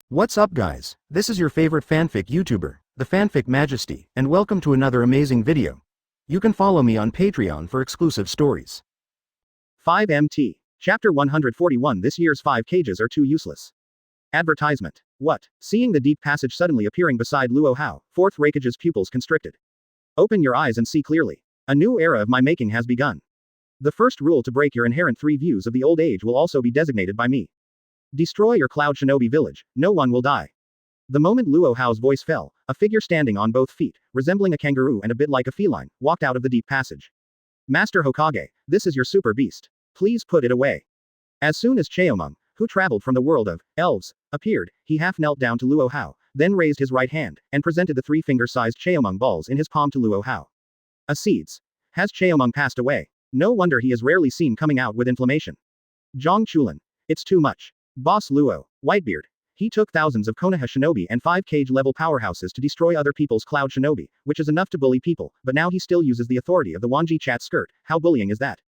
What's up guys, this is your favorite fanfic YouTuber, the Fanfic Majesty, and welcome to another amazing video. You can follow me on Patreon for exclusive stories. 5MT. Chapter 141. This year's 5 cages are too useless. Advertisement. What? Seeing the deep passage suddenly appearing beside Luo Hao, 4th Raikage's pupils constricted. Open your eyes and see clearly. A new era of my making has begun. The first rule to break your inherent 3 views of the old age will also be designated by me. Destroy your Cloud Shinobi village, no one will die. The moment Luo Hao's voice fell, a figure standing on both feet, resembling a kangaroo and a bit like a feline, walked out of the deep passage. Master Hokage, this is your super beast. Please put it away. As soon as Cheomung, who traveled from the world of elves, appeared, he half knelt down to Luo Hao, then raised his right hand, and presented the 3 finger-sized Cheomung balls in his palm to Luo Hao. Acedes. Has Cheomung passed away? No wonder he is rarely seen coming out with inflammation. Zhang Chulin. It's too much. Boss Luo, Whitebeard. He took thousands of Konoha shinobi and 5 cage level powerhouses to destroy other people's Cloud Shinobi, which is enough to bully people, but now he still uses the authority of the Wanjie chat skirt. How bullying is that?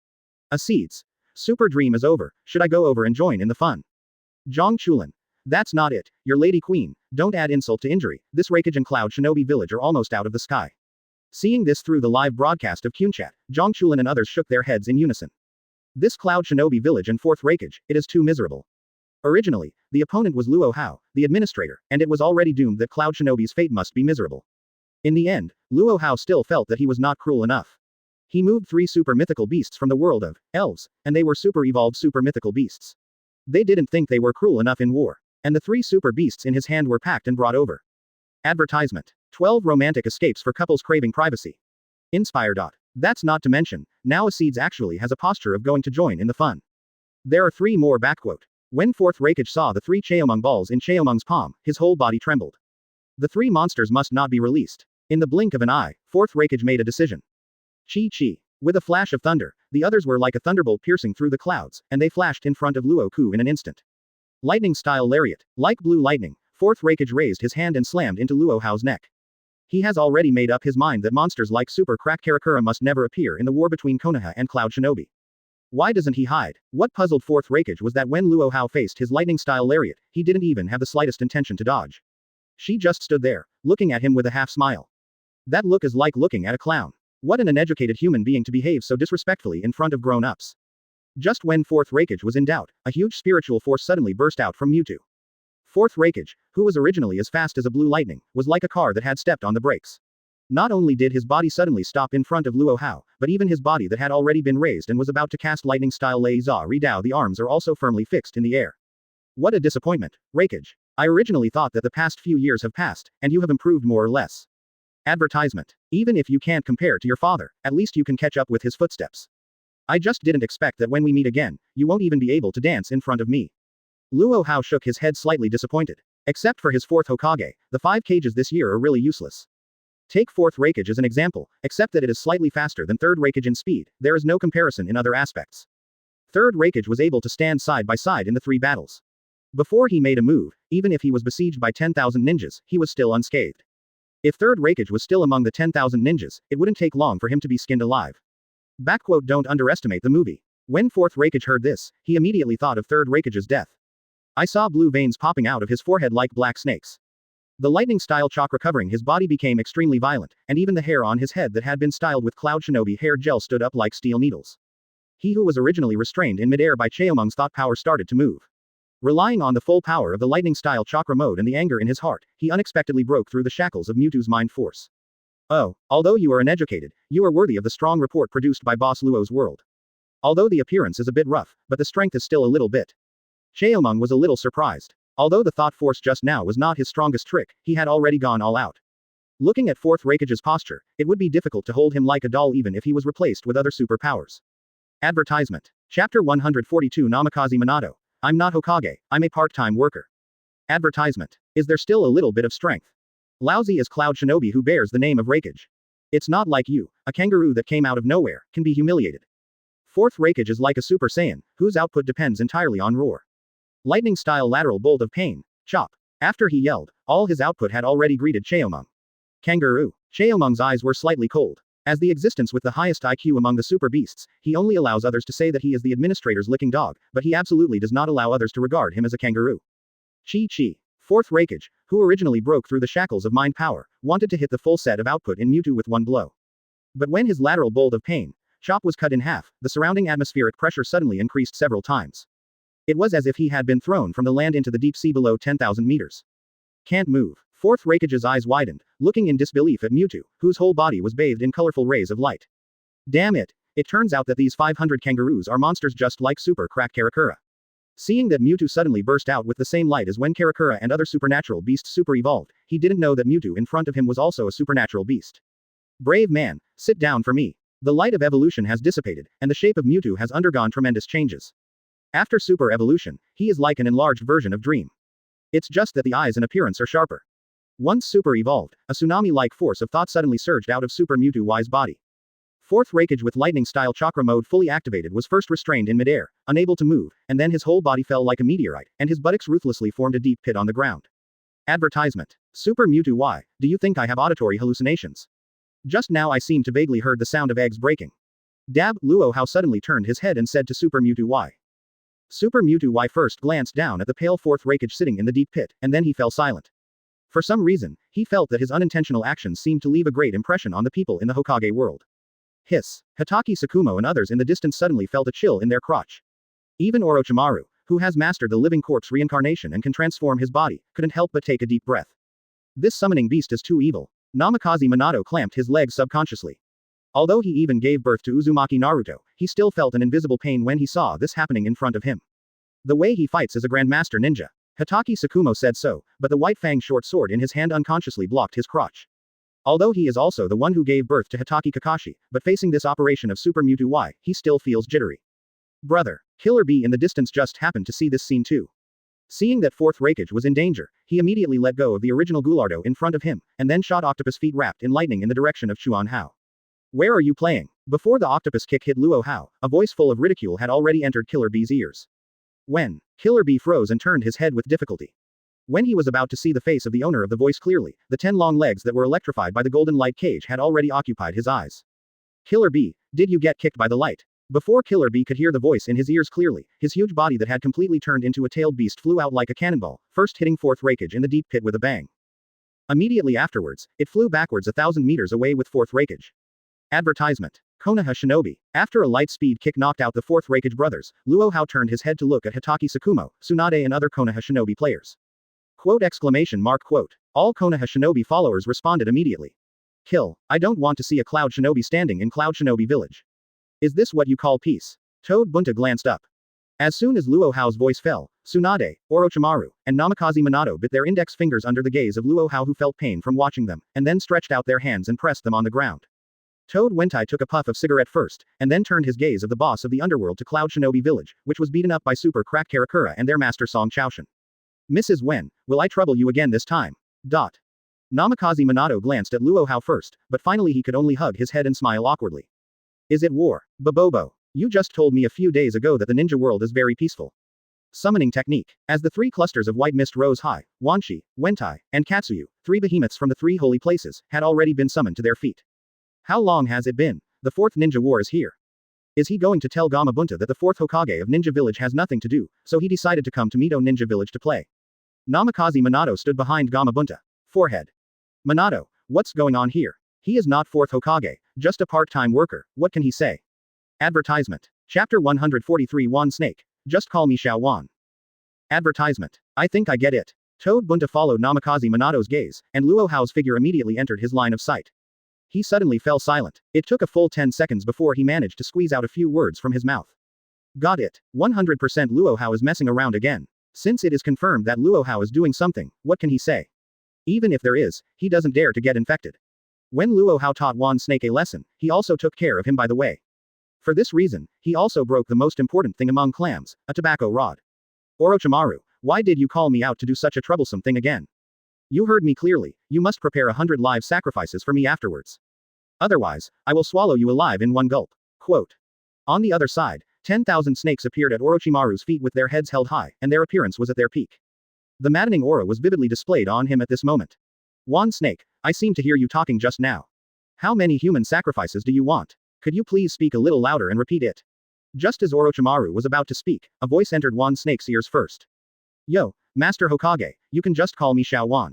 Acedes. Super dream is over, should I go over and join in the fun? Zhang Chulin. That's not it, your lady queen, don't add insult to injury, this Raikage and Cloud Shinobi village are almost out of the sky. Seeing this through the live broadcast of Kunchat, Zhang Chulin and others shook their heads in unison. This Cloud Shinobi village and 4th Raikage, it is too miserable. Originally, the opponent was Luo Hao, the administrator, and it was already doomed that Cloud Shinobi's fate must be miserable. In the end, Luo Hao still felt that he was not cruel enough. He moved 3 super mythical beasts from the world of elves, and they were super evolved super mythical beasts. They didn't think they were cruel enough in war, and the 3 super beasts in his hand were packed and brought over. Advertisement. 12 romantic escapes for couples craving privacy. Inspire. That's not to mention, now Acedes actually has a posture of going to join in the fun. There are 3 more. When 4th Raikage saw the 3 Cheomung balls in Cheomung's palm, his whole body trembled. The 3 monsters must not be released. In the blink of an eye, 4th Raikage made a decision. Chi. With a flash of thunder, the others were like a thunderbolt piercing through the clouds, and they flashed in front of Luo Ku in an instant. Lightning-style lariat, like blue lightning, 4th Raikage raised his hand and slammed into Luo Hao's neck. He has already made up his mind that monsters like Super Crack Karakura must never appear in the war between Konoha and Cloud Shinobi. Why doesn't he hide? What puzzled 4th Raikage was that when Luo Hao faced his lightning-style lariat, he didn't even have the slightest intention to dodge. She just stood there, looking at him with a half-smile. That look is like looking at a clown. What an uneducated human being to behave so disrespectfully in front of grown-ups. Just when 4th Raikage was in doubt, a huge spiritual force suddenly burst out from Mewtwo. 4th Raikage, who was originally as fast as a blue lightning, was like a car that had stepped on the brakes. Not only did his body suddenly stop in front of Luo Hao, but even his body that had already been raised and was about to cast lightning-style Lei Za Ridao, the arms are also firmly fixed in the air. What a disappointment, Raikage. I originally thought that the past few years have passed, and you have improved more or less. Advertisement. Even if you can't compare to your father, at least you can catch up with his footsteps. I just didn't expect that when we meet again, you won't even be able to dance in front of me. Luo Hao shook his head slightly disappointed. Except for his 4th Hokage, the 5 cages this year are really useless. Take 4th Raikage as an example, except that it is slightly faster than 3rd Raikage in speed, there is no comparison in other aspects. 3rd Raikage was able to stand side by side in the 3 battles. Before he made a move, even if he was besieged by 10,000 ninjas, he was still unscathed. If 3rd Raikage was still among the 10,000 ninjas, it wouldn't take long for him to be skinned alive. Don't underestimate the movie. When 4th Raikage heard this, he immediately thought of 3rd Raikage's death. I saw blue veins popping out of his forehead like black snakes. The lightning-style chakra covering his body became extremely violent, and even the hair on his head that had been styled with Cloud Shinobi hair gel stood up like steel needles. He who was originally restrained in midair by Cheomung's thought power started to move. Relying on the full power of the lightning-style chakra mode and the anger in his heart, he unexpectedly broke through the shackles of Mewtwo's mind force. Oh, although you are uneducated, you are worthy of the strong report produced by Boss Luo's world. Although the appearance is a bit rough, but the strength is still a little bit. Cheomung was a little surprised. Although the thought force just now was not his strongest trick, he had already gone all out. Looking at 4th Raikage's posture, it would be difficult to hold him like a doll even if he was replaced with other superpowers. Advertisement. Chapter 142 Namikaze Minato. I'm not Hokage, I'm a part-time worker. Advertisement. Is there still a little bit of strength? Laozi is Cloud Shinobi who bears the name of Raikage. It's not like you, a kangaroo that came out of nowhere, can be humiliated. 4th Raikage is like a Super Saiyan, whose output depends entirely on roar. Lightning-style lateral bolt of pain, chop. After he yelled, all his output had already greeted Cheomung. Kangaroo. Cheomung's eyes were slightly cold. As the existence with the highest IQ among the super beasts, he only allows others to say that he is the administrator's licking dog, but he absolutely does not allow others to regard him as a kangaroo. Chi. Fourth Raikage, who originally broke through the shackles of mind power, wanted to hit the full set of output in Mewtwo with one blow. But when his lateral bolt of pain, chop was cut in half, the surrounding atmospheric pressure suddenly increased several times. It was as if he had been thrown from the land into the deep sea below 10,000 meters. Can't move. Fourth Raikage's eyes widened, looking in disbelief at Mewtwo, whose whole body was bathed in colorful rays of light. Damn it! It turns out that these 500 kangaroos are monsters just like Super Crack Karakura. Seeing that Mewtwo suddenly burst out with the same light as when Karakura and other supernatural beasts super-evolved, he didn't know that Mewtwo in front of him was also a supernatural beast. Brave man, sit down for me. The light of evolution has dissipated, and the shape of Mewtwo has undergone tremendous changes. After super evolution, he is like an enlarged version of Dream. It's just that the eyes and appearance are sharper. Once super evolved, a tsunami-like force of thought suddenly surged out of Super Mewtwo-Y's body. Fourth Raikage with lightning-style chakra mode fully activated was first restrained in midair, unable to move, and then his whole body fell like a meteorite, and his buttocks ruthlessly formed a deep pit on the ground. Advertisement. Super Mewtwo Y, do you think I have auditory hallucinations? Just now I seem to vaguely heard the sound of eggs breaking. Dab, Luo Hao suddenly turned his head and said to Super Mewtwo Y. Super Mewtwo Y first glanced down at the pale Fourth Raikage sitting in the deep pit, and then he fell silent. For some reason, he felt that his unintentional actions seemed to leave a great impression on the people in the Hokage world. Hiss. Hatake Tsukumo and others in the distance suddenly felt a chill in their crotch. Even Orochimaru, who has mastered the living corpse reincarnation and can transform his body, couldn't help but take a deep breath. This summoning beast is too evil. Namikaze Minato clamped his legs subconsciously. Although he even gave birth to Uzumaki Naruto, he still felt an invisible pain when he saw this happening in front of him. The way he fights is a grandmaster ninja. Hatake Tsukumo said so, but the white fang short sword in his hand unconsciously blocked his crotch. Although he is also the one who gave birth to Hatake Kakashi, but facing this operation of Super Mewtwo Y, he still feels jittery. Brother, Killer Bee in the distance just happened to see this scene too. Seeing that Fourth Raikage was in danger, he immediately let go of the original Goulardo in front of him, and then shot Octopus feet wrapped in lightning in the direction of Chuan Hao. Where are you playing? Before the octopus kick hit Luo Hao, a voice full of ridicule had already entered Killer Bee's ears. When Killer Bee froze and turned his head with difficulty. When he was about to see the face of the owner of the voice clearly, the 10 long legs that were electrified by the golden light cage had already occupied his eyes. Killer Bee, did you get kicked by the light? Before Killer Bee could hear the voice in his ears clearly, his huge body that had completely turned into a tailed beast flew out like a cannonball, first hitting Fourth Raikage in the deep pit with a bang. Immediately afterwards, it flew backwards 1,000 meters away with Fourth Raikage. Advertisement. Konoha Shinobi. After a light speed kick knocked out the Fourth Raikage brothers, Luo Hao turned his head to look at Hatake Tsukumo, Tsunade and other Konoha Shinobi players. Quote exclamation mark quote. All Konoha Shinobi followers responded immediately. Kill. I don't want to see a Cloud Shinobi standing in Cloud Shinobi village. Is this what you call peace? Toad Bunta glanced up. As soon as Luo Hao's voice fell, Tsunade, Orochimaru, and Namikaze Minato bit their index fingers under the gaze of Luo Hao, who felt pain from watching them, and then stretched out their hands and pressed them on the ground. Toad Wentai took a puff of cigarette first, and then turned his gaze of the boss of the underworld to Cloud Shinobi village, which was beaten up by Super Crack Karakura and their master Song Chaoshin. Mrs. Wen, will I trouble you again this time? Namikaze Minato glanced at Luo Hao first, but finally he could only hug his head and smile awkwardly. Is it war? Bobobo. You just told me a few days ago that the ninja world is very peaceful. Summoning technique. As the 3 clusters of white mist rose high, Wanjie, Wentai, and Katsuyu, 3 behemoths from the 3 holy places, had already been summoned to their feet. How long has it been? The 4th ninja war is here. Is he going to tell Gamabunta that the 4th Hokage of Ninja Village has nothing to do, so he decided to come to Mito Ninja Village to play? Namikaze Minato stood behind Gamabunta. Forehead. Minato, what's going on here? He is not 4th Hokage, just a part-time worker, what can he say? Advertisement. Chapter 143 Wan Snake. Just call me Xiao Wan. Advertisement. I think I get it. Toad Bunta followed Namikaze Minato's gaze, and Luo Hao's figure immediately entered his line of sight. He suddenly fell silent. It took a full 10 seconds before he managed to squeeze out a few words from his mouth. Got it. 100% Luo Hao is messing around again. Since it is confirmed that Luo Hao is doing something, what can he say? Even if there is, he doesn't dare to get infected. When Luo Hao taught Wan Snake a lesson, he also took care of him by the way. For this reason, he also broke the most important thing among clams, a tobacco rod. Orochimaru, why did you call me out to do such a troublesome thing again? You heard me clearly, you must prepare 100 live sacrifices for me afterwards. Otherwise, I will swallow you alive in one gulp. Quote. On the other side, 10,000 snakes appeared at Orochimaru's feet with their heads held high, and their appearance was at their peak. The maddening aura was vividly displayed on him at this moment. Wan Snake, I seem to hear you talking just now. How many human sacrifices do you want? Could you please speak a little louder and repeat it? Just as Orochimaru was about to speak, a voice entered Wan Snake's ears first. Yo, Master Hokage, you can just call me Xiaowan.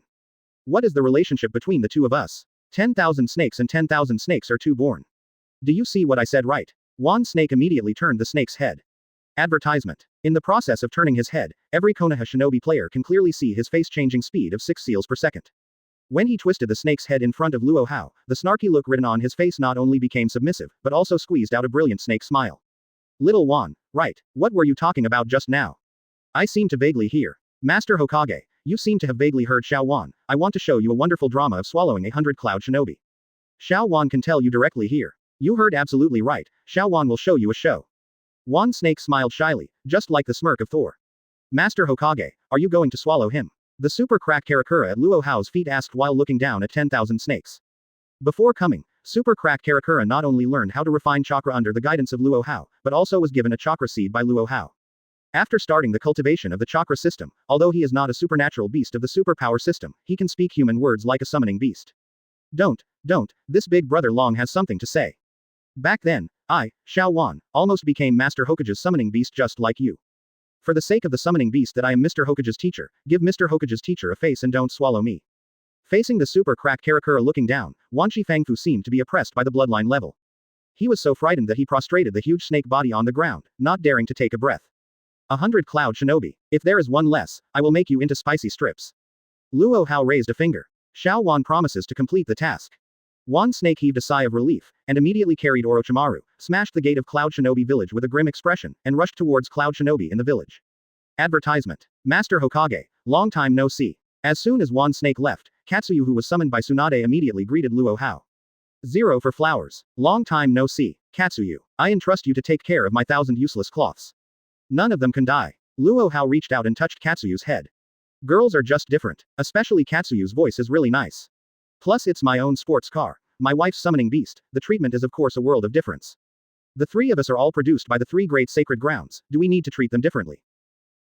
What is the relationship between the two of us? 10,000 snakes and 10,000 snakes are two born. Do you see what I said right? Wan Snake immediately turned the snake's head. Advertisement. In the process of turning his head, every Konoha Shinobi player can clearly see his face changing speed of 6 seals per second. When he twisted the snake's head in front of Luo Hao, the snarky look written on his face not only became submissive, but also squeezed out a brilliant snake smile. Little Wan, right, what were you talking about just now? I seem to vaguely hear. Master Hokage, you seem to have vaguely heard Xiaowan, I want to show you a wonderful drama of swallowing 100 Cloud Shinobi. Xiaowan can tell you directly here. You heard absolutely right, Xiaowan will show you a show. Wan Snake smiled shyly, just like the smirk of Thor. Master Hokage, are you going to swallow him? The super crack Karakura at Luo Hao's feet asked while looking down at 10,000 snakes. Before coming, super crack Karakura not only learned how to refine chakra under the guidance of Luo Hao, but also was given a chakra seed by Luo Hao. After starting the cultivation of the chakra system, although he is not a supernatural beast of the superpower system, he can speak human words like a summoning beast. Don't, this big brother Long has something to say. Back then, I, Xiaowan, almost became Master Hokage's summoning beast just like you. For the sake of the summoning beast that I am Mr. Hokage's teacher, give Mr. Hokage's teacher a face and don't swallow me. Facing the super crack Karakura looking down, Wanjie Fangfu seemed to be oppressed by the bloodline level. He was so frightened that he prostrated the huge snake body on the ground, not daring to take a breath. 100 Cloud Shinobi. If there is one less, I will make you into spicy strips. Luo Hao raised a finger. Xiaowan promises to complete the task. Wan Snake heaved a sigh of relief, and immediately carried Orochimaru, smashed the gate of Cloud Shinobi village with a grim expression, and rushed towards Cloud Shinobi in the village. Advertisement. Master Hokage, long time no see. As soon as Wan Snake left, Katsuyu who was summoned by Tsunade immediately greeted Luo Hao. 0 for flowers. Long time no see. Katsuyu, I entrust you to take care of my 1,000 useless cloths. None of them can die. Luo Hao reached out and touched Katsuyu's head. Girls are just different, especially Katsuyu's voice is really nice. Plus it's my own sports car, my wife's summoning beast, the treatment is of course a world of difference. The three of us are all produced by the 3 great sacred grounds, do we need to treat them differently?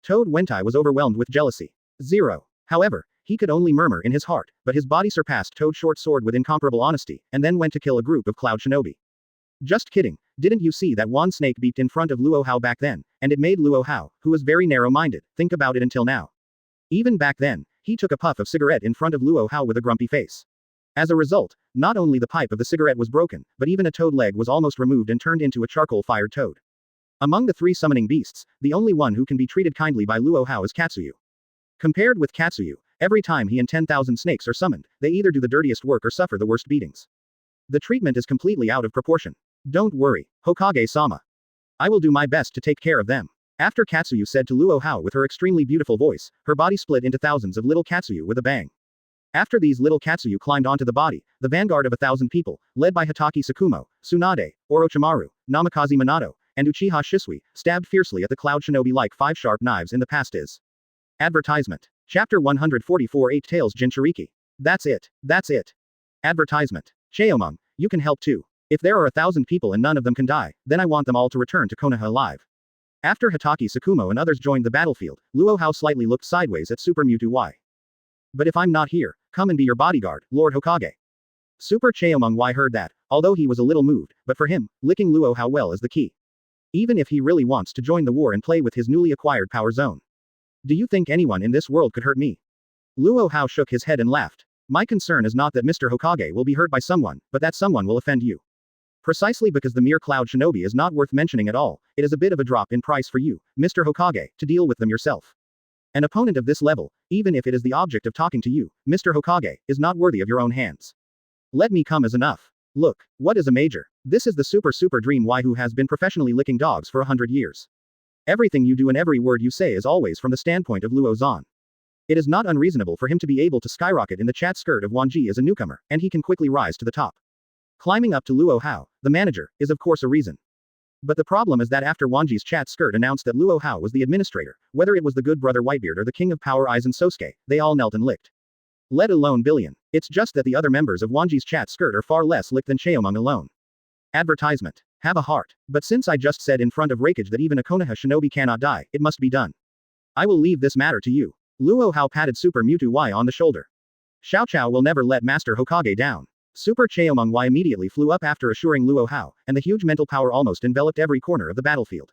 Toad Wentai was overwhelmed with jealousy. 0. However, he could only murmur in his heart, but his body surpassed Toad's short sword with incomparable honesty, and then went to kill a group of Cloud Shinobi. Just kidding, didn't you see that Wan Snake beeped in front of Luo Hao back then, and it made Luo Hao, who was very narrow-minded, think about it until now. Even back then, he took a puff of cigarette in front of Luo Hao with a grumpy face. As a result, not only the pipe of the cigarette was broken, but even a toad leg was almost removed and turned into a charcoal-fired toad. Among the 3 summoning beasts, the only one who can be treated kindly by Luo Hao is Katsuyu. Compared with Katsuyu, every time he and 10,000 snakes are summoned, they either do the dirtiest work or suffer the worst beatings. The treatment is completely out of proportion. Don't worry, Hokage-sama. I will do my best to take care of them. After Katsuyu said to Luo Hao with her extremely beautiful voice, her body split into thousands of little Katsuyu with a bang. After these little Katsuyu climbed onto the body, the vanguard of 1,000 people, led by Hitaki Tsukumo, Tsunade, Orochimaru, Namikaze Minato, and Uchiha Shisui, stabbed fiercely at the Cloud Shinobi like 5 sharp knives in the past is. Advertisement. Chapter 144 8 Tails Jinchuriki. That's it. Advertisement. Cheomung, you can help too. If there are 1,000 people and none of them can die, then I want them all to return to Konoha alive. After Hitaki Tsukumo and others joined the battlefield, Luo Hao slightly looked sideways at Super Mewtwo Y. But if I'm not here, come and be your bodyguard, Lord Hokage. Super Cheomung Y heard that, although he was a little moved, but for him, licking Luo Hao well is the key. Even if he really wants to join the war and play with his newly acquired power zone. Do you think anyone in this world could hurt me? Luo Hao shook his head and laughed. My concern is not that Mr. Hokage will be hurt by someone, but that someone will offend you. Precisely because the mere Cloud Shinobi is not worth mentioning at all, it is a bit of a drop in price for you, Mr. Hokage, to deal with them yourself. An opponent of this level, even if it is the object of talking to you, Mr. Hokage, is not worthy of your own hands. Let me come as enough. Look, what is a major? This is the super dream Y who has been professionally licking dogs for 100 years. Everything you do and every word you say is always from the standpoint of Luo Zan. It is not unreasonable for him to be able to skyrocket in the chat skirt of Wanjie as a newcomer, and he can quickly rise to the top. Climbing up to Luo Hao, the manager, is of course a reason. But the problem is that after Wanjie's chat skirt announced that Luo Hao was the administrator, whether it was the good brother Whitebeard or the king of power Aizen Sosuke, they all knelt and licked. Let alone Billion. It's just that the other members of Wanjie's chat skirt are far less licked than Cheomung alone. Advertisement. Have a heart. But since I just said in front of Raikage that even a Konoha Shinobi cannot die, it must be done. I will leave this matter to you. Luo Hao patted Super Mewtwo Y on the shoulder. Xiao Chao will never let Master Hokage down. Super Cheomung Y immediately flew up after assuring Luo Hao, and the huge mental power almost enveloped every corner of the battlefield.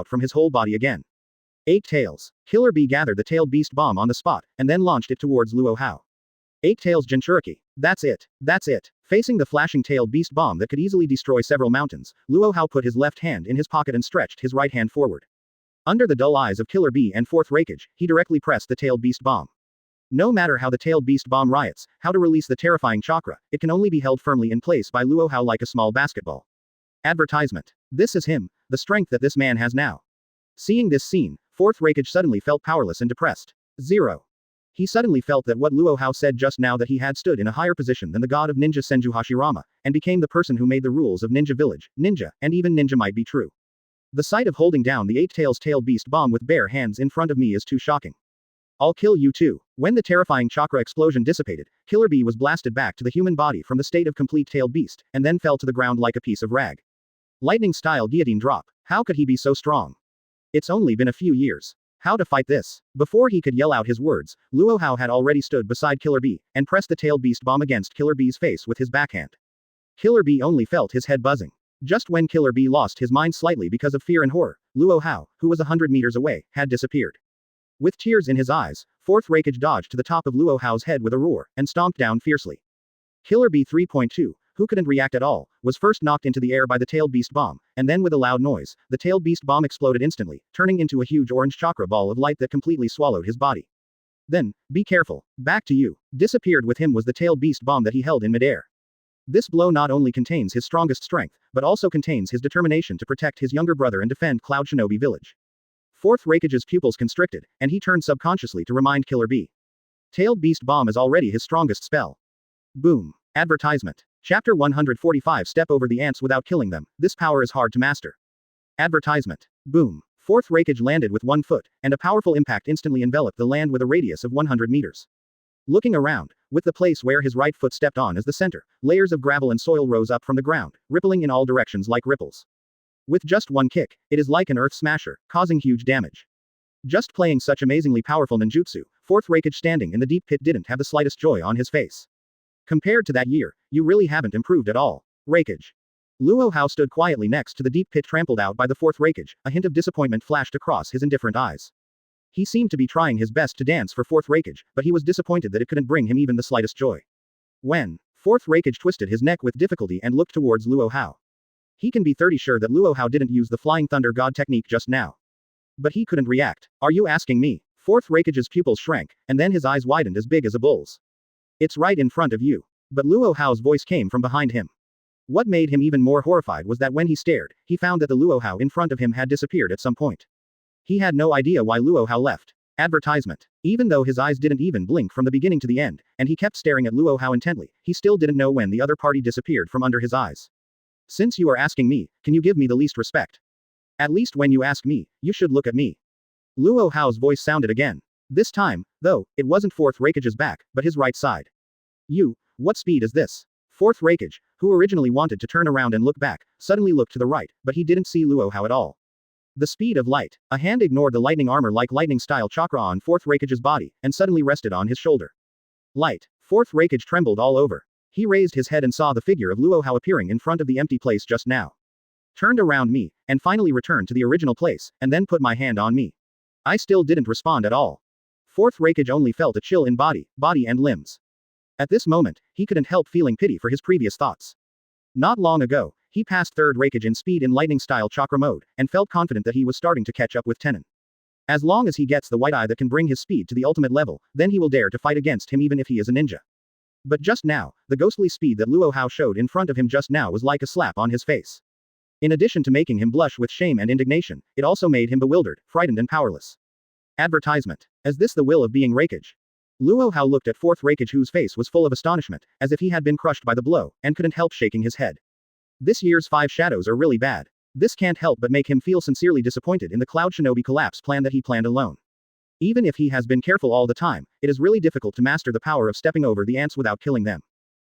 out from his whole body again. 8 tails. Killer Bee gathered the tailed beast bomb on the spot, and then launched it towards Luo Hao. 8 tails Jinchuriki. That's it. That's it. Facing the flashing tailed beast bomb that could easily destroy several mountains, Luo Hao put his left hand in his pocket and stretched his right hand forward. Under the dull eyes of Killer Bee and 4th Raikage, he directly pressed the tailed beast bomb. No matter how the tailed beast bomb riots, how to release the terrifying chakra, it can only be held firmly in place by Luo Hao like a small basketball. Advertisement. This is him, the strength that this man has now. Seeing this scene, 4th Raikage suddenly felt powerless and depressed. 0. He suddenly felt that what Luo Hao said just now, that he had stood in a higher position than the god of ninja Senju Hashirama, and became the person who made the rules of Ninja Village, ninja, and even ninja might be true. The sight of holding down the 8 tails tailed beast bomb with bare hands in front of me is too shocking. I'll kill you too. When the terrifying chakra explosion dissipated, Killer Bee was blasted back to the human body from the state of complete tailed beast, and then fell to the ground like a piece of rag. Lightning-style guillotine drop. How could he be so strong? It's only been a few years. How to fight this? Before he could yell out his words, Luo Hao had already stood beside Killer Bee, and pressed the tailed beast bomb against Killer Bee's face with his backhand. Killer Bee only felt his head buzzing. Just when Killer Bee lost his mind slightly because of fear and horror, Luo Hao, who was 100 meters away, had disappeared. With tears in his eyes, 4th Raikage dodged to the top of Luo Hao's head with a roar, and stomped down fiercely. Killer Bee 3.2, who couldn't react at all, was first knocked into the air by the tailed beast bomb, and then with a loud noise, the tailed beast bomb exploded instantly, turning into a huge orange chakra ball of light that completely swallowed his body. Then, be careful, back to you, disappeared with him was the tailed beast bomb that he held in midair. This blow not only contains his strongest strength, but also contains his determination to protect his younger brother and defend Cloud Shinobi village. 4th Raikage's pupils constricted, and he turned subconsciously to remind Killer Bee. Tailed beast bomb is already his strongest spell. Boom. Advertisement. Chapter 145 Step over the ants without killing them, this power is hard to master. Advertisement. Boom. 4th Raikage landed with 1 foot, and a powerful impact instantly enveloped the land with a radius of 100 meters. Looking around, with the place where his right foot stepped on as the center, layers of gravel and soil rose up from the ground, rippling in all directions like ripples. With just 1 kick, it is like an earth smasher, causing huge damage. Just playing such amazingly powerful ninjutsu, 4th Raikage standing in the deep pit didn't have the slightest joy on his face. Compared to that year, you really haven't improved at all. Raikage. Luo Hao stood quietly next to the deep pit trampled out by the 4th Raikage, a hint of disappointment flashed across his indifferent eyes. He seemed to be trying his best to dance for 4th Raikage, but he was disappointed that it couldn't bring him even the slightest joy. When 4th Raikage twisted his neck with difficulty and looked towards Luo Hao. He can be 30 sure that Luo Hao didn't use the Flying Thunder God technique just now. But he couldn't react. Are you asking me? 4th Raikage's pupils shrank, and then his eyes widened as big as a bull's. It's right in front of you. But Luo Hao's voice came from behind him. What made him even more horrified was that when he stared, he found that the Luo Hao in front of him had disappeared at some point. He had no idea why Luo Hao left. Advertisement. Even though his eyes didn't even blink from the beginning to the end, and he kept staring at Luo Hao intently, he still didn't know when the other party disappeared from under his eyes. Since you are asking me, can you give me the least respect? At least when you ask me, you should look at me. Luo Hao's voice sounded again. This time, though, it wasn't 4th Raikage's back, but his right side. You. What speed is this? 4th Raikage, who originally wanted to turn around and look back, suddenly looked to the right, but he didn't see Luo Hao at all. The speed of light. A hand ignored the lightning armor like lightning-style chakra on 4th Raikage's body, and suddenly rested on his shoulder. Light. 4th Raikage trembled all over. He raised his head and saw the figure of Luo Hao appearing in front of the empty place just now. Turned around me, and finally returned to the original place, and then put my hand on me. I still didn't respond at all. 4th Raikage only felt a chill in body and limbs. At this moment, he couldn't help feeling pity for his previous thoughts. Not long ago, he passed 3rd Raikage in speed in lightning-style chakra mode, and felt confident that he was starting to catch up with Tenon. As long as he gets the white eye that can bring his speed to the ultimate level, then he will dare to fight against him even if he is a ninja. But just now, the ghostly speed that Luo Hao showed in front of him just now was like a slap on his face. In addition to making him blush with shame and indignation, it also made him bewildered, frightened and powerless. Advertisement. Is this the will of being Raikage? Luo Hao looked at 4th Raikage whose face was full of astonishment, as if he had been crushed by the blow, and couldn't help shaking his head. This year's 5 shadows are really bad. This can't help but make him feel sincerely disappointed in the Cloud Shinobi collapse plan that he planned alone. Even if he has been careful all the time, it is really difficult to master the power of stepping over the ants without killing them.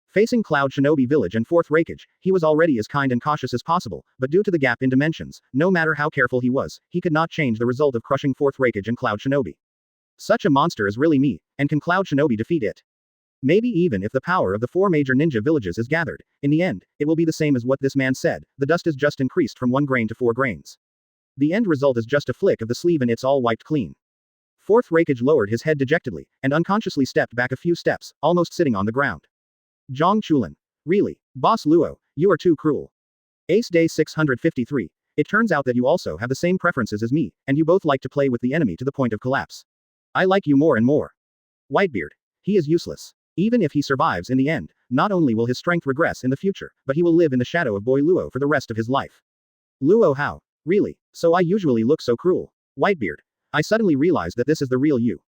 Facing Cloud Shinobi Village and 4th Raikage, he was already as kind and cautious as possible, but due to the gap in dimensions, no matter how careful he was, he could not change the result of crushing 4th Raikage and Cloud Shinobi. Such a monster is really me, and can Cloud Shinobi defeat it? Maybe even if the power of the 4 major ninja villages is gathered, in the end, it will be the same as what this man said, the dust is just increased from 1 grain to 4 grains. The end result is just a flick of the sleeve and it's all wiped clean. 4th Raikage lowered his head dejectedly, and unconsciously stepped back a few steps, almost sitting on the ground. Zhang Chulin. Really, Boss Luo, you are too cruel. Ace Day 653. It turns out that you also have the same preferences as me, and you both like to play with the enemy to the point of collapse. I like you more and more. Whitebeard. He is useless. Even if he survives in the end, not only will his strength regress in the future, but he will live in the shadow of Boy Luo for the rest of his life. Luo Hao. Really, so I usually look so cruel. Whitebeard. I suddenly realized that this is the real you.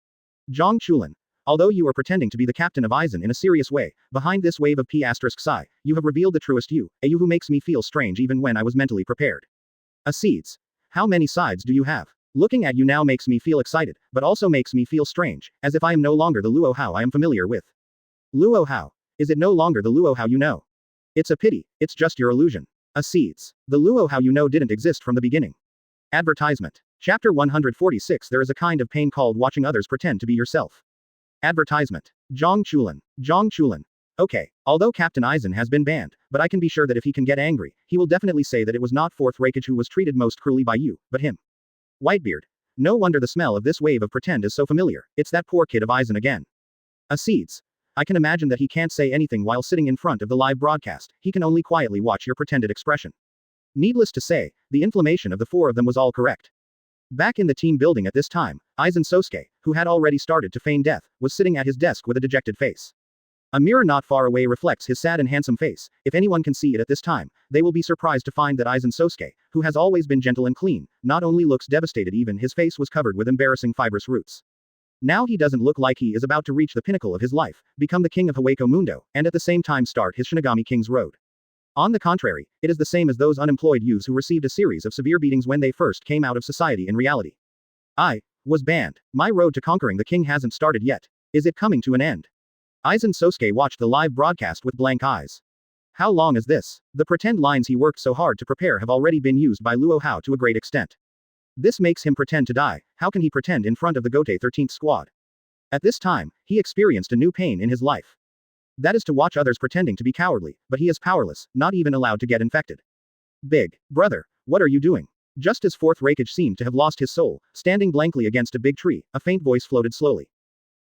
Zhang Chulin. Although you are pretending to be the captain of Aizen in a serious way, behind this wave of P*Psi, you have revealed the truest you, a you who makes me feel strange even when I was mentally prepared. Seeds. How many sides do you have? Looking at you now makes me feel excited, but also makes me feel strange, as if I am no longer the Luo Hao I am familiar with. Luo Hao. Is it no longer the Luo Hao you know? It's a pity, it's just your illusion. Seeds. The Luo Hao you know didn't exist from the beginning. Advertisement. Chapter 146. There is a kind of pain called watching others pretend to be yourself. Advertisement. Zhang Chulin. Zhang Chulin. Okay, although Captain Aizen has been banned, but I can be sure that if he can get angry, he will definitely say that it was not 4th Raikage who was treated most cruelly by you, but him. Whitebeard. No wonder the smell of this wave of pretend is so familiar, it's that poor kid of Aizen again. Seeds. I can imagine that he can't say anything while sitting in front of the live broadcast, he can only quietly watch your pretended expression. Needless to say, the inflammation of the 4 of them was all correct. Back in the team building at this time, Aizen Sosuke, who had already started to feign death, was sitting at his desk with a dejected face. A mirror not far away reflects his sad and handsome face. If anyone can see it at this time, they will be surprised to find that Aizen Sosuke, who has always been gentle and clean, not only looks devastated, even his face was covered with embarrassing fibrous roots. Now he doesn't look like he is about to reach the pinnacle of his life, become the king of Hueco Mundo, and at the same time start his Shinigami King's road. On the contrary, it is the same as those unemployed youths who received a series of severe beatings when they first came out of society in reality. I was banned. My road to conquering the king hasn't started yet. Is it coming to an end? Aizen Sosuke watched the live broadcast with blank eyes. How long is this? The pretend lines he worked so hard to prepare have already been used by Luo Hao to a great extent. This makes him pretend to die. How can he pretend in front of the Gote 13th squad? At this time, he experienced a new pain in his life. That is to watch others pretending to be cowardly, but he is powerless, not even allowed to get infected. Big brother, what are you doing? Just as 4th Raikage seemed to have lost his soul, standing blankly against a big tree, a faint voice floated slowly.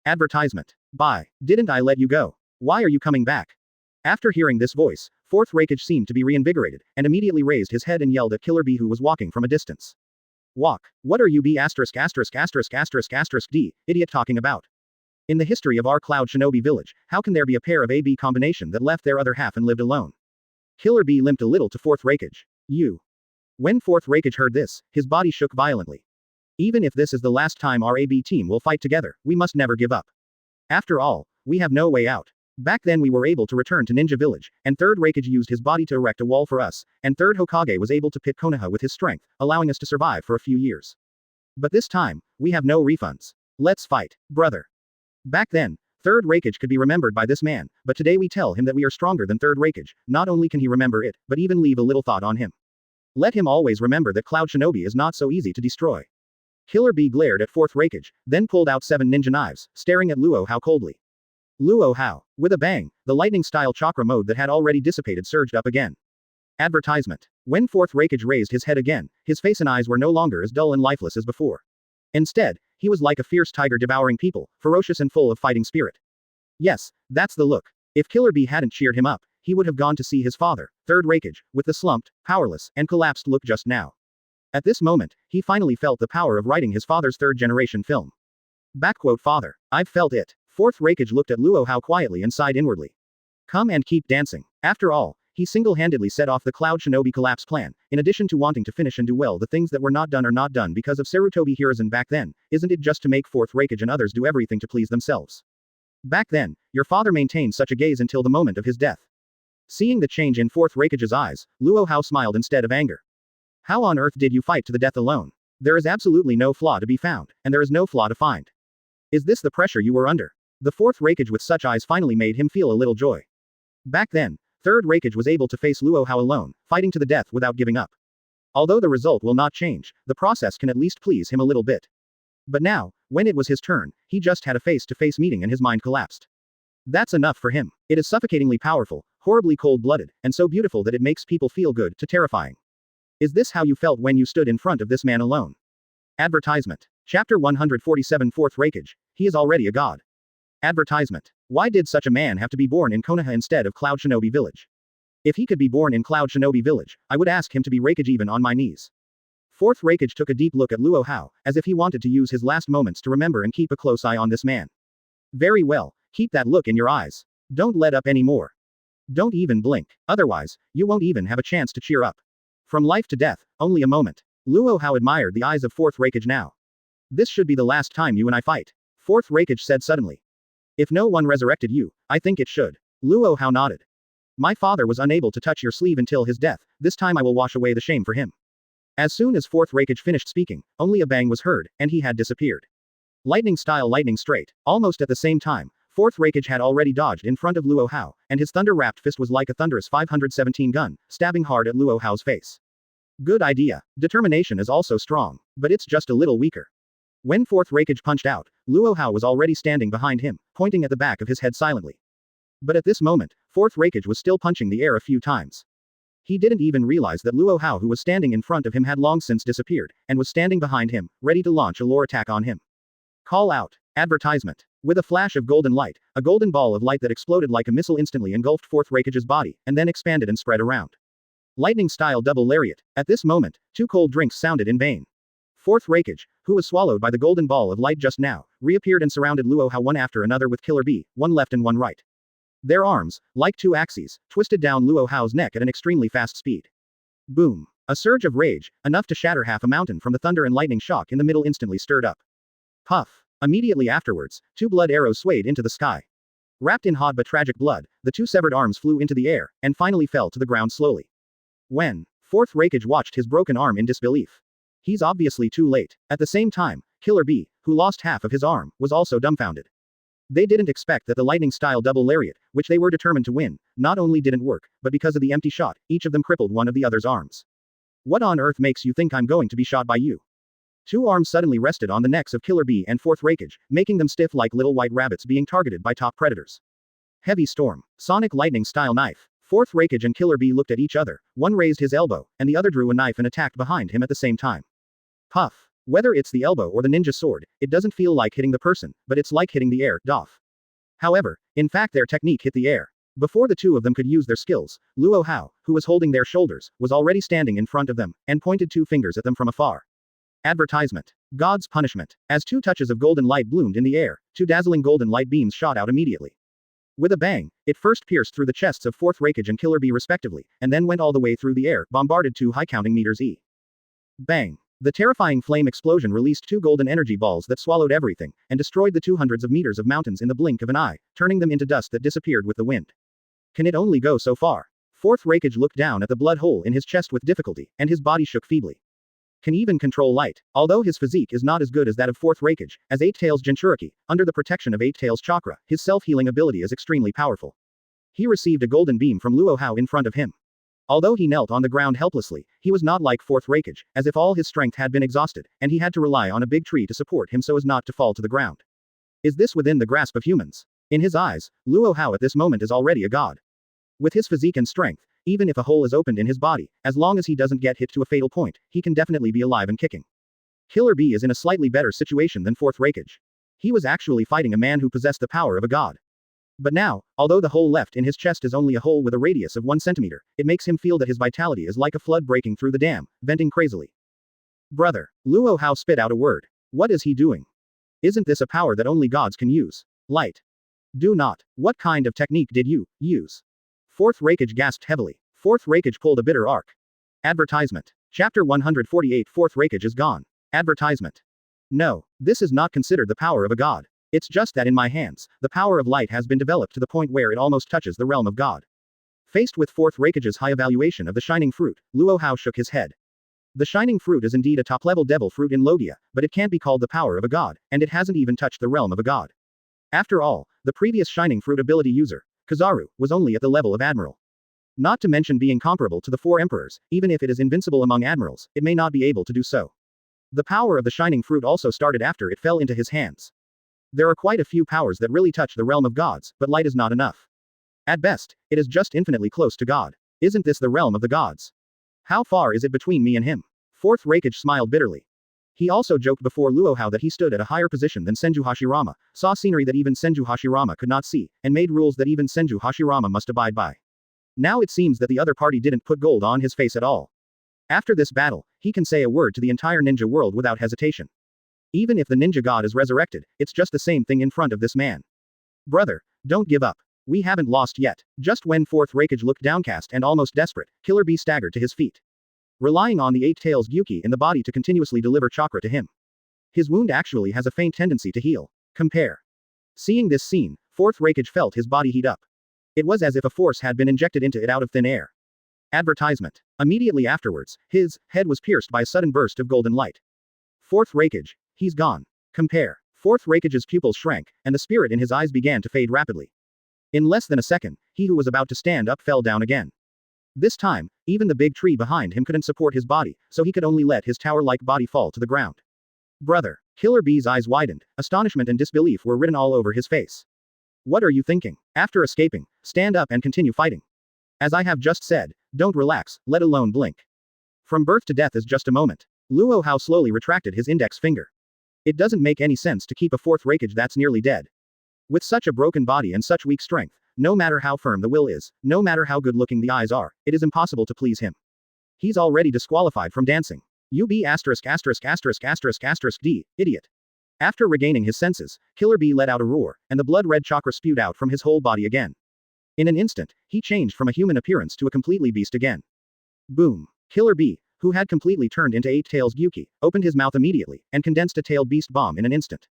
Advertisement. Bye. Didn't I let you go? Why are you coming back? After hearing this voice, 4th Raikage seemed to be reinvigorated, and immediately raised his head and yelled at Killer B who was walking from a distance. Walk. What are you B*************** idiot talking about? In the history of our Cloud Shinobi village, how can there be a pair of AB combination that left their other half and lived alone? Killer B limped a little to 4th Raikage. You. When 4th Raikage heard this, his body shook violently. Even if this is the last time our AB team will fight together, we must never give up. After all, we have no way out. Back then we were able to return to Ninja Village, and 3rd Raikage used his body to erect a wall for us, and 3rd Hokage was able to pit Konoha with his strength, allowing us to survive for a few years. But this time, we have no refunds. Let's fight, brother. Back then, 3rd Raikage could be remembered by this man, but today we tell him that we are stronger than 3rd Raikage. Not only can he remember it, but even leave a little thought on him. Let him always remember that Cloud Shinobi is not so easy to destroy. Killer B glared at 4th Raikage, then pulled out 7 ninja knives, staring at Luo Hao coldly. Luo Hao. With a bang, the lightning-style chakra mode that had already dissipated surged up again. Advertisement. When 4th Raikage raised his head again, his face and eyes were no longer as dull and lifeless as before. Instead, he was like a fierce tiger devouring people, ferocious and full of fighting spirit. Yes, that's the look. If Killer B hadn't cheered him up, he would have gone to see his father, 3rd Raikage, with the slumped, powerless, and collapsed look just now. At this moment, he finally felt the power of writing his father's 3rd-generation film. Father. I've felt it. 4th Raikage looked at Luo Hao quietly and sighed inwardly. Come and keep dancing. After all, he single-handedly set off the Cloud Shinobi collapse plan, in addition to wanting to finish and do well the things that were not done are not done because of Sarutobi Hiruzen back then, isn't it just to make 4th Raikage and others do everything to please themselves? Back then, your father maintained such a gaze until the moment of his death. Seeing the change in fourth Raikage's eyes, Luo Hao smiled instead of anger. How on earth did you fight to the death alone? There is absolutely no flaw to be found, and there is no flaw to find. Is this the pressure you were under? The fourth Raikage with such eyes finally made him feel a little joy. Back then, third Raikage was able to face Luo Hao alone, fighting to the death without giving up. Although the result will not change, the process can at least please him a little bit. But now, when it was his turn, he just had a face-to-face meeting and his mind collapsed. That's enough for him. It is suffocatingly powerful, horribly cold-blooded, and so beautiful that it makes people feel good to terrifying. Is this how you felt when you stood in front of this man alone? Advertisement. Chapter 147 Fourth Raikage. He is already a god. Advertisement. Why did such a man have to be born in Konoha instead of Cloud Shinobi Village? If he could be born in Cloud Shinobi Village, I would ask him to be Raikage even on my knees. Fourth Raikage took a deep look at Luo Hao, as if he wanted to use his last moments to remember and keep a close eye on this man. Very well, keep that look in your eyes. Don't let up anymore. Don't even blink, otherwise, you won't even have a chance to cheer up. From life to death, only a moment. Luo Hao admired the eyes of Fourth Raikage now. This should be the last time you and I fight. Fourth Raikage said suddenly. If no one resurrected you, I think it should. Luo Hao nodded. My father was unable to touch your sleeve until his death, this time I will wash away the shame for him. As soon as Fourth Raikage finished speaking, only a bang was heard, and he had disappeared. Lightning style lightning straight. Almost at the same time, Fourth Raikage had already dodged in front of Luo Hao, and his thunder-wrapped fist was like a thunderous 517 gun, stabbing hard at Luo Hao's face. Good idea. Determination is also strong, but it's just a little weaker. When Fourth Raikage punched out, Luo Hao was already standing behind him, pointing at the back of his head silently. But at this moment, Fourth Raikage was still punching the air a few times. He didn't even realize that Luo Hao, who was standing in front of him, had long since disappeared, and was standing behind him, ready to launch a lore attack on him. Call out. Advertisement. With a flash of golden light, a golden ball of light that exploded like a missile instantly engulfed Fourth Raikage's body, and then expanded and spread around. Lightning-style double lariat. At this moment, two cold drinks sounded in vain. Fourth Raikage, who was swallowed by the golden ball of light just now, reappeared and surrounded Luo Hao one after another with Killer Bee, one left and one right. Their arms, like two axes, twisted down Luo Hao's neck at an extremely fast speed. Boom. A surge of rage, enough to shatter half a mountain from the thunder and lightning shock in the middle instantly stirred up. Puff. Immediately afterwards, two blood arrows swayed into the sky. Wrapped in hot but tragic blood, the two severed arms flew into the air, and finally fell to the ground slowly. When Fourth Raikage watched his broken arm in disbelief. He's obviously too late. At the same time, Killer Bee, who lost half of his arm, was also dumbfounded. They didn't expect that the lightning-style double lariat, which they were determined to win, not only didn't work, but because of the empty shot, each of them crippled one of the other's arms. What on earth makes you think I'm going to be shot by you? Two arms suddenly rested on the necks of Killer Bee and Fourth Raikage, making them stiff like little white rabbits being targeted by top predators. Heavy storm. Sonic lightning-style knife. Fourth Raikage and Killer Bee looked at each other, one raised his elbow, and the other drew a knife and attacked behind him at the same time. Puff. Whether it's the elbow or the ninja sword, it doesn't feel like hitting the person, but it's like hitting the air, doff. However, in fact their technique hit the air. Before the two of them could use their skills, Luo Hao, who was holding their shoulders, was already standing in front of them, and pointed two fingers at them from afar. Advertisement. God's punishment. As two touches of golden light bloomed in the air, two dazzling golden light beams shot out immediately. With a bang, it first pierced through the chests of Fourth Raikage and Killer Bee respectively, and then went all the way through the air, bombarded 2 high-counting meters e. Bang. The terrifying flame explosion released 2 golden energy balls that swallowed everything, and destroyed the 200s of meters of mountains in the blink of an eye, turning them into dust that disappeared with the wind. Can it only go so far? Fourth Raikage looked down at the blood hole in his chest with difficulty, and his body shook feebly. Can even control light. Although his physique is not as good as that of Fourth Raikage, as Eight Tails Jinchuriki, under the protection of Eight Tails Chakra, his self-healing ability is extremely powerful. He received a golden beam from Luo Hao in front of him. Although he knelt on the ground helplessly, he was not like Fourth Raikage, as if all his strength had been exhausted, and he had to rely on a big tree to support him so as not to fall to the ground. Is this within the grasp of humans? In his eyes, Luo Hao at this moment is already a god. With his physique and strength, even if a hole is opened in his body, as long as he doesn't get hit to a fatal point, he can definitely be alive and kicking. Killer Bee is in a slightly better situation than Fourth Raikage. He was actually fighting a man who possessed the power of a god. But now, although the hole left in his chest is only a hole with a radius of 1 centimeter, it makes him feel that his vitality is like a flood breaking through the dam, venting crazily. Brother. Luo Hao spit out a word. What is he doing? Isn't this a power that only gods can use? Light. Do not. What kind of technique did you use? Fourth Raikage gasped heavily. Fourth Raikage pulled a bitter arc. Advertisement. Chapter 148 Fourth Raikage is gone. Advertisement. No, this is not considered the power of a god. It's just that in my hands, the power of light has been developed to the point where it almost touches the realm of God. Faced with fourth Raikage's high evaluation of the shining fruit, Luo Hao shook his head. The shining fruit is indeed a top-level devil fruit in Logia, but it can't be called the power of a god, and it hasn't even touched the realm of a god. After all, the previous shining fruit ability user, Kizaru, was only at the level of admiral. Not to mention being comparable to the four emperors, even if it is invincible among admirals, it may not be able to do so. The power of the shining fruit also started after it fell into his hands. There are quite a few powers that really touch the realm of gods, but light is not enough. At best, it is just infinitely close to God. Isn't this the realm of the gods? How far is it between me and him? Fourth Raikage smiled bitterly. He also joked before Luo Hao that he stood at a higher position than Senju Hashirama, saw scenery that even Senju Hashirama could not see, and made rules that even Senju Hashirama must abide by. Now it seems that the other party didn't put gold on his face at all. After this battle, he can say a word to the entire ninja world without hesitation. Even if the ninja god is resurrected, it's just the same thing in front of this man. Brother, don't give up. We haven't lost yet. Just when fourth Raikage looked downcast and almost desperate, Killer Bee staggered to his feet. Relying on the eight tails Gyuki in the body to continuously deliver chakra to him. His wound actually has a faint tendency to heal. Compare. Seeing this scene, fourth Raikage felt his body heat up. It was as if a force had been injected into it out of thin air. Advertisement. Immediately afterwards, his head was pierced by a sudden burst of golden light. Fourth Raikage, he's gone. Compare. Fourth Raikage's pupils shrank, and the spirit in his eyes began to fade rapidly. In less than a second, he who was about to stand up fell down again. This time, even the big tree behind him couldn't support his body, so he could only let his tower-like body fall to the ground. Brother. Killer Bee's eyes widened, astonishment and disbelief were written all over his face. What are you thinking? After escaping, stand up and continue fighting. As I have just said, don't relax, let alone blink. From birth to death is just a moment. Luo Hao slowly retracted his index finger. It doesn't make any sense to keep a fourth Raikage that's nearly dead. With such a broken body and such weak strength, no matter how firm the will is, no matter how good-looking the eyes are, it is impossible to please him. He's already disqualified from dancing. UB ********D, idiot. After regaining his senses, Killer Bee let out a roar, and the blood-red chakra spewed out from his whole body again. In an instant, he changed from a human appearance to a completely beast again. Boom. Killer Bee, who had completely turned into eight tails Gyuki, opened his mouth immediately, and condensed a tailed beast bomb in an instant.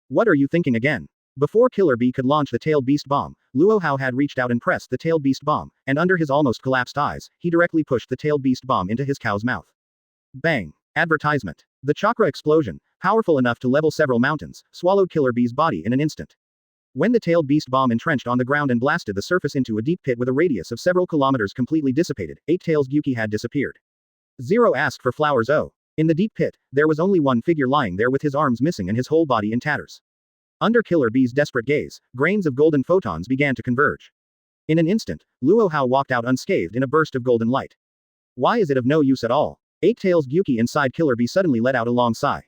What are you thinking again? Before Killer Bee could launch the tailed beast bomb, Luo Hao had reached out and pressed the tailed beast bomb, and under his almost collapsed eyes, he directly pushed the tailed beast bomb into his cow's mouth. Bang. Advertisement. The chakra explosion, powerful enough to level several mountains, swallowed Killer Bee's body in an instant. When the tailed beast bomb entrenched on the ground and blasted the surface into a deep pit with a radius of several kilometers completely dissipated, eight tails Gyuki had disappeared. Zero asked for flowers. Oh. In the deep pit, there was only one figure lying there with his arms missing and his whole body in tatters. Under Killer Bee's desperate gaze, grains of golden photons began to converge. In an instant, Luo Hao walked out unscathed in a burst of golden light. Why is it of no use at all? Eight tails Gyuki inside Killer Bee suddenly let out a long sigh.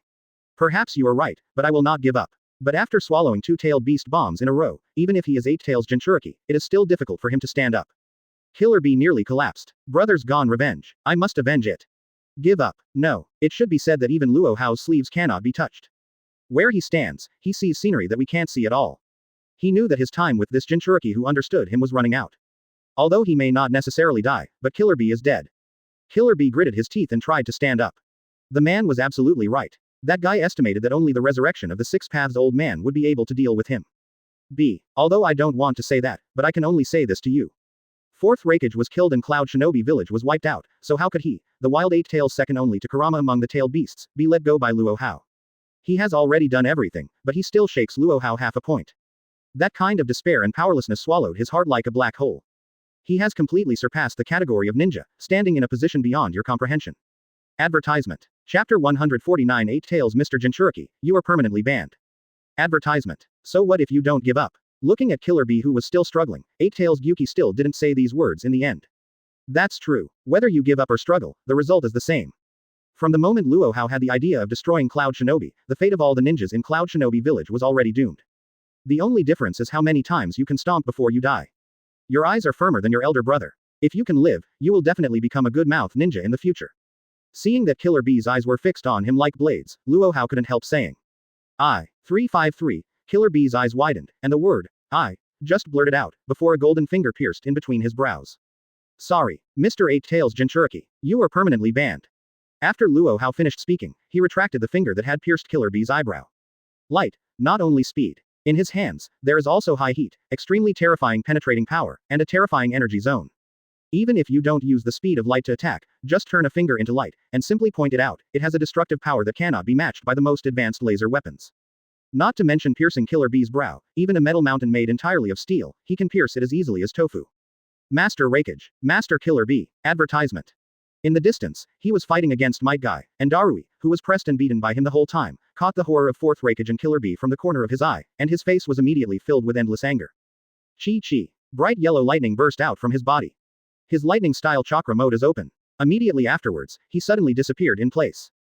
Perhaps you are right, but I will not give up. But after swallowing two-tailed beast bombs in a row, even if he is eight tails Jinchuriki, it is still difficult for him to stand up. Killer Bee nearly collapsed. Brothers gone revenge. I must avenge it. Give up. No. It should be said that even Luo Hao's sleeves cannot be touched. Where he stands, he sees scenery that we can't see at all. He knew that his time with this Jinchuriki who understood him was running out. Although he may not necessarily die, but Killer Bee is dead. Killer Bee gritted his teeth and tried to stand up. The man was absolutely right. That guy estimated that only the resurrection of the Six Paths old man would be able to deal with him. Although I don't want to say that, but I can only say this to you. Fourth Raikage was killed and Cloud Shinobi village was wiped out, so how could he, the wild eight tails second only to Kurama among the tailed beasts, be let go by Luo Hao? He has already done everything, but he still shakes Luo Hao half a point. That kind of despair and powerlessness swallowed his heart like a black hole. He has completely surpassed the category of ninja, standing in a position beyond your comprehension. Advertisement. Chapter 149 Eight Tails Mr. Jinchuriki, you are permanently banned. Advertisement. So what if you don't give up? Looking at Killer Bee who was still struggling, Eight Tails Gyuki still didn't say these words in the end. That's true. Whether you give up or struggle, the result is the same. From the moment Luo Hao had the idea of destroying Cloud Shinobi, the fate of all the ninjas in Cloud Shinobi village was already doomed. The only difference is how many times you can stomp before you die. Your eyes are firmer than your elder brother. If you can live, you will definitely become a good mouth ninja in the future. Seeing that Killer Bee's eyes were fixed on him like blades, Luo Hao couldn't help saying. 353, Killer Bee's eyes widened, and the word, I, just blurted out, before a golden finger pierced in between his brows. Sorry, Mr. Eight Tails Jinchuriki, you are permanently banned. After Luo Hao finished speaking, he retracted the finger that had pierced Killer Bee's eyebrow. Light, not only speed. In his hands, there is also high heat, extremely terrifying penetrating power, and a terrifying energy zone. Even if you don't use the speed of light to attack, just turn a finger into light, and simply point it out, it has a destructive power that cannot be matched by the most advanced laser weapons. Not to mention piercing Killer Bee's brow, even a metal mountain made entirely of steel, he can pierce it as easily as tofu. Master Raikage, Master Killer Bee, advertisement. In the distance, he was fighting against Might Guy, and Darui, who was pressed and beaten by him the whole time, caught the horror of fourth Raikage and Killer Bee from the corner of his eye, and his face was immediately filled with endless anger. Chi. Bright yellow lightning burst out from his body. His lightning-style chakra mode is open. Immediately afterwards, he suddenly disappeared in place.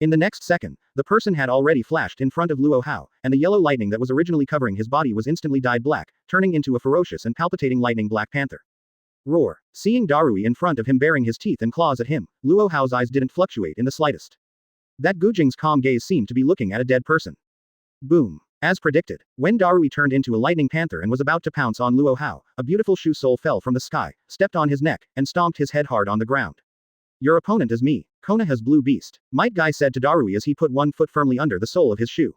In the next second, the person had already flashed in front of Luo Hao, and the yellow lightning that was originally covering his body was instantly dyed black, turning into a ferocious and palpitating lightning Black Panther. Roar. Seeing Darui in front of him baring his teeth and claws at him, Luo Hao's eyes didn't fluctuate in the slightest. That Gujing's calm gaze seemed to be looking at a dead person. Boom. As predicted, when Darui turned into a lightning panther and was about to pounce on Luo Hao, a beautiful shoe sole fell from the sky, stepped on his neck, and stomped his head hard on the ground. Your opponent is me, Konoha's blue beast, Might Guy said to Darui as he put one foot firmly under the sole of his shoe.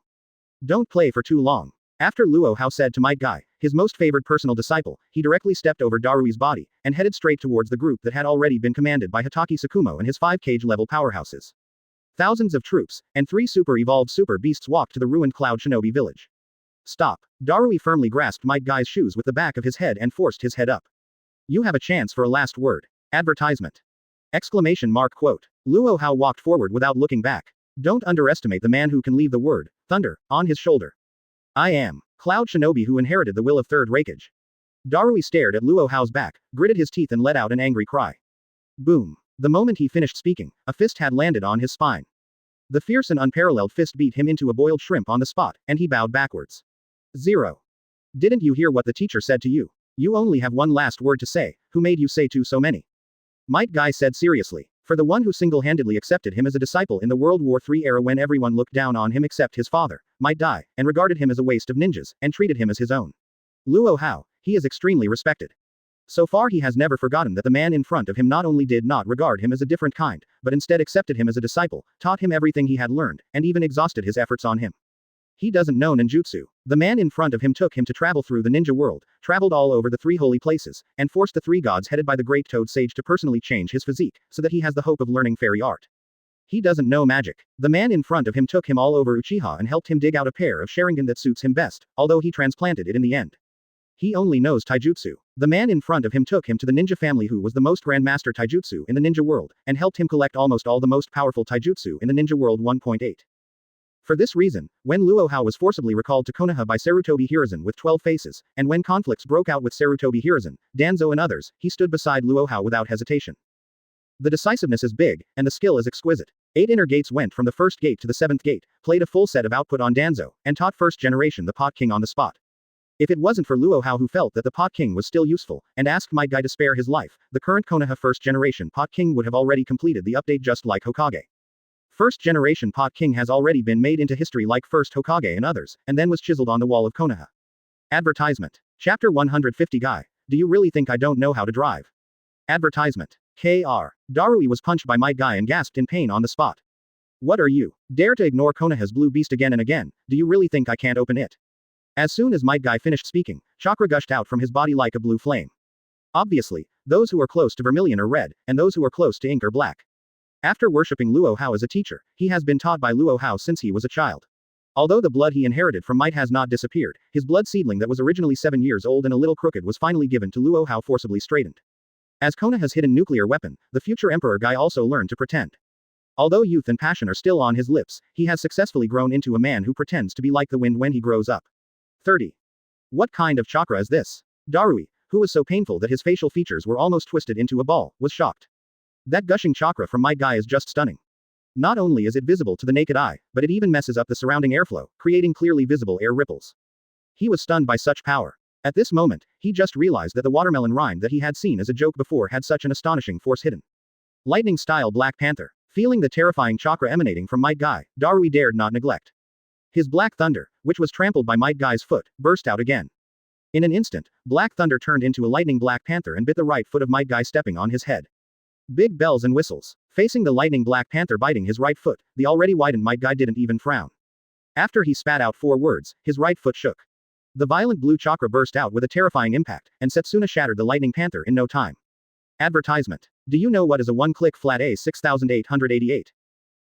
Don't play for too long. After Luo Hao said to Might Guy, his most favored personal disciple, he directly stepped over Darui's body, and headed straight towards the group that had already been commanded by Hatake Tsukumo and his 5 level powerhouses. Thousands of troops, and 3 super-evolved super beasts walked to the ruined Cloud Shinobi village. Stop. Darui firmly grasped Might Guy's shoes with the back of his head and forced his head up. You have a chance for a last word. Advertisement. Exclamation mark quote. Luo Hao walked forward without looking back. Don't underestimate the man who can leave the word, thunder, on his shoulder. I am Cloud Shinobi who inherited the will of third Raikage. Darui stared at Luo Hao's back, gritted his teeth and let out an angry cry. Boom. The moment he finished speaking, a fist had landed on his spine. The fierce and unparalleled fist beat him into a boiled shrimp on the spot, and he bowed backwards. 0. Didn't you hear what the teacher said to you? You only have one last word to say, who made you say so many? Might Guy said seriously. For the one who single-handedly accepted him as a disciple in the World War III era when everyone looked down on him except his father, Might Die, and regarded him as a waste of ninjas, and treated him as his own. Luo Hao, he is extremely respected. So far he has never forgotten that the man in front of him not only did not regard him as a different kind, but instead accepted him as a disciple, taught him everything he had learned, and even exhausted his efforts on him. He doesn't know ninjutsu. The man in front of him took him to travel through the ninja world, traveled all over the 3 holy places, and forced the 3 gods headed by the great Toad Sage to personally change his physique, so that he has the hope of learning fairy art. He doesn't know magic. The man in front of him took him all over Uchiha and helped him dig out a pair of Sharingan that suits him best, although he transplanted it in the end. He only knows taijutsu. The man in front of him took him to the ninja family who was the most grandmaster taijutsu in the ninja world, and helped him collect almost all the most powerful taijutsu in the ninja world 1.8. For this reason, when Luo Hao was forcibly recalled to Konoha by Sarutobi Hiruzen with 12 faces, and when conflicts broke out with Sarutobi Hiruzen, Danzo and others, he stood beside Luo Hao without hesitation. The decisiveness is big, and the skill is exquisite. 8 inner gates went from the first gate to the 7th gate, played a full set of output on Danzo, and taught first generation the Pot King on the spot. If it wasn't for Luo Hao who felt that the Pot King was still useful, and asked Might Guy to spare his life, the current Konoha first generation Pot King would have already completed the update just like Hokage. First generation Pot King has already been made into history like first Hokage and others, and then was chiseled on the wall of Konoha. Advertisement. Chapter 150 Guy, do you really think I don't know how to drive? Advertisement. Kr. Darui was punched by Might Guy and gasped in pain on the spot. What are you? Dare to ignore Konoha's blue beast again and again, do you really think I can't open it? As soon as Might Guy finished speaking, chakra gushed out from his body like a blue flame. Obviously, those who are close to vermilion are red, and those who are close to ink are black. After worshipping Luo Hao as a teacher, he has been taught by Luo Hao since he was a child. Although the blood he inherited from Might has not disappeared, his blood seedling that was originally 7 years old and a little crooked was finally given to Luo Hao forcibly straightened. As Konoha's hidden nuclear weapon, the future Emperor Guy also learned to pretend. Although youth and passion are still on his lips, he has successfully grown into a man who pretends to be like the wind when he grows up. 30. What kind of chakra is this? Darui, who was so painful that his facial features were almost twisted into a ball, was shocked. That gushing chakra from Might Guy is just stunning. Not only is it visible to the naked eye, but it even messes up the surrounding airflow, creating clearly visible air ripples. He was stunned by such power. At this moment, he just realized that the watermelon rind that he had seen as a joke before had such an astonishing force hidden. Lightning-style Black Panther. Feeling the terrifying chakra emanating from Might Guy, Darui dared not neglect. His Black Thunder, which was trampled by Might Guy's foot, burst out again. In an instant, Black Thunder turned into a lightning Black Panther and bit the right foot of Might Guy stepping on his head. Big bells and whistles. Facing the lightning Black Panther biting his right foot, the already widened Might Guy didn't even frown. After he spat out 4 words, his right foot shook. The violent blue chakra burst out with a terrifying impact, and Setsuna shattered the lightning panther in no time. Advertisement. Do you know what is a one-click flat A 6888?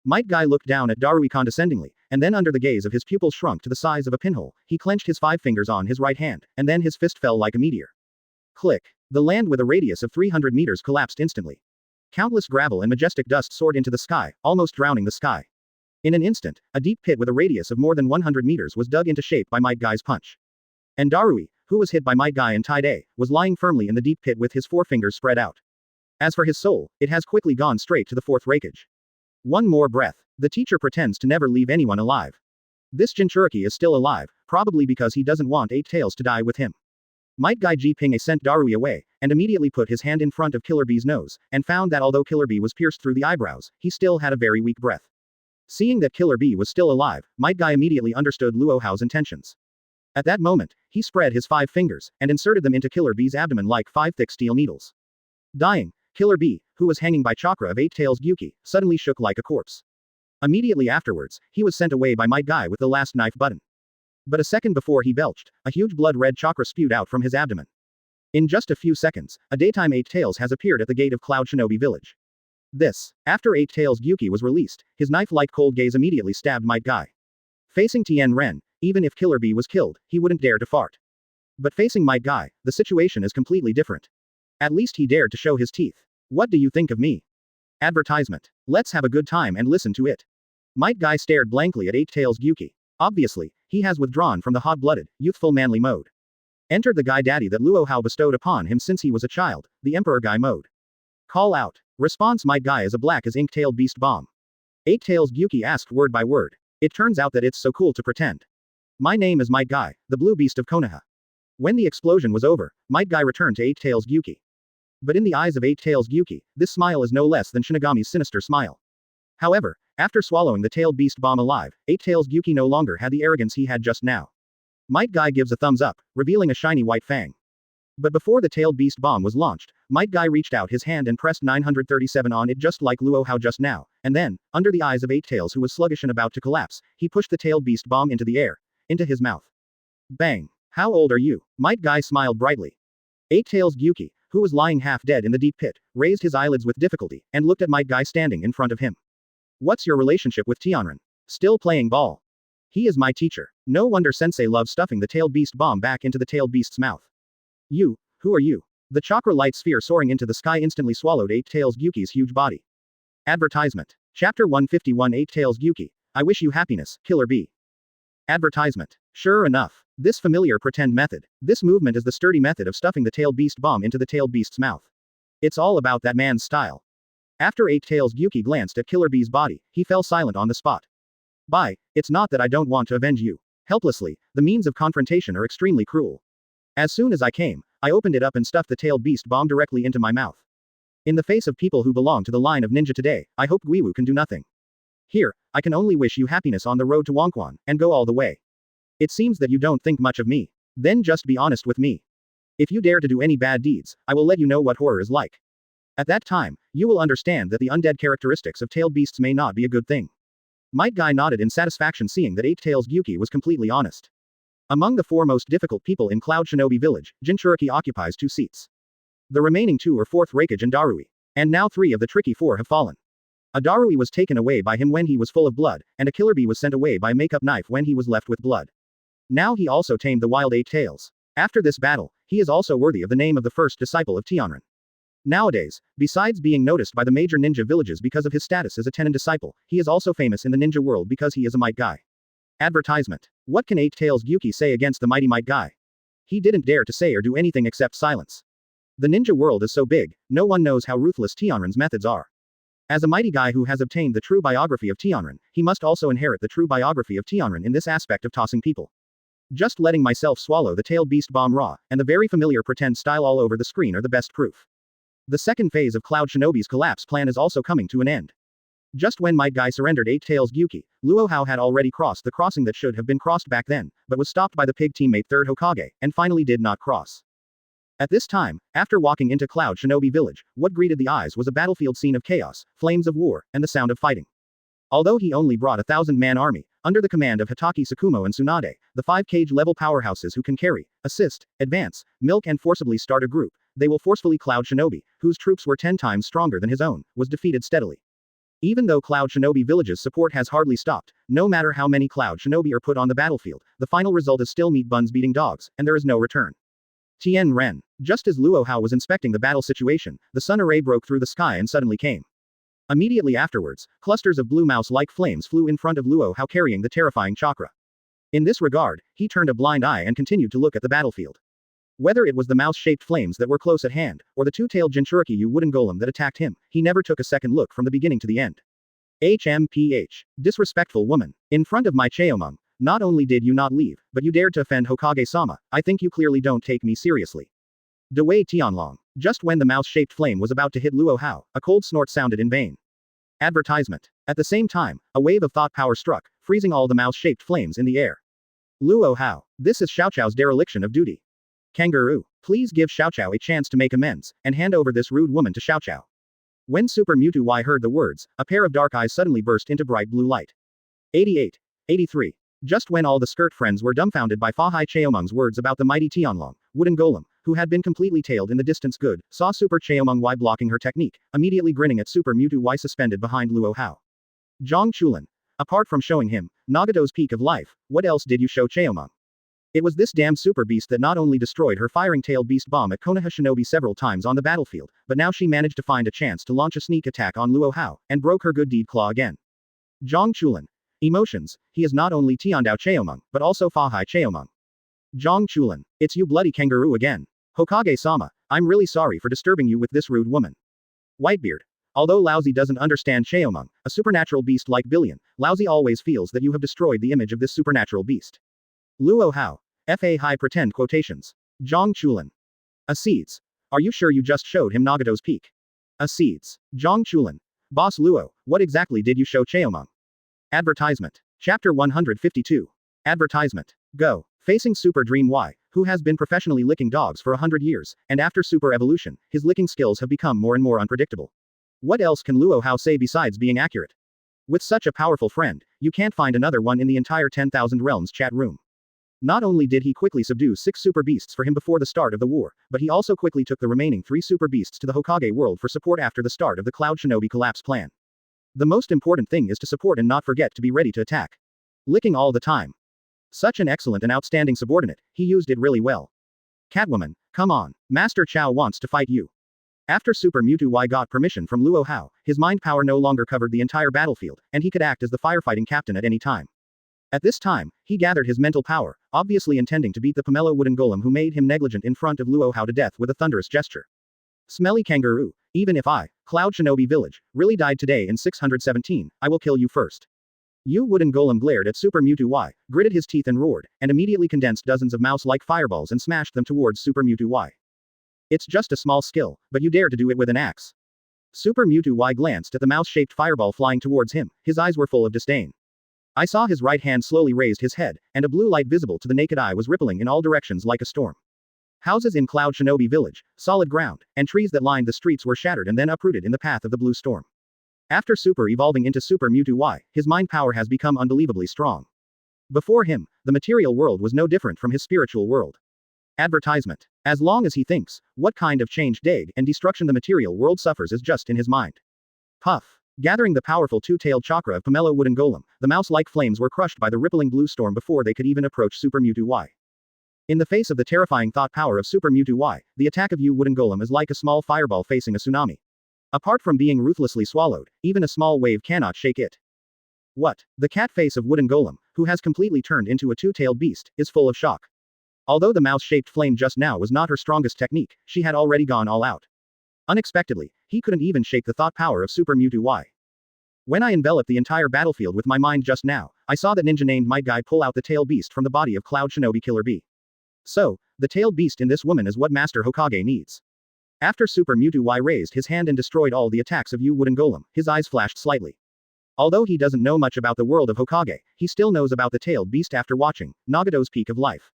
Might Guy looked down at Darui condescendingly, and then under the gaze of his pupil shrunk to the size of a pinhole, he clenched his 5 fingers on his right hand, and then his fist fell like a meteor. Click. The land with a radius of 300 meters collapsed instantly. Countless gravel and majestic dust soared into the sky, almost drowning the sky. In an instant, a deep pit with a radius of more than 100 meters was dug into shape by Might Guy's punch. And Darui, who was hit by Might Guy and Tide, was lying firmly in the deep pit with his 4 fingers spread out. As for his soul, it has quickly gone straight to the 4th Raikage. One more breath. The teacher pretends to never leave anyone alive. This Jinchuriki is still alive, probably because he doesn't want 8 Tails to die with him. Might Guy Ji-Ping sent Darui away, and immediately put his hand in front of Killer Bee's nose, and found that although Killer Bee was pierced through the eyebrows, he still had a very weak breath. Seeing that Killer Bee was still alive, Might Guy immediately understood Luo Hao's intentions. At that moment, he spread his 5 fingers, and inserted them into Killer Bee's abdomen like 5 thick steel needles. Dying, Killer Bee, who was hanging by chakra of 8 Tails Gyuki, suddenly shook like a corpse. Immediately afterwards, he was sent away by Might Guy with the last knife button. But a second before he belched, a huge blood-red chakra spewed out from his abdomen. In just a few seconds, a daytime 8 Tails has appeared at the gate of Cloud Shinobi village. After 8 Tails Gyuki was released, his knife-like cold gaze immediately stabbed Might Guy. Facing Tien Ren, even if Killer Bee was killed, he wouldn't dare to fart. But facing Might Guy, the situation is completely different. At least he dared to show his teeth. What do you think of me? Advertisement. Let's have a good time and listen to it. Might Guy stared blankly at 8 Tails Gyuki. Obviously, he has withdrawn from the hot-blooded, youthful manly mode. Entered the Guy Daddy that Luo Hao bestowed upon him since he was a child, the Emperor Guy mode. Call out. Response. Might Guy is a black as ink-tailed beast bomb. 8 Tails Gyuki asked word by word. It turns out that it's so cool to pretend. My name is Might Guy, the blue beast of Konoha. When the explosion was over, Might Guy returned to 8 Tails Gyuki. But in the eyes of 8 Tails Gyuki, this smile is no less than Shinigami's sinister smile. However, after swallowing the tailed beast bomb alive, 8 Tails Gyuki no longer had the arrogance he had just now. Might Guy gives a thumbs up, revealing a shiny white fang. But before the tailed beast bomb was launched, Might Guy reached out his hand and pressed 937 on it just like Luo Hao just now, and then, under the eyes of 8 Tails who was sluggish and about to collapse, he pushed the tailed beast bomb into the air, into his mouth. Bang. How old are you? Might Guy smiled brightly. 8 Tails Gyuki, who was lying half dead in the deep pit, raised his eyelids with difficulty, and looked at Might Guy standing in front of him. What's your relationship with Tianren? Still playing ball. He is my teacher. No wonder Sensei loves stuffing the tailed beast bomb back into the tailed beast's mouth. You, who are you? The chakra light sphere soaring into the sky instantly swallowed 8 Tails Gyuki's huge body. Advertisement. Chapter 151 8 Tails Gyuki. I wish you happiness, Killer Bee. Advertisement. Sure enough. This familiar pretend method. This movement is the sturdy method of stuffing the tailed beast bomb into the tailed beast's mouth. It's all about that man's style. After 8 Tails Gyuki glanced at Killer Bee's body, he fell silent on the spot. Bye, it's not that I don't want to avenge you. Helplessly, the means of confrontation are extremely cruel. As soon as I came, I opened it up and stuffed the tailed beast bomb directly into my mouth. In the face of people who belong to the line of ninja today, I hope Guiwu can do nothing. Here, I can only wish you happiness on the road to Wonquan, and go all the way. It seems that you don't think much of me. Then just be honest with me. If you dare to do any bad deeds, I will let you know what horror is like. At that time, you will understand that the undead characteristics of tailed beasts may not be a good thing. Might Guy nodded in satisfaction seeing that 8 Tails Gyuki was completely honest. Among the 4 most difficult people in Cloud Shinobi village, Jinchuriki occupies 2 seats. The remaining 2 are 4th Raikage and Darui. And now 3 of the tricky 4 have fallen. A Darui was taken away by him when he was full of blood, and a Killer Bee was sent away by Makeup Knife when he was left with blood. Now he also tamed the wild 8 Tails. After this battle, he is also worthy of the name of the first disciple of Tianren. Nowadays, besides being noticed by the major ninja villages because of his status as a Tenin disciple, he is also famous in the ninja world because he is a Might Guy. Advertisement. What can 8 Tails Gyuki say against the mighty Might Guy? He didn't dare to say or do anything except silence. The ninja world is so big, no one knows how ruthless Tianren's methods are. As a mighty guy who has obtained the true biography of Tianren, he must also inherit the true biography of Tianren in this aspect of tossing people. Just letting myself swallow the tailed beast bomb raw, and the very familiar pretend style all over the screen are the best proof. The second phase of Cloud Shinobi's collapse plan is also coming to an end. Just when Might Guy surrendered 8 Tails Gyuki, Luo Hao had already crossed the crossing that should have been crossed back then, but was stopped by the pig teammate 3rd Hokage, and finally did not cross. At this time, after walking into Cloud Shinobi village, what greeted the eyes was a battlefield scene of chaos, flames of war, and the sound of fighting. Although he only brought a 1,000-man army, under the command of Hitaki Sakumo and Tsunade, the 5 cage level powerhouses who can carry, assist, advance, milk and forcibly start a group, they will forcefully Cloud Shinobi, whose troops were 10 times stronger than his own, was defeated steadily. Even though Cloud Shinobi Village's support has hardly stopped, no matter how many Cloud Shinobi are put on the battlefield, the final result is still meat buns beating dogs, and there is no return. Tien Ren. Just as Luo Hao was inspecting the battle situation, the sun array broke through the sky and suddenly came. Immediately afterwards, clusters of blue mouse-like flames flew in front of Luo Hao carrying the terrifying chakra. In this regard, he turned a blind eye and continued to look at the battlefield. Whether it was the mouse-shaped flames that were close at hand, or the two-tailed Jinchuriki wooden golem that attacked him, he never took a second look from the beginning to the end. HMPH. Disrespectful woman. In front of my Cheomung, not only did you not leave, but you dared to offend Hokage-sama. I think you clearly don't take me seriously. Dewei Tianlong. Just when the mouse-shaped flame was about to hit Luo Hao, a cold snort sounded in vain. Advertisement. At the same time, a wave of thought power struck, freezing all the mouse-shaped flames in the air. Luo Hao. This is Xiaochao's dereliction of duty. Kangaroo. Please give Xiaochao a chance to make amends, and hand over this rude woman to Xiaochao. When Super Mewtwo Y heard the words, a pair of dark eyes suddenly burst into bright blue light. 88. 83. Just when all the skirt friends were dumbfounded by Fa Hai Cheomung's words about the mighty Tianlong, wooden golem, who had been completely tailed in the distance good, saw Super Cheomung Y blocking her technique, immediately grinning at Super Mewtwo Y suspended behind Luo Hao. Zhang Chulin. Apart from showing him, Nagato's peak of life, what else did you show Cheomung? It was this damn super beast that not only destroyed her firing tail beast bomb at Konoha Shinobi several times on the battlefield, but now she managed to find a chance to launch a sneak attack on Luo Hao, and broke her good deed claw again. Zhang Chulin. Emotions. He is not only Tiandao Cheomung, but also Fa Hai Cheomung. Zhang Chulin. It's you bloody kangaroo again. Hokage-sama, I'm really sorry for disturbing you with this rude woman. Whitebeard. Although Laozi doesn't understand Cheomung, a supernatural beast like Billion, Laozi always feels that you have destroyed the image of this supernatural beast. Luo Hao. Fa high pretend quotations. Zhang Chulin. Acedes. Are you sure you just showed him Nagato's peak? Acedes. Zhang Chulin. Boss Luo, what exactly did you show Cheomung? Advertisement. Chapter 152. Advertisement. Go. Facing Super Dream Y, who has been professionally licking dogs for 100 years, and after Super Evolution, his licking skills have become more and more unpredictable. What else can Luo Hao say besides being accurate? With such a powerful friend, you can't find another one in the entire 10,000 Realms chat room. Not only did he quickly subdue 6 super beasts for him before the start of the war, but he also quickly took the remaining 3 super beasts to the Hokage world for support after the start of the Cloud Shinobi collapse plan. The most important thing is to support and not forget to be ready to attack. Licking all the time. Such an excellent and outstanding subordinate, he used it really well. Catwoman, come on, Master Chao wants to fight you. After Super Mewtwo Y got permission from Luo Hao, his mind power no longer covered the entire battlefield, and he could act as the firefighting captain at any time. At this time, he gathered his mental power, obviously intending to beat the Pomelo wooden golem who made him negligent in front of Luo Hao to death with a thunderous gesture. Smelly kangaroo, even if I, Cloud Shinobi Village, really died today in 617, I will kill you first. You wooden golem glared at Super Mewtwo Y, gritted his teeth and roared, and immediately condensed dozens of mouse-like fireballs and smashed them towards Super Mewtwo Y. It's just a small skill, but you dare to do it with an axe. Super Mewtwo Y glanced at the mouse-shaped fireball flying towards him, his eyes were full of disdain. I saw his right hand slowly raised his head, and a blue light visible to the naked eye was rippling in all directions like a storm. Houses in Cloud Shinobi Village, solid ground, and trees that lined the streets were shattered and then uprooted in the path of the blue storm. After Super evolving into Super Mewtwo Y, his mind power has become unbelievably strong. Before him, the material world was no different from his spiritual world. Advertisement. As long as he thinks, what kind of change, dig, and destruction the material world suffers is just in his mind. Puff. Gathering the powerful two-tailed chakra of Pomelo wooden golem, the mouse-like flames were crushed by the rippling blue storm before they could even approach Super Mewtwo Y. In the face of the terrifying thought power of Super Mewtwo Y, the attack of wooden golem is like a small fireball facing a tsunami. Apart from being ruthlessly swallowed, even a small wave cannot shake it. What? The cat face of wooden golem, who has completely turned into a two-tailed beast, is full of shock. Although the mouse-shaped flame just now was not her strongest technique, she had already gone all out. Unexpectedly, he couldn't even shake the thought power of Super Mewtwo Y. When I enveloped the entire battlefield with my mind just now, I saw that ninja named Might Guy pull out the tail beast from the body of Cloud Shinobi Killer B. So, the tailed beast in this woman is what Master Hokage needs. After Super Mewtwo Y raised his hand and destroyed all the attacks of wooden golem, his eyes flashed slightly. Although he doesn't know much about the world of Hokage, he still knows about the tailed beast after watching Nagato's Peak of Life.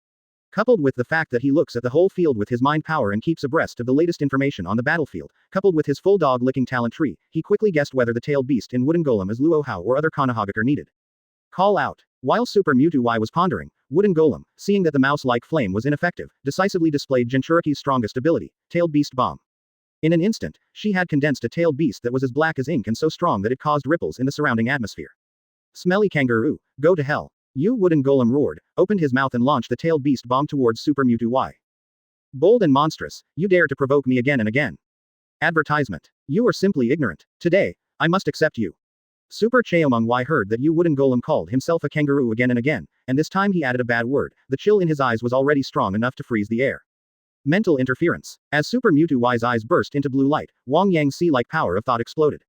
Coupled with the fact that he looks at the whole field with his mind power and keeps abreast of the latest information on the battlefield, coupled with his full dog-licking talent tree, he quickly guessed whether the tailed beast in wooden golem is Luo Hao or other Konohagakure needed. Call out. While Super Mewtwo Y was pondering, Wooden Golem, seeing that the mouse-like flame was ineffective, decisively displayed Jinchuriki's strongest ability, Tailed Beast Bomb. In an instant, she had condensed a tailed beast that was as black as ink and so strong that it caused ripples in the surrounding atmosphere. Smelly kangaroo, go to hell. Wooden Golem roared, opened his mouth and launched the tailed beast bomb towards Super Mewtwo Y. Bold and monstrous, you dare to provoke me again and again. Advertisement. You are simply ignorant. Today, I must accept you. Super Cheomung Y heard that Wooden Golem called himself a kangaroo again and again, and this time he added a bad word. The chill in his eyes was already strong enough to freeze the air. Mental interference. As Super Mewtwo Y's eyes burst into blue light, Wang Yang's sea-like power of thought exploded.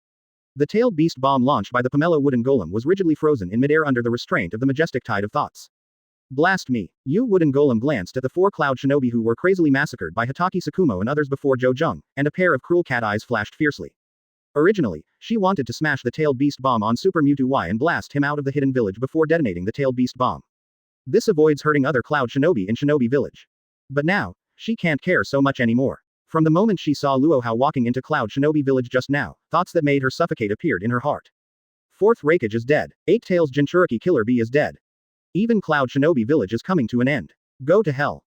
The tailed beast bomb launched by the Pomelo Wooden Golem was rigidly frozen in midair under the restraint of the majestic tide of thoughts. Blast me. Wooden Golem glanced at the 4 Cloud Shinobi who were crazily massacred by Hitaki Sakumo and others before Zhou Zheng, and a pair of cruel cat eyes flashed fiercely. Originally, she wanted to smash the tailed beast bomb on Super Mewtwo Y and blast him out of the hidden village before detonating the tailed beast bomb. This avoids hurting other Cloud Shinobi in Shinobi Village. But now, she can't care so much anymore. From the moment she saw Luo Hao walking into Cloud Shinobi Village just now, thoughts that made her suffocate appeared in her heart. 4th Raikage is dead. 8 Tails Jinchuriki Killer Bee is dead. Even Cloud Shinobi Village is coming to an end. Go to hell.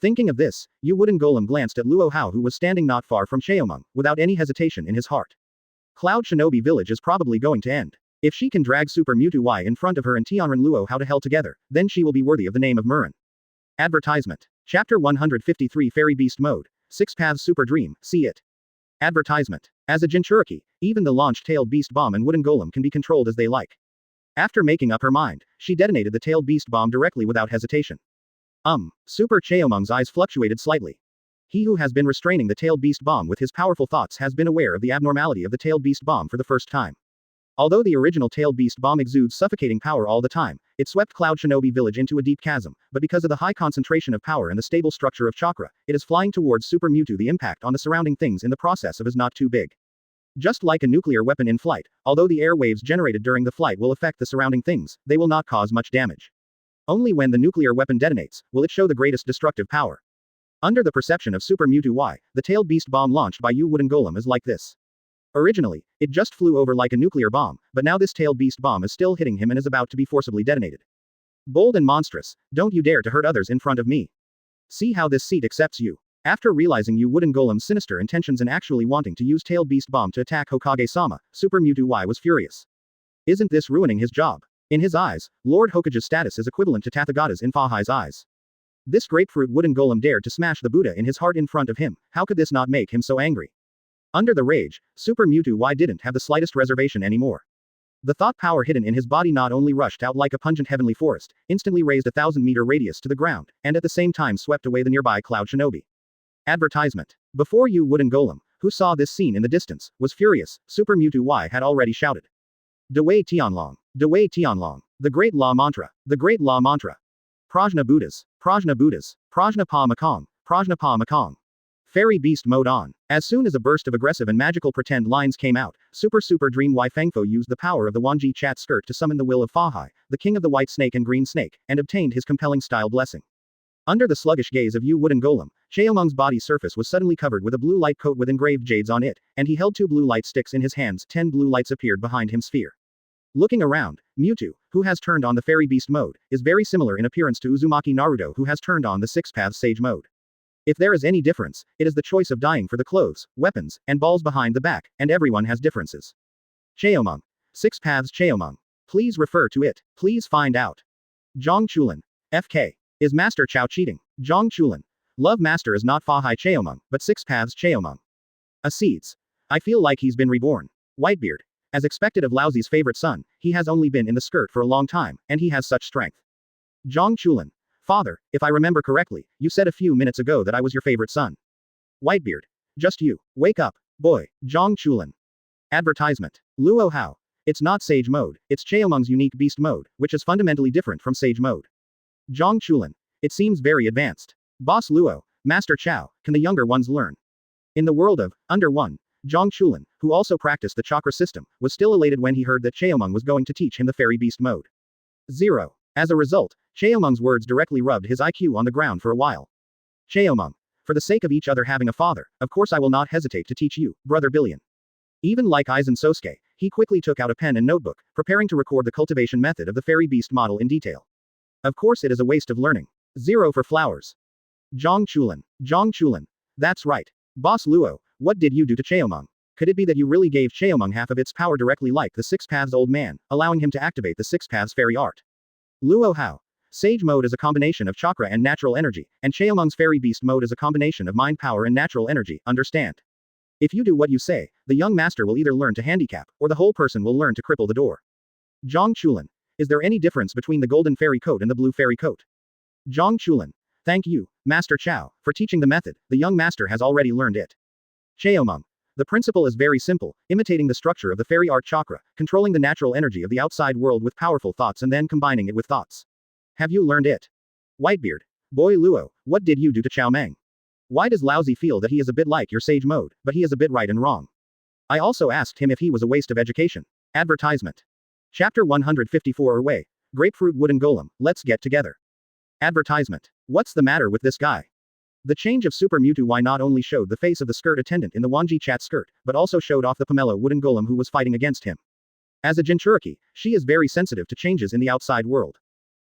Thinking of this, Wooden Golem glanced at Luo Hao who was standing not far from Cheomung, without any hesitation in his heart. Cloud Shinobi Village is probably going to end. If she can drag Super Mewtwo Y in front of her and Tianren Luo Hao to hell together, then she will be worthy of the name of Murin. Advertisement. Chapter 153 Fairy Beast Mode. 6 Paths Super Dream, see it. Advertisement. As a Jinchuriki, even the launched tailed beast bomb and Wooden Golem can be controlled as they like. After making up her mind, she detonated the tailed beast bomb directly without hesitation. Super Cheomung's eyes fluctuated slightly. He who has been restraining the tailed beast bomb with his powerful thoughts has been aware of the abnormality of the tailed beast bomb for the first time. Although the original tailed beast bomb exudes suffocating power all the time, it swept Cloud Shinobi Village into a deep chasm, but because of the high concentration of power and the stable structure of chakra, it is flying towards Super Mewtwo. The impact on the surrounding things in the process of is not too big. Just like a nuclear weapon in flight, although the air waves generated during the flight will affect the surrounding things, they will not cause much damage. Only when the nuclear weapon detonates, will it show the greatest destructive power. Under the perception of Super Mewtwo Y, the tailed beast bomb launched by Wooden Golem is like this. Originally, it just flew over like a nuclear bomb, but now this tailed beast bomb is still hitting him and is about to be forcibly detonated. Bold and monstrous, don't you dare to hurt others in front of me. See how this seat accepts you. After realizing Wooden Golem's sinister intentions and actually wanting to use tailed beast bomb to attack Hokage-sama, Super Mewtwo Y was furious. Isn't this ruining his job? In his eyes, Lord Hokage's status is equivalent to Tathagata's in Fahai's eyes. This grapefruit Wooden Golem dared to smash the Buddha in his heart in front of him. How could this not make him so angry? Under the rage, Super Mewtwo Y didn't have the slightest reservation anymore. The thought power hidden in his body not only rushed out like a pungent heavenly forest, instantly raised 1,000-meter radius to the ground, and at the same time swept away the nearby Cloud Shinobi. Advertisement. Before Wooden Golem, who saw this scene in the distance, was furious, Super Mewtwo Y had already shouted. Dewei Tianlong. Dewei Tianlong. The Great Law Mantra. The Great Law Mantra. Prajna Buddhas. Prajna Buddhas. Prajna Pa Makong. Prajna Pa Makong. Fairy Beast Mode on. As soon as a burst of aggressive and magical pretend lines came out, Super Dream Y Fengfo used the power of the Wanjie chat skirt to summon the will of Fahai, the king of the white snake and green snake, and obtained his compelling style blessing. Under the sluggish gaze of Wooden Golem, Cheomung's body surface was suddenly covered with a blue light coat with engraved jades on it, and he held 2 blue light sticks in his hands. 10 blue lights appeared behind him sphere. Looking around, Mewtwo, who has turned on the Fairy Beast mode, is very similar in appearance to Uzumaki Naruto who has turned on the 6-path Sage mode. If there is any difference, it is the choice of dying for the clothes, weapons, and balls behind the back, and everyone has differences. Cheomung. 6 paths Cheomung. Please refer to it. Please find out. Zhang Chulin. FK. Is Master Chao cheating? Zhang Chulin. Love Master is not Fahai Cheomung, but 6 paths Cheomung. Acedes. I feel like he's been reborn. Whitebeard. As expected of Laozi's favorite son, he has only been in the skirt for a long time, and he has such strength. Zhang Chulin. Father, if I remember correctly, you said a few minutes ago that I was your favorite son. Whitebeard. Just you. Wake up, boy. Zhang Chulin. Advertisement. Luo Hao. It's not Sage mode, it's Cheomung's unique beast mode, which is fundamentally different from Sage mode. Zhang Chulin. It seems very advanced. Boss Luo, Master Chao, can the younger ones learn? In the world of Under 1, Zhang Chulin, who also practiced the chakra system, was still elated when he heard that Cheomung was going to teach him the fairy beast mode. 0. As a result, Cheomung's words directly rubbed his IQ on the ground for a while. Cheomung. For the sake of each other having a father, of course I will not hesitate to teach you, Brother Billion. Even like Aizen Sosuke, he quickly took out a pen and notebook, preparing to record the cultivation method of the fairy beast model in detail. Of course it is a waste of learning. 0 for flowers. Zhang Chulin. Zhang Chulin. That's right. Boss Luo, what did you do to Cheomong? Could it be that you really gave Cheomong half of its power directly like the Six Paths old man, allowing him to activate the Six Paths fairy art? Luo Hao. Sage mode is a combination of chakra and natural energy, and Cheomong's fairy beast mode is a combination of mind power and natural energy, understand? If you do what you say, the young master will either learn to handicap, or the whole person will learn to cripple the door. Zhang Chulin. Is there any difference between the golden fairy coat and the blue fairy coat? Zhang Chulin. Thank you, Master Chao, for teaching the method. The young master has already learned it. Cheomong. The principle is very simple, imitating the structure of the fairy art chakra, controlling the natural energy of the outside world with powerful thoughts and then combining it with thoughts. Have you learned it? Whitebeard. Boy Luo, what did you do to Chao Meng? Why does Laozi feel that he is a bit like your sage mode, but he is a bit right and wrong? I also asked him if he was a waste of education. Advertisement. Chapter 154 Away. Grapefruit Wooden Golem, let's get together. Advertisement. What's the matter with this guy? The change of Super Mewtwo Y not only showed the face of the skirt attendant in the Wanjie chat skirt, but also showed off the Pomelo wooden golem who was fighting against him. As a Jinchuriki, she is very sensitive to changes in the outside world.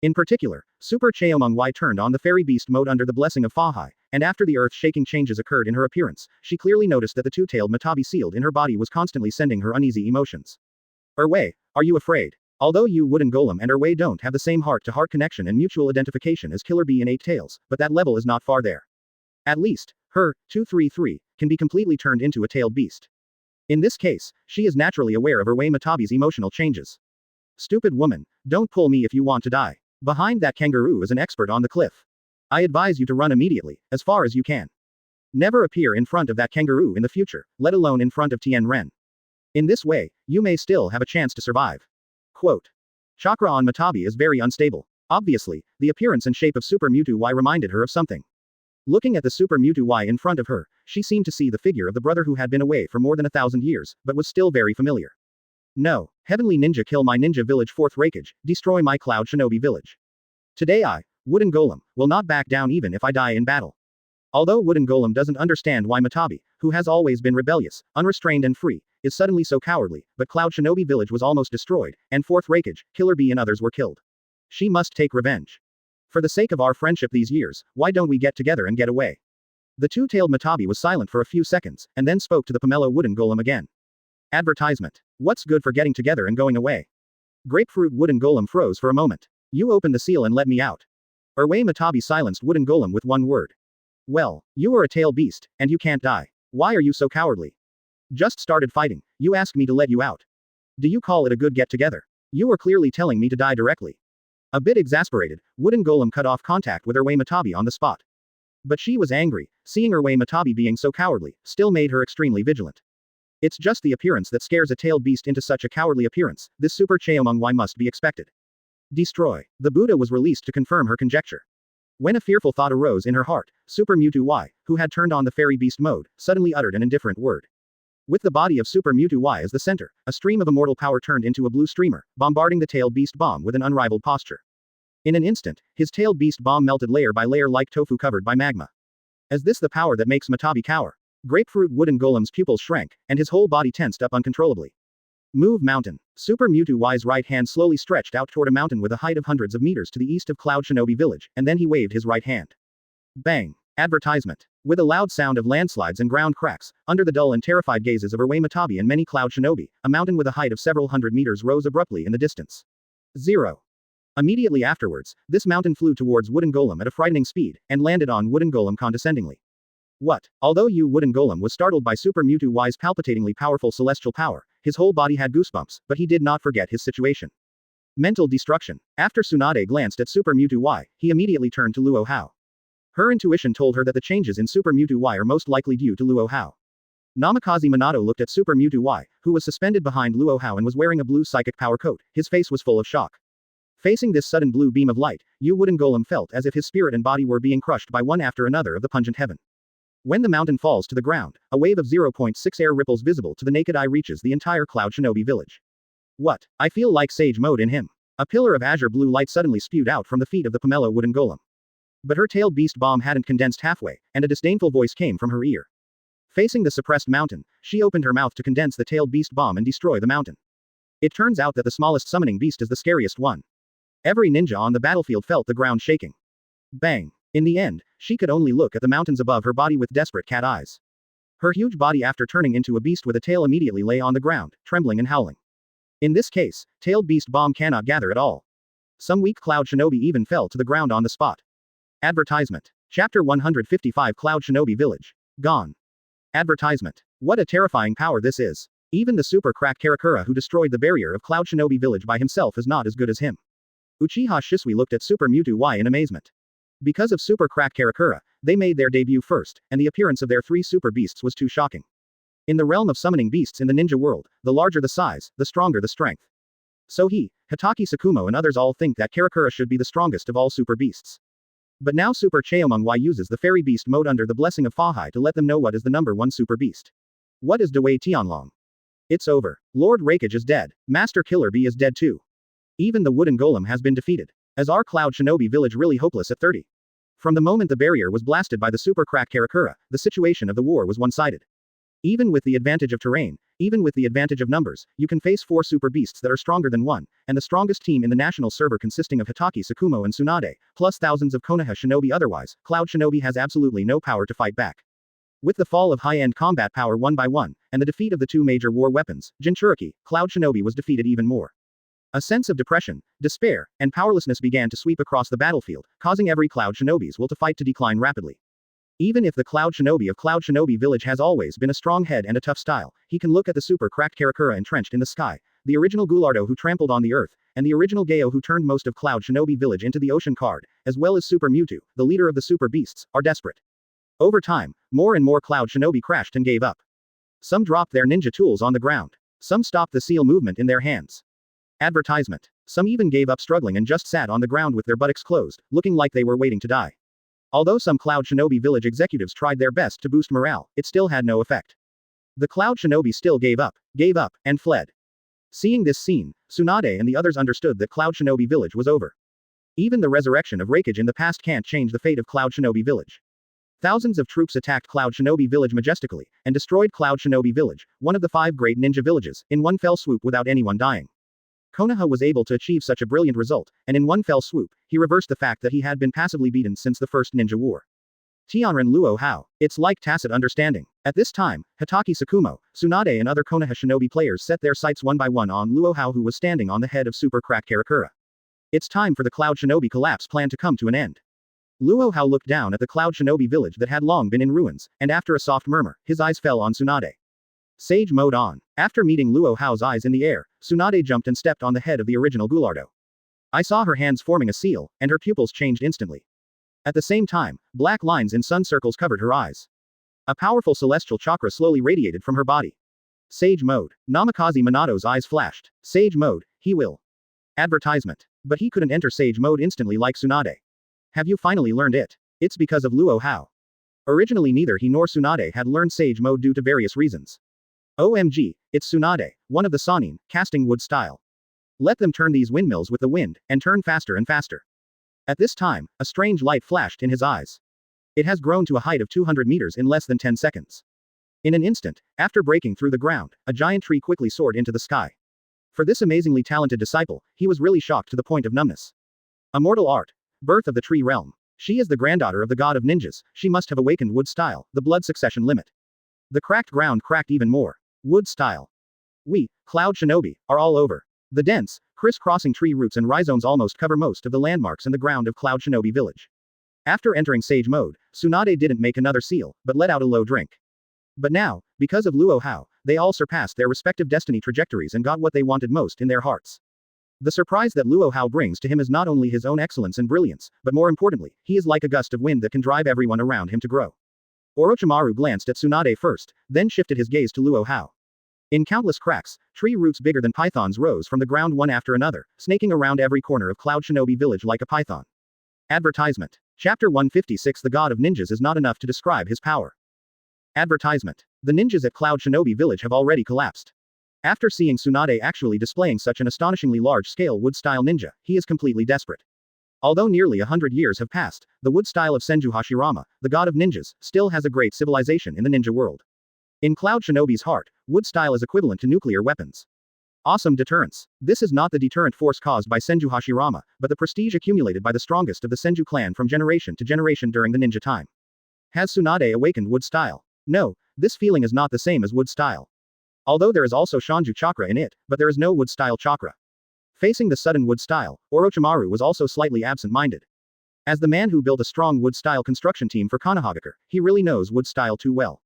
In particular, Super Cheomong Y turned on the fairy beast mode under the blessing of Fahai, and after the earth-shaking changes occurred in her appearance, she clearly noticed that the two-tailed Matabi sealed in her body was constantly sending her uneasy emotions. Erwei, are you afraid? Although you Wooden Golem and Erwei don't have the same heart-to-heart connection and mutual identification as Killer Bee and Eight Tails, but that level is not far there. At least, her, 233, can be completely turned into a tailed beast. In this case, she is naturally aware of Erwei Matabi's emotional changes. Stupid woman, don't pull me if you want to die. Behind that kangaroo is an expert on the cliff. I advise you to run immediately, as far as you can. Never appear in front of that kangaroo in the future, let alone in front of Tien Ren. In this way, you may still have a chance to survive. Quote. Chakra on Matabi is very unstable. Obviously, the appearance and shape of Super Mewtwo Y reminded her of something. Looking at the Super Mewtwo Y in front of her, she seemed to see the figure of the brother who had been away for more than 1,000 years, but was still very familiar. No, Heavenly Ninja kill my ninja village 4th Raikage, destroy my Cloud Shinobi village. Today I, Wooden Golem, will not back down even if I die in battle. Although Wooden Golem doesn't understand why Matabi, who has always been rebellious, unrestrained and free, is suddenly so cowardly, but Cloud Shinobi village was almost destroyed, and 4th Raikage, Killer Bee and others were killed. She must take revenge. For the sake of our friendship these years, why don't we get together and get away? The two-tailed Matabi was silent for a few seconds, and then spoke to the Pomelo Wooden Golem again. Advertisement. What's good for getting together and going away? Grapefruit Wooden Golem froze for a moment. You open the seal and let me out. Erwei Matabi silenced Wooden Golem with one word. Well, you are a tail beast, and you can't die. Why are you so cowardly? Just started fighting, you asked me to let you out. Do you call it a good get-together? You are clearly telling me to die directly. A bit exasperated, Wooden Golem cut off contact with Erwei Matabi on the spot. But she was angry, seeing Erwei Matabi being so cowardly, still made her extremely vigilant. It's just the appearance that scares a tailed beast into such a cowardly appearance, this Super Cheomong Y must be expected. Destroy. The Buddha was released to confirm her conjecture. When a fearful thought arose in her heart, Super Mewtwo Y, who had turned on the fairy beast mode, suddenly uttered an indifferent word. With the body of Super Mewtwo Y as the center, a stream of immortal power turned into a blue streamer, bombarding the tailed beast bomb with an unrivaled posture. In an instant, his tailed beast bomb melted layer by layer like tofu covered by magma. Is this the power that makes Matabi cower? Grapefruit Wooden Golem's pupils shrank, and his whole body tensed up uncontrollably. Move mountain. Super Mewtwo Y's right hand slowly stretched out toward a mountain with a height of hundreds of meters to the east of Cloud Shinobi village, and then he waved his right hand. Bang. Advertisement. With a loud sound of landslides and ground cracks, under the dull and terrified gazes of Erwei Matabi and many Cloud Shinobi, a mountain with a height of several hundred meters rose abruptly in the distance. 0. Immediately afterwards, this mountain flew towards Wooden Golem at a frightening speed, and landed on Wooden Golem condescendingly. What? Although Wooden Golem was startled by Super Mewtwo Y's palpitatingly powerful celestial power, his whole body had goosebumps, but he did not forget his situation. Mental destruction. After Tsunade glanced at Super Mewtwo Y, he immediately turned to Luo Hao. Her intuition told her that the changes in Super Mewtwo Y are most likely due to Luo Hao. Namikaze Minato looked at Super Mewtwo Y, who was suspended behind Luo Hao and was wearing a blue psychic power coat. His face was full of shock. Facing this sudden blue beam of light, Wooden Golem felt as if his spirit and body were being crushed by one after another of the pungent heaven. When the mountain falls to the ground, a wave of 0.6 air ripples visible to the naked eye reaches the entire Cloud Shinobi village. What? I feel like Sage mode in him. A pillar of azure blue light suddenly spewed out from the feet of the Pomelo Wooden Golem. But her tailed beast bomb hadn't condensed halfway, and a disdainful voice came from her ear. Facing the suppressed mountain, she opened her mouth to condense the tailed beast bomb and destroy the mountain. It turns out that the smallest summoning beast is the scariest one. Every ninja on the battlefield felt the ground shaking. Bang. In the end, she could only look at the mountains above her body with desperate cat eyes. Her huge body after turning into a beast with a tail immediately lay on the ground, trembling and howling. In this case, tailed beast bomb cannot gather at all. Some weak Cloud Shinobi even fell to the ground on the spot. Advertisement. Chapter 155 Cloud Shinobi Village. Gone. Advertisement. What a terrifying power this is. Even the super crack Karakura who destroyed the barrier of Cloud Shinobi Village by himself is not as good as him. Uchiha Shisui looked at Super Mewtwo Y in amazement. Because of super crack Karakura, they made their debut first, and the appearance of their 3 super beasts was too shocking. In the realm of summoning beasts in the ninja world, the larger the size, the stronger the strength. So he, Hitaki Sakumo and others all think that Karakura should be the strongest of all super beasts. But now Super Cheomung Y uses the fairy beast mode under the blessing of Fahai to let them know what is the number 1 super beast. What is Dewei Tianlong? It's over. Lord Raikage is dead. Master Killer Bee is dead too. Even the wooden golem has been defeated. Is our Cloud Shinobi village really hopeless at 30? From the moment the barrier was blasted by the super crack Karakura, the situation of the war was one-sided. Even with the advantage of terrain, even with the advantage of numbers, you can face 4 super beasts that are stronger than 1, and the strongest team in the national server consisting of Hitaki Sakumo and Tsunade, plus thousands of Konoha Shinobi otherwise, Cloud Shinobi has absolutely no power to fight back. With the fall of high-end combat power one by one, and the defeat of the 2 major war weapons, Jinchuriki, Cloud Shinobi was defeated even more. A sense of depression, despair, and powerlessness began to sweep across the battlefield, causing every Cloud Shinobi's will to fight to decline rapidly. Even if the Cloud Shinobi of Cloud Shinobi Village has always been a strong head and a tough style, he can look at the super cracked Karakura entrenched in the sky, the original Goulardo who trampled on the earth, and the original Geo who turned most of Cloud Shinobi Village into the ocean card, as well as Super Mewtwo, the leader of the super beasts, are desperate. Over time, more and more Cloud Shinobi crashed and gave up. Some dropped their ninja tools on the ground. Some stopped the seal movement in their hands. Advertisement. Some even gave up struggling and just sat on the ground with their buttocks closed, looking like they were waiting to die. Although some Cloud Shinobi Village executives tried their best to boost morale, it still had no effect. The Cloud Shinobi still gave up, and fled. Seeing this scene, Tsunade and the others understood that Cloud Shinobi Village was over. Even the resurrection of Raikage in the past can't change the fate of Cloud Shinobi Village. Thousands of troops attacked Cloud Shinobi Village majestically, and destroyed Cloud Shinobi Village, one of the 5 great ninja villages, in one fell swoop without anyone dying. Konoha was able to achieve such a brilliant result, and in one fell swoop, he reversed the fact that he had been passively beaten since the first ninja war. Tianren Luo Hao. It's like tacit understanding. At this time, Hitaki Sakumo, Tsunade and other Konoha Shinobi players set their sights one by one on Luo Hao who was standing on the head of Super Crack Karakura. It's time for the Cloud Shinobi collapse plan to come to an end. Luo Hao looked down at the Cloud Shinobi village that had long been in ruins, and after a soft murmur, his eyes fell on Tsunade. Sage mode on. After meeting Luo Hao's eyes in the air, Tsunade jumped and stepped on the head of the original Goulardo. I saw her hands forming a seal, and her pupils changed instantly. At the same time, black lines in sun circles covered her eyes. A powerful celestial chakra slowly radiated from her body. Sage mode. Namikaze Minato's eyes flashed. Sage mode, he will. Advertisement. But he couldn't enter Sage mode instantly like Tsunade. Have you finally learned it? It's because of Luo Hao. Originally neither he nor Tsunade had learned Sage mode due to various reasons. OMG, it's Tsunade, one of the Sanin, casting wood style. Let them turn these windmills with the wind, and turn faster and faster. At this time, a strange light flashed in his eyes. It has grown to a height of 200 meters in less than 10 seconds. In an instant, after breaking through the ground, a giant tree quickly soared into the sky. For this amazingly talented disciple, he was really shocked to the point of numbness. Immortal art. Birth of the tree realm. She is the granddaughter of the god of ninjas, she must have awakened wood style, the blood succession limit. The cracked ground cracked even more. Wood style. We, Cloud Shinobi, are all over. The dense, criss-crossing tree roots and rhizomes almost cover most of the landmarks in the ground of Cloud Shinobi Village. After entering Sage mode, Tsunade didn't make another seal, but let out a low drink. But now, because of Luo Hao, they all surpassed their respective destiny trajectories and got what they wanted most in their hearts. The surprise that Luo Hao brings to him is not only his own excellence and brilliance, but more importantly, he is like a gust of wind that can drive everyone around him to grow. Orochimaru glanced at Tsunade first, then shifted his gaze to Luo Hao. In countless cracks, tree roots bigger than pythons rose from the ground one after another, snaking around every corner of Cloud Shinobi Village like a python. Advertisement. Chapter 156 The God of Ninjas is not enough to describe his power. Advertisement. The ninjas at Cloud Shinobi Village have already collapsed. After seeing Tsunade actually displaying such an astonishingly large-scale wood-style ninja, he is completely desperate. Although nearly 100 years have passed, the wood style of Senju Hashirama, the god of ninjas, still has a great civilization in the ninja world. In Cloud Shinobi's heart, wood style is equivalent to nuclear weapons. Awesome deterrence. This is not the deterrent force caused by Senju Hashirama, but the prestige accumulated by the strongest of the Senju clan from generation to generation during the ninja time. Has Tsunade awakened wood style? No, this feeling is not the same as wood style. Although there is also Shanju chakra in it, but there is no wood style chakra. Facing the sudden wood style, Orochimaru was also slightly absent-minded. As the man who built a strong wood style construction team for Konohagakure, he really knows wood style too well.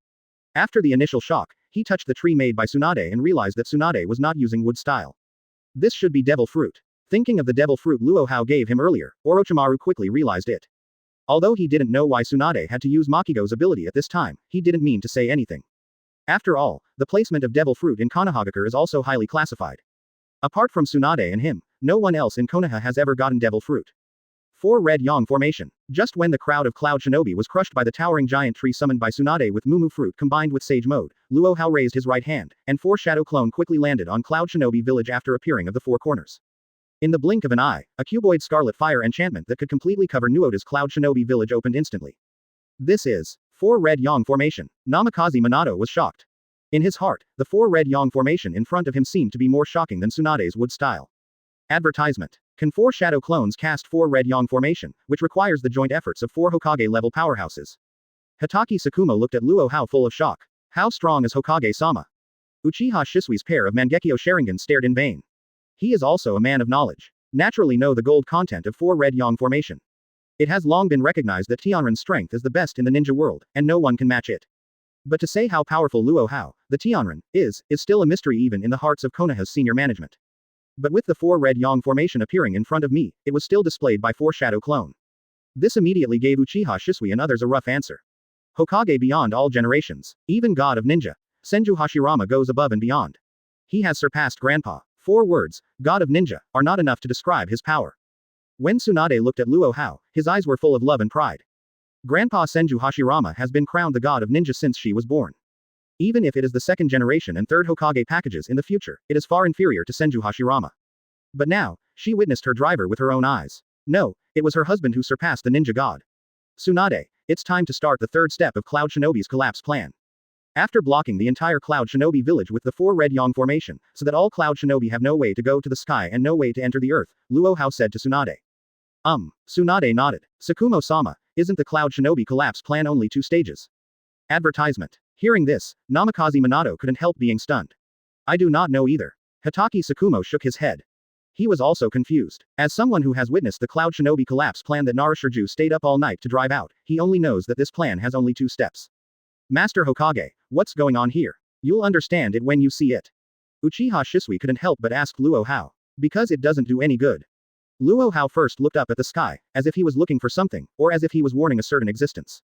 After the initial shock, he touched the tree made by Tsunade and realized that Tsunade was not using wood style. This should be devil fruit. Thinking of the devil fruit Luo Hao gave him earlier, Orochimaru quickly realized it. Although he didn't know why Tsunade had to use Makigo's ability at this time, he didn't mean to say anything. After all, the placement of devil fruit in Konohagakure is also highly classified. Apart from Tsunade and him, no one else in Konoha has ever gotten devil fruit. 4 Red Yang Formation. Just when the crowd of Cloud Shinobi was crushed by the towering giant tree summoned by Tsunade with Mumu fruit combined with Sage Mode, Luo Hao raised his right hand, and 4 Shadow Clone quickly landed on Cloud Shinobi village after appearing of the 4 corners. In the blink of an eye, a cuboid scarlet fire enchantment that could completely cover Nuota's Cloud Shinobi village opened instantly. This is 4 Red Yang Formation. Namikaze Minato was shocked. In his heart, the 4 Red Yang Formation in front of him seemed to be more shocking than Tsunade's wood style. Advertisement. Can 4 Shadow Clones cast 4 Red Yang Formation, which requires the joint efforts of 4 Hokage-level powerhouses? Hitaki Sakumo looked at Luo Hao full of shock. How strong is Hokage-sama? Uchiha Shisui's pair of Mangekyo Sharingan stared in vain. He is also a man of knowledge. Naturally know the gold content of 4 Red Yang Formation. It has long been recognized that Tianrin's strength is the best in the ninja world, and no one can match it. But to say how powerful Luo Hao, the Tianrin, is still a mystery even in the hearts of Konoha's senior management. But with the 4 Red Yang Formation appearing in front of me, it was still displayed by 4 Shadow Clone. This immediately gave Uchiha Shisui and others a rough answer. Hokage beyond all generations, even God of Ninja, Senju Hashirama goes above and beyond. He has surpassed Grandpa. 4 words, God of Ninja, are not enough to describe his power. When Tsunade looked at Luo Hao, his eyes were full of love and pride. Grandpa Senju Hashirama has been crowned the God of Ninja since she was born. Even if it is the 2nd generation and 3rd Hokage packages in the future, it is far inferior to Senju Hashirama. But now, she witnessed her driver with her own eyes. No, it was her husband who surpassed the ninja god. Tsunade, it's time to start the 3rd step of Cloud Shinobi's collapse plan. After blocking the entire Cloud Shinobi village with the 4 Red Yang Formation, so that all Cloud Shinobi have no way to go to the sky and no way to enter the earth, Luo Hao said to Tsunade. Tsunade nodded. Sakumo-sama, isn't the Cloud Shinobi collapse plan only 2 stages? Advertisement. Hearing this, Namikaze Minato couldn't help being stunned. I do not know either. Hitaki Sakumo shook his head. He was also confused. As someone who has witnessed the Cloud Shinobi collapse plan that Naruto stayed up all night to drive out, he only knows that this plan has only 2 steps. Master Hokage, what's going on here? You'll understand it when you see it. Uchiha Shisui couldn't help but ask Luo Hao. Because it doesn't do any good. Luo Hao first looked up at the sky, as if he was looking for something, or as if he was warning a certain existence.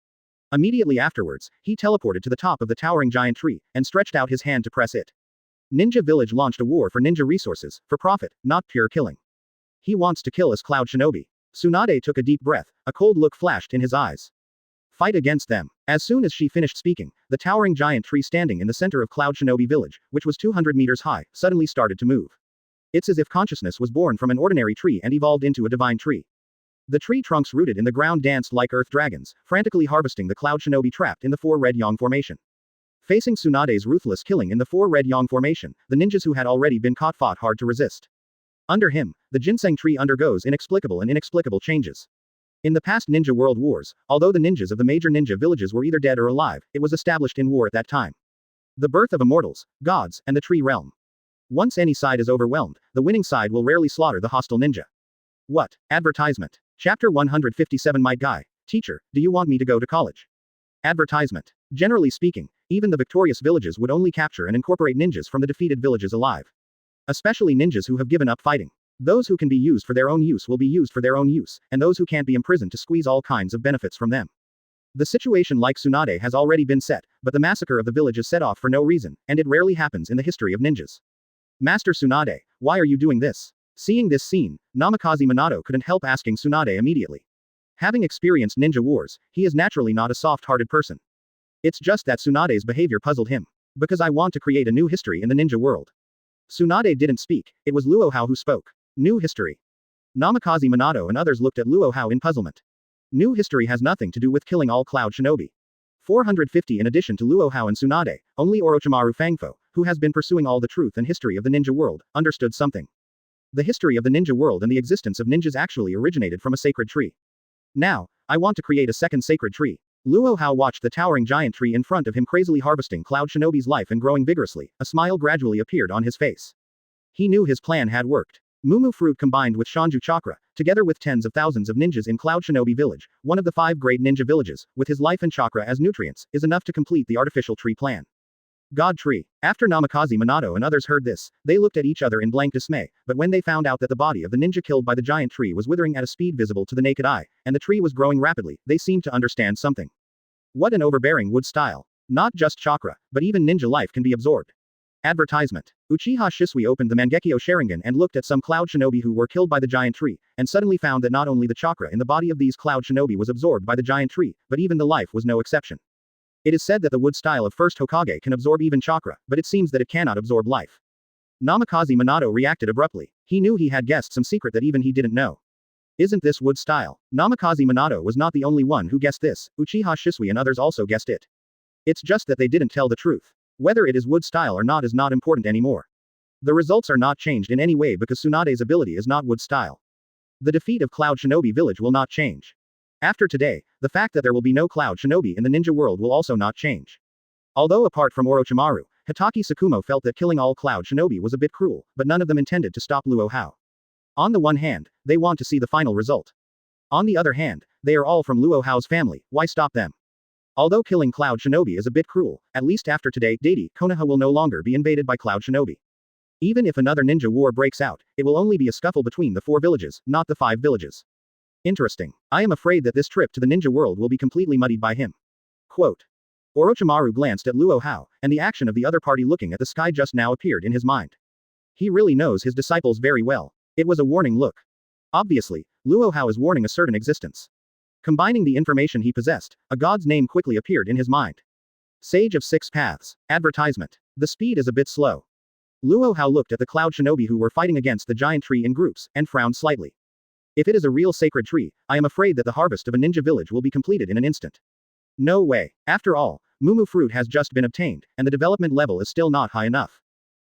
Immediately afterwards, he teleported to the top of the towering giant tree, and stretched out his hand to press it. Ninja Village launched a war for ninja resources, for profit, not pure killing. He wants to kill us Cloud Shinobi. Tsunade took a deep breath, a cold look flashed in his eyes. Fight against them. As soon as she finished speaking, the towering giant tree standing in the center of Cloud Shinobi village, which was 200 meters high, suddenly started to move. It's as if consciousness was born from an ordinary tree and evolved into a divine tree. The tree trunks rooted in the ground danced like earth dragons, frantically harvesting the Cloud Shinobi trapped in the 4 Red Yang Formation. Facing Tsunade's ruthless killing in the 4 Red Yang Formation, the ninjas who had already been caught fought hard to resist. Under him, the ginseng tree undergoes inexplicable and inexplicable changes. In the past Ninja World Wars, although the ninjas of the major ninja villages were either dead or alive, it was established in war at that time. The birth of immortals, gods, and the tree realm. Once any side is overwhelmed, the winning side will rarely slaughter the hostile ninja. What? Advertisement. Chapter 157 My guy, teacher, do you want me to go to college? Advertisement. Generally speaking, even the victorious villages would only capture and incorporate ninjas from the defeated villages alive. Especially ninjas who have given up fighting. Those who can be used for their own use will be used for their own use, and those who can't be imprisoned to squeeze all kinds of benefits from them. The situation like Tsunade has already been set, but the massacre of the village is set off for no reason, and it rarely happens in the history of ninjas. Master Tsunade, why are you doing this? Seeing this scene, Namikaze Minato couldn't help asking Tsunade immediately. Having experienced ninja wars, he is naturally not a soft-hearted person. It's just that Tsunade's behavior puzzled him. Because I want to create a new history in the ninja world. Tsunade didn't speak, it was Luo Hao who spoke. New history. Namikaze Minato and others looked at Luo Hao in puzzlement. New history has nothing to do with killing all Cloud Shinobi. 450 In addition to Luo Hao and Tsunade, only Orochimaru Fangfo, who has been pursuing all the truth and history of the ninja world, understood something. The history of the ninja world and the existence of ninjas actually originated from a sacred tree. Now, I want to create a second sacred tree. Luo Hao watched the towering giant tree in front of him crazily harvesting Cloud Shinobi's life and growing vigorously. A smile gradually appeared on his face. He knew his plan had worked. Mumu fruit combined with Shanju chakra, together with tens of thousands of ninjas in Cloud Shinobi village, one of the 5 great ninja villages, with his life and chakra as nutrients, is enough to complete the artificial tree plan. God Tree. After Namikaze Minato and others heard this, they looked at each other in blank dismay, but when they found out that the body of the ninja killed by the giant tree was withering at a speed visible to the naked eye, and the tree was growing rapidly, they seemed to understand something. What an overbearing wood style. Not just chakra, but even ninja life can be absorbed. Advertisement. Uchiha Shisui opened the Mangekyo Sharingan and looked at some Cloud Shinobi who were killed by the giant tree, and suddenly found that not only the chakra in the body of these Cloud Shinobi was absorbed by the giant tree, but even the life was no exception. It is said that the wood style of first Hokage can absorb even chakra, but it seems that it cannot absorb life. Namikaze Minato reacted abruptly. He knew he had guessed some secret that even he didn't know. Isn't this wood style? Namikaze Minato was not the only one who guessed this, Uchiha Shisui and others also guessed it. It's just that they didn't tell the truth. Whether it is wood style or not is not important anymore. The results are not changed in any way because Tsunade's ability is not wood style. The defeat of Cloud Shinobi village will not change. After today, the fact that there will be no Cloud Shinobi in the ninja world will also not change. Although apart from Orochimaru, Hitaki Tsukumo felt that killing all Cloud Shinobi was a bit cruel, but none of them intended to stop Luo Hao. On the one hand, they want to see the final result. On the other hand, they are all from Luo Hao's family, why stop them? Although killing Cloud Shinobi is a bit cruel, at least after today, Deidei, Konoha will no longer be invaded by Cloud Shinobi. Even if another ninja war breaks out, it will only be a scuffle between the 4 villages, not the 5 villages. Interesting. I am afraid that this trip to the ninja world will be completely muddied by him. Quote. Orochimaru glanced at Luo Hao, and the action of the other party looking at the sky just now appeared in his mind. He really knows his disciples very well. It was a warning look. Obviously, Luo Hao is warning a certain existence. Combining the information he possessed, a god's name quickly appeared in his mind. Sage of 6 Paths. Advertisement. The speed is a bit slow. Luo Hao looked at the Cloud Shinobi who were fighting against the giant tree in groups, and frowned slightly. If it is a real sacred tree, I am afraid that the harvest of a ninja village will be completed in an instant. No way. After all, Mumu fruit has just been obtained, and the development level is still not high enough.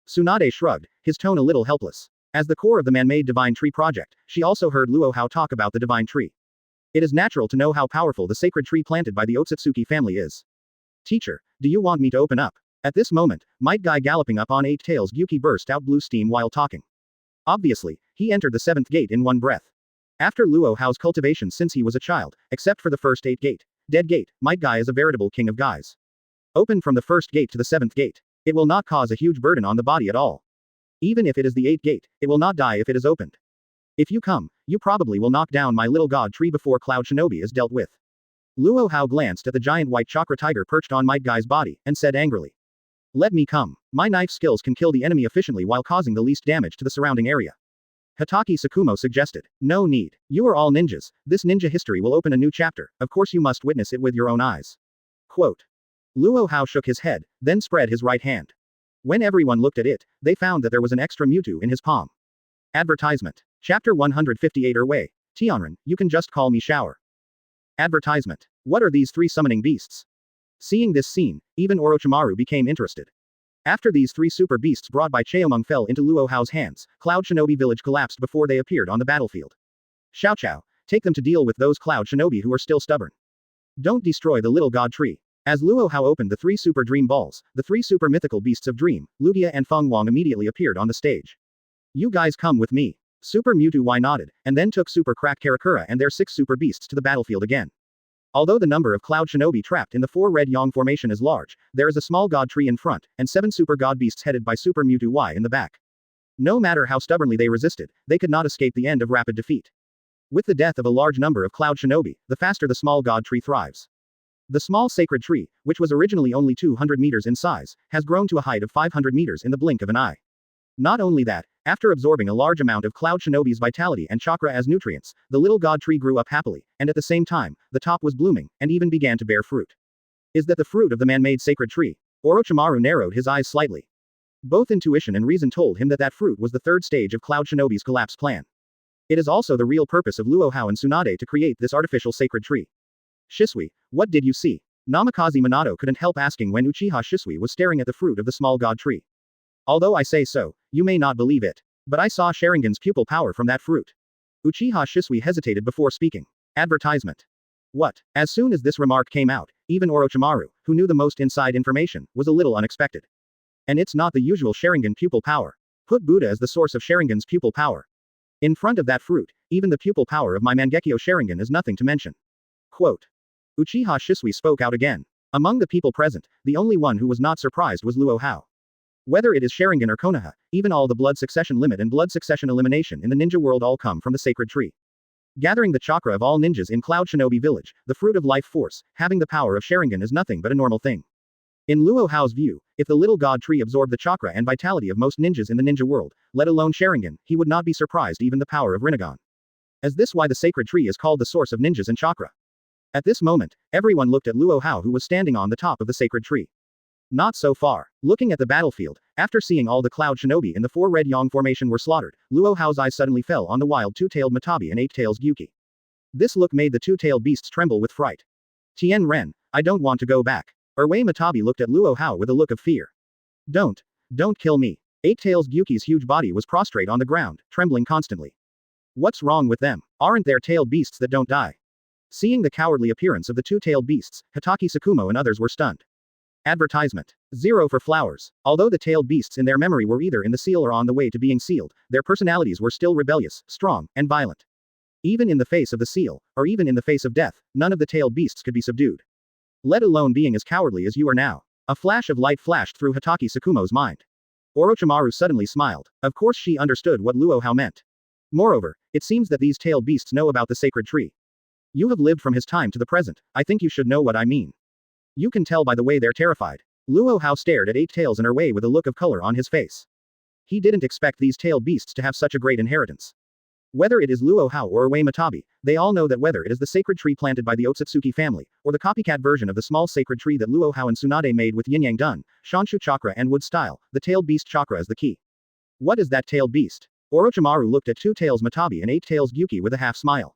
Tsunade shrugged, his tone a little helpless. As the core of the man-made divine tree project, she also heard Luo Hao talk about the divine tree. It is natural to know how powerful the sacred tree planted by the Otsutsuki family is. Teacher, do you want me to open up? At this moment, Might Guy galloping up on 8 tails Gyuki burst out blue steam while talking. Obviously, he entered the 7th gate in one breath. After Luo Hao's cultivation since he was a child, except for the first 8 gate, Dead Gate, Might Guy is a veritable king of guys. Open from the 1st gate to the 7th gate. It will not cause a huge burden on the body at all. Even if it is the 8th gate, it will not die if it is opened. If you come, you probably will knock down my little god tree before Cloud Shinobi is dealt with. Luo Hao glanced at the giant white chakra tiger perched on Might Guy's body, and said angrily. Let me come. My knife skills can kill the enemy efficiently while causing the least damage to the surrounding area. Hitaki Tsukumo suggested. No need. You are all ninjas, this ninja history will open a new chapter, of course you must witness it with your own eyes. Quote. Luo Hao shook his head, then spread his right hand. When everyone looked at it, they found that there was an extra Mewtwo in his palm. Advertisement. Chapter 158 Wei. Tianren, you can just call me Shower. Advertisement. What are these 3 summoning beasts? Seeing this scene, even Orochimaru became interested. After these 3 super beasts brought by Cheomung fell into Luo Hao's hands, Cloud Shinobi village collapsed before they appeared on the battlefield. Xiao Chao, take them to deal with those Cloud Shinobi who are still stubborn. Don't destroy the little god tree. As Luo Hao opened the 3 super dream balls, the 3 super mythical beasts of dream, Lugia and Feng Wang immediately appeared on the stage. You guys come with me. Super Mewtwo Y nodded, and then took Super Crack Karakura and their 6 super beasts to the battlefield again. Although the number of Cloud Shinobi trapped in the 4 red Yang formation is large, there is a small god tree in front, and 7 super god beasts headed by Super Mewtwo Y in the back. No matter how stubbornly they resisted, they could not escape the end of rapid defeat. With the death of a large number of Cloud Shinobi, the faster the small god tree thrives. The small sacred tree, which was originally only 200 meters in size, has grown to a height of 500 meters in the blink of an eye. Not only that, after absorbing a large amount of Cloud Shinobi's vitality and chakra as nutrients, the little god tree grew up happily, and at the same time, the top was blooming, and even began to bear fruit. Is that the fruit of the man-made sacred tree? Orochimaru narrowed his eyes slightly. Both intuition and reason told him that that fruit was the 3rd stage of Cloud Shinobi's collapse plan. It is also the real purpose of Luo Hao and Tsunade to create this artificial sacred tree. Shisui, what did you see? Namikaze Minato couldn't help asking when Uchiha Shisui was staring at the fruit of the small god tree. Although I say so, you may not believe it. But I saw Sharingan's pupil power from that fruit. Uchiha Shisui hesitated before speaking. Advertisement. What? As soon as this remark came out, even Orochimaru, who knew the most inside information, was a little unexpected. And it's not the usual Sharingan pupil power. Put Buddha as the source of Sharingan's pupil power. In front of that fruit, even the pupil power of my Mangekyo Sharingan is nothing to mention. Quote. Uchiha Shisui spoke out again. Among the people present, the only one who was not surprised was Luo Hao. Whether it is Sharingan or Konoha, even all the blood succession limit and blood succession elimination in the ninja world all come from the sacred tree. Gathering the chakra of all ninjas in Cloud Shinobi village, the fruit of life force, having the power of Sharingan is nothing but a normal thing. In Luo Hao's view, if the little god tree absorbed the chakra and vitality of most ninjas in the ninja world, let alone Sharingan, he would not be surprised even the power of Rinnegan. Is this why the sacred tree is called the source of ninjas and chakra? At this moment, everyone looked at Luo Hao who was standing on the top of the sacred tree. Not so far. Looking at the battlefield, after seeing all the Cloud Shinobi in the 4 Red Yang formation were slaughtered, Luo Hao's eyes suddenly fell on the wild two-tailed Matabi and eight-tails Gyuki. This look made the two-tailed beasts tremble with fright. Tien Ren, I don't want to go back. Erwei Matabi looked at Luo Hao with a look of fear. Don't kill me. Eight-tails Gyuki's huge body was prostrate on the ground, trembling constantly. What's wrong with them? Aren't there tailed beasts that don't die? Seeing the cowardly appearance of the two-tailed beasts, Hatake Tsukumo and others were stunned. Advertisement. 0 for flowers. Although the tailed beasts in their memory were either in the seal or on the way to being sealed, their personalities were still rebellious, strong, and violent. Even in the face of the seal, or even in the face of death, none of the tailed beasts could be subdued. Let alone being as cowardly as you are now. A flash of light flashed through Hatake Tsukumo's mind. Orochimaru suddenly smiled. Of course she understood what Luo Hao meant. Moreover, it seems that these tailed beasts know about the sacred tree. You have lived from his time to the present, I think you should know what I mean. You can tell by the way they're terrified. Luo Hao stared at Eight Tails and Erwei with a look of color on his face. He didn't expect these tailed beasts to have such a great inheritance. Whether it is Luo Hao or Erwei Matabi, they all know that whether it is the sacred tree planted by the Otsutsuki family, or the copycat version of the small sacred tree that Luo Hao and Tsunade made with yin-yang dun, Shanshu chakra and wood style, the tailed beast chakra is the key. What is that tailed beast? Orochimaru looked at Two Tails Matabi and Eight Tails Gyuki with a half smile.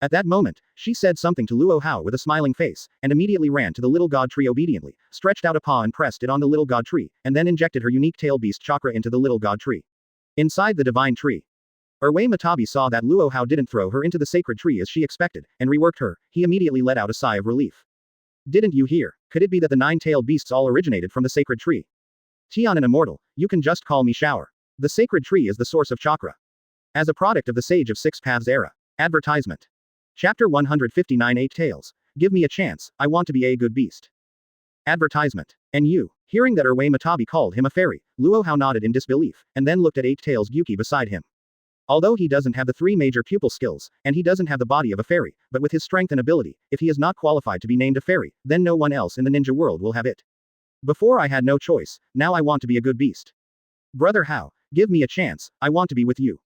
At that moment, she said something to Luo Hao with a smiling face, and immediately ran to the little god tree obediently, stretched out a paw and pressed it on the little god tree, and then injected her unique tail beast chakra into the little god tree. Inside the divine tree. Erwei Matabi saw that Luo Hao didn't throw her into the sacred tree as she expected, and reworked her. He immediately let out a sigh of relief. Didn't you hear? Could it be that the 9-tailed beasts all originated from the sacred tree? Tian an immortal, you can just call me Shower. The sacred tree is the source of chakra. As a product of the Sage of Six Paths era. Advertisement. Chapter 159 Eight Tails. Give me a chance, I want to be a good beast. Advertisement. And you. Hearing that Erwei Matabi called him a fairy, Luo Hao nodded in disbelief, and then looked at Eight Tails Gyuki beside him. Although he doesn't have the 3 major pupil skills, and he doesn't have the body of a fairy, but with his strength and ability, if he is not qualified to be named a fairy, then no one else in the ninja world will have it. Before I had no choice, now I want to be a good beast. Brother Hao, give me a chance, I want to be with you.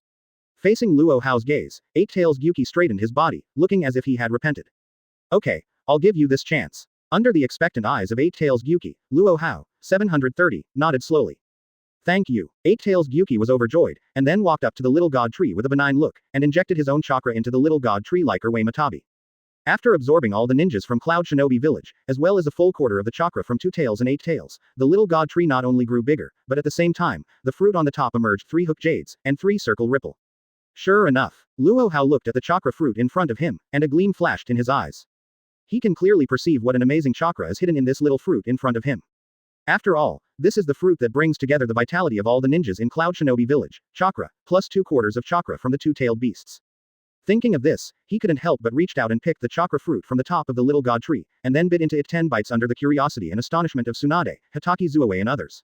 Facing Luo Hao's gaze, Eight Tails Gyuki straightened his body, looking as if he had repented. Okay, I'll give you this chance. Under the expectant eyes of Eight Tails Gyuki, Luo Hao, 730, nodded slowly. Thank you. Eight Tails Gyuki was overjoyed, and then walked up to the little god tree with a benign look, and injected his own chakra into the little god tree like Erwei Matabi. After absorbing all the ninjas from Cloud Shinobi village, as well as a full quarter of the chakra from Two Tails and Eight Tails, the little god tree not only grew bigger, but at the same time, the fruit on the top emerged 3 hook jades, and 3 circle ripple. Sure enough, Luo Hao looked at the chakra fruit in front of him, and a gleam flashed in his eyes. He can clearly perceive what an amazing chakra is hidden in this little fruit in front of him. After all, this is the fruit that brings together the vitality of all the ninjas in Cloud Shinobi village, chakra, plus 2/4 of chakra from the two-tailed beasts. Thinking of this, he couldn't help but reached out and picked the chakra fruit from the top of the little god tree, and then bit into it 10 bites under the curiosity and astonishment of Tsunade, Hatake Zuoe and others.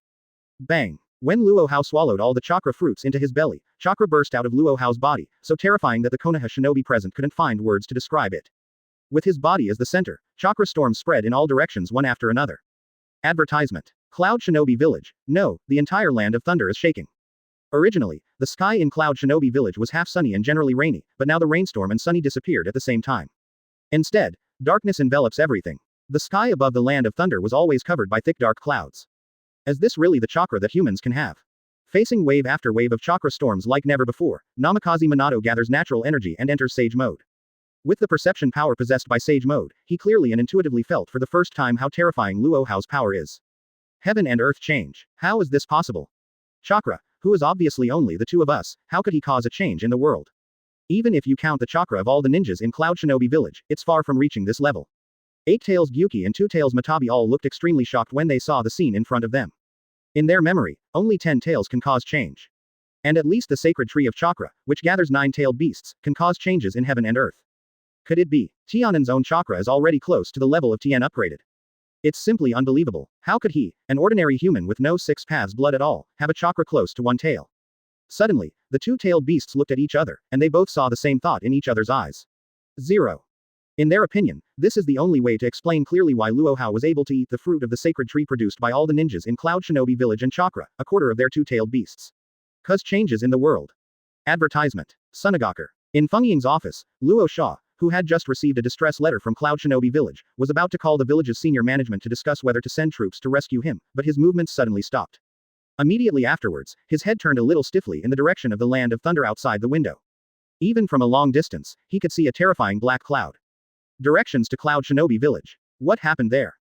Bang! When Luo Hao swallowed all the chakra fruits into his belly, chakra burst out of Luo Hao's body, so terrifying that the Konoha shinobi present couldn't find words to describe it. With his body as the center, chakra storms spread in all directions one after another. Advertisement. Cloud Shinobi Village. No, the entire land of thunder is shaking. Originally, the sky in Cloud Shinobi Village was half sunny and generally rainy, but now the rainstorm and sunny disappeared at the same time. Instead, darkness envelops everything. The sky above the land of thunder was always covered by thick dark clouds. Is this really the chakra that humans can have? Facing wave after wave of chakra storms like never before, Namikaze Minato gathers natural energy and enters Sage Mode. With the perception power possessed by Sage Mode, he clearly and intuitively felt for the first time how terrifying Luo Hao's power is. Heaven and earth change. How is this possible? Chakra, who is obviously only the two of us, how could he cause a change in the world? Even if you count the chakra of all the ninjas in Cloud Shinobi Village, it's far from reaching this level. Eight Tails Gyuki and Two Tails Matabi all looked extremely shocked when they saw the scene in front of them. In their memory, only 10 tails can cause change. And at least the sacred tree of chakra, which gathers 9-tailed beasts, can cause changes in heaven and earth. Could it be? Tianan's own chakra is already close to the level of Tian upgraded. It's simply unbelievable. How could he, an ordinary human with no six paths blood at all, have a chakra close to one tail? Suddenly, the two-tailed beasts looked at each other, and they both saw the same thought in each other's eyes. 0. In their opinion, this is the only way to explain clearly why Luo Hao was able to eat the fruit of the sacred tree produced by all the ninjas in Cloud Shinobi Village and Chakra, a quarter of their two-tailed beasts. Cause changes in the world. Advertisement. Tsunade. In Feng Ying's office, Luo Hao, who had just received a distress letter from Cloud Shinobi Village, was about to call the village's senior management to discuss whether to send troops to rescue him, but his movements suddenly stopped. Immediately afterwards, his head turned a little stiffly in the direction of the land of thunder outside the window. Even from a long distance, he could see a terrifying black cloud. Directions to Cloud Shinobi Village. What happened there?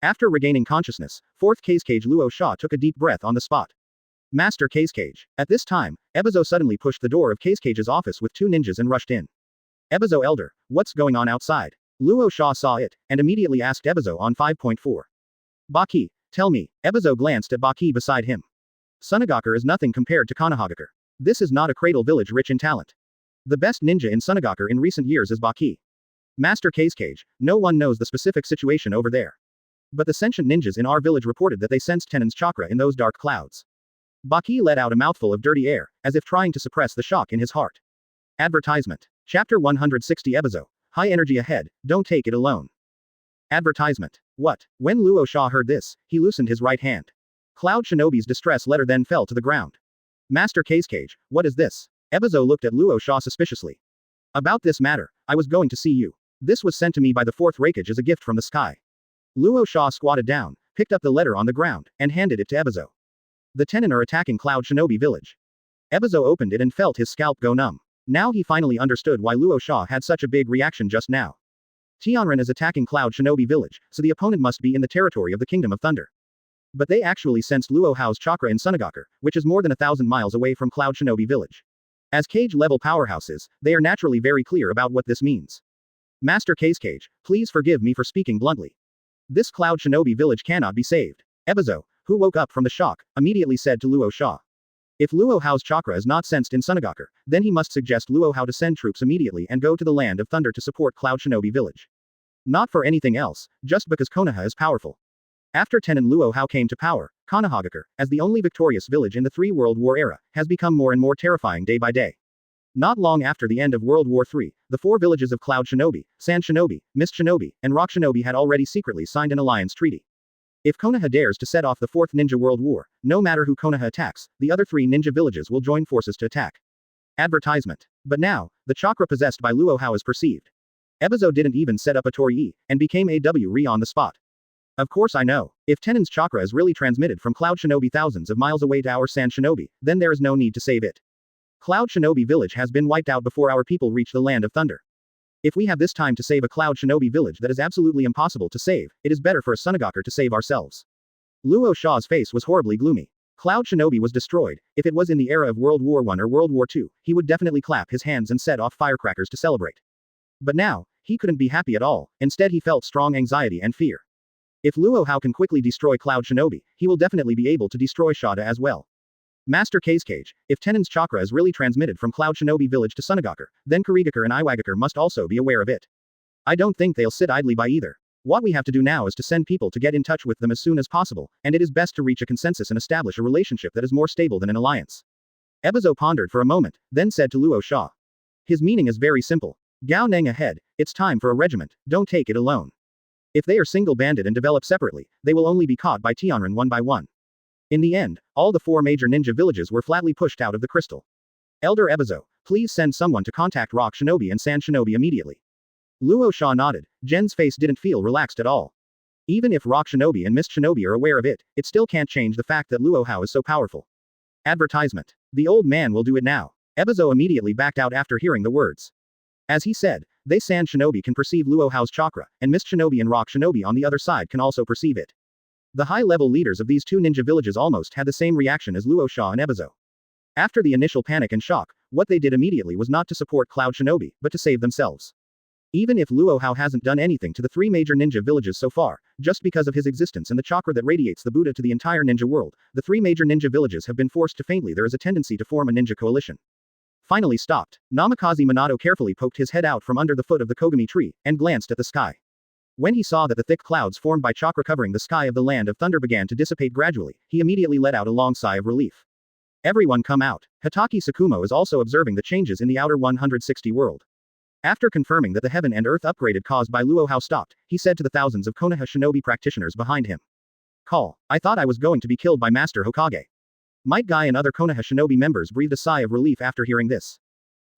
After regaining consciousness, 4th Cage Luo Hao took a deep breath on the spot. Master Cage. At this time, Ebizo suddenly pushed the door of Cage's office with two ninjas and rushed in. Ebizo Elder, what's going on outside? Luo Hao saw it, and immediately asked Ebizo on 5.4. Baki, tell me. Ebizo glanced at Baki beside him. Tsunade is nothing compared to Konohagakure. This is not a cradle village rich in talent. The best ninja in Tsunade in recent years is Baki. Master Cage, no one knows the specific situation over there. But the sentient ninjas in our village reported that they sensed Tenen's chakra in those dark clouds. Baki let out a mouthful of dirty air, as if trying to suppress the shock in his heart. Advertisement. Chapter 160 Ebizo. High energy ahead, don't take it alone. Advertisement. What? When Luo Hao heard this, he loosened his right hand. Cloud Shinobi's distress letter then fell to the ground. Master Cage, what is this? Ebizo looked at Luo Hao suspiciously. About this matter, I was going to see you. This was sent to me by the 4th Raikage as a gift from the sky. Luo Hao squatted down, picked up the letter on the ground, and handed it to Ebizo. The Tenin are attacking Cloud Shinobi Village. Ebizo opened it and felt his scalp go numb. Now he finally understood why Luo Hao had such a big reaction just now. Tianran is attacking Cloud Shinobi Village, so the opponent must be in the territory of the Kingdom of Thunder. But they actually sensed Luo Hao's chakra in Tsunade, which is more than 1,000 miles away from Cloud Shinobi Village. As cage-level powerhouses, they are naturally very clear about what this means. Master Cage, please forgive me for speaking bluntly. This Cloud Shinobi Village cannot be saved. Ebizo, who woke up from the shock, immediately said to Luo Hao. If Luo Hao's chakra is not sensed in Tsunade, then he must suggest Luo Hao to send troops immediately and go to the Land of Thunder to support Cloud Shinobi Village. Not for anything else, just because Konoha is powerful. After Tenin Luo Hao came to power, Konohagakure, as the only victorious village in the Three World War era, has become more and more terrifying day by day. Not long after the end of World War III, the 4 villages of Cloud Shinobi, Sand Shinobi, Mist Shinobi, and Rock Shinobi had already secretly signed an alliance treaty. If Konoha dares to set off the 4th Ninja World War, no matter who Konoha attacks, the other 3 ninja villages will join forces to attack. Advertisement. But now, the chakra possessed by Luo Hao is perceived. Ebizo didn't even set up a Torii, and became AW on the spot. Of course I know. If Tenen's chakra is really transmitted from Cloud Shinobi thousands of miles away to our Sand Shinobi, then there is no need to save it. Cloud Shinobi Village has been wiped out before our people reach the Land of Thunder. If we have this time to save a Cloud Shinobi village that is absolutely impossible to save, it is better for a Tsunade to save ourselves. Luo Hao's face was horribly gloomy. Cloud Shinobi was destroyed. If it was in the era of World War I or World War II, he would definitely clap his hands and set off firecrackers to celebrate. But now, he couldn't be happy at all, instead he felt strong anxiety and fear. If Luo Hao can quickly destroy Cloud Shinobi, he will definitely be able to destroy Shada as well. Master Cage, if Tenen's chakra is really transmitted from Cloud Shinobi Village to Tsunade, then Kurigakure and Iwagakure must also be aware of it. I don't think they'll sit idly by either. What we have to do now is to send people to get in touch with them as soon as possible, and it is best to reach a consensus and establish a relationship that is more stable than an alliance. Ebizo pondered for a moment, then said to Luo Hao. His meaning is very simple. Gao Neng ahead, it's time for a regiment, don't take it alone. If they are single-banded and develop separately, they will only be caught by Tianran one by one. In the end, all the 4 major ninja villages were flatly pushed out of the crystal. Elder Ebizo, please send someone to contact Rock Shinobi and Sand Shinobi immediately. Luo Hao nodded. Gen's face didn't feel relaxed at all. Even if Rock Shinobi and Mist Shinobi are aware of it, it still can't change the fact that Luo Hao is so powerful. Advertisement. The old man will do it now. Ebizo immediately backed out after hearing the words. As he said, they Sand Shinobi can perceive Luo Hao's chakra, and Mist Shinobi and Rock Shinobi on the other side can also perceive it. The high-level leaders of these two ninja villages almost had the same reaction as Luo Hao and Ebizo. After the initial panic and shock, what they did immediately was not to support Cloud Shinobi, but to save themselves. Even if Luo Hao hasn't done anything to the three major ninja villages so far, just because of his existence and the chakra that radiates the Buddha to the entire ninja world, the three major ninja villages have been forced to faintly there is a tendency to form a ninja coalition. Finally stopped, Namikaze Minato carefully poked his head out from under the foot of the Kogami tree, and glanced at the sky. When he saw that the thick clouds formed by chakra covering the sky of the land of thunder began to dissipate gradually, he immediately let out a long sigh of relief. Everyone come out. Hokage Tsukumo is also observing the changes in the outer 160 world. After confirming that the heaven and earth upgraded caused by Luo Hao stopped, he said to the thousands of Konoha Shinobi practitioners behind him. Call. I thought I was going to be killed by Master Hokage. Might Guy and other Konoha Shinobi members breathed a sigh of relief after hearing this.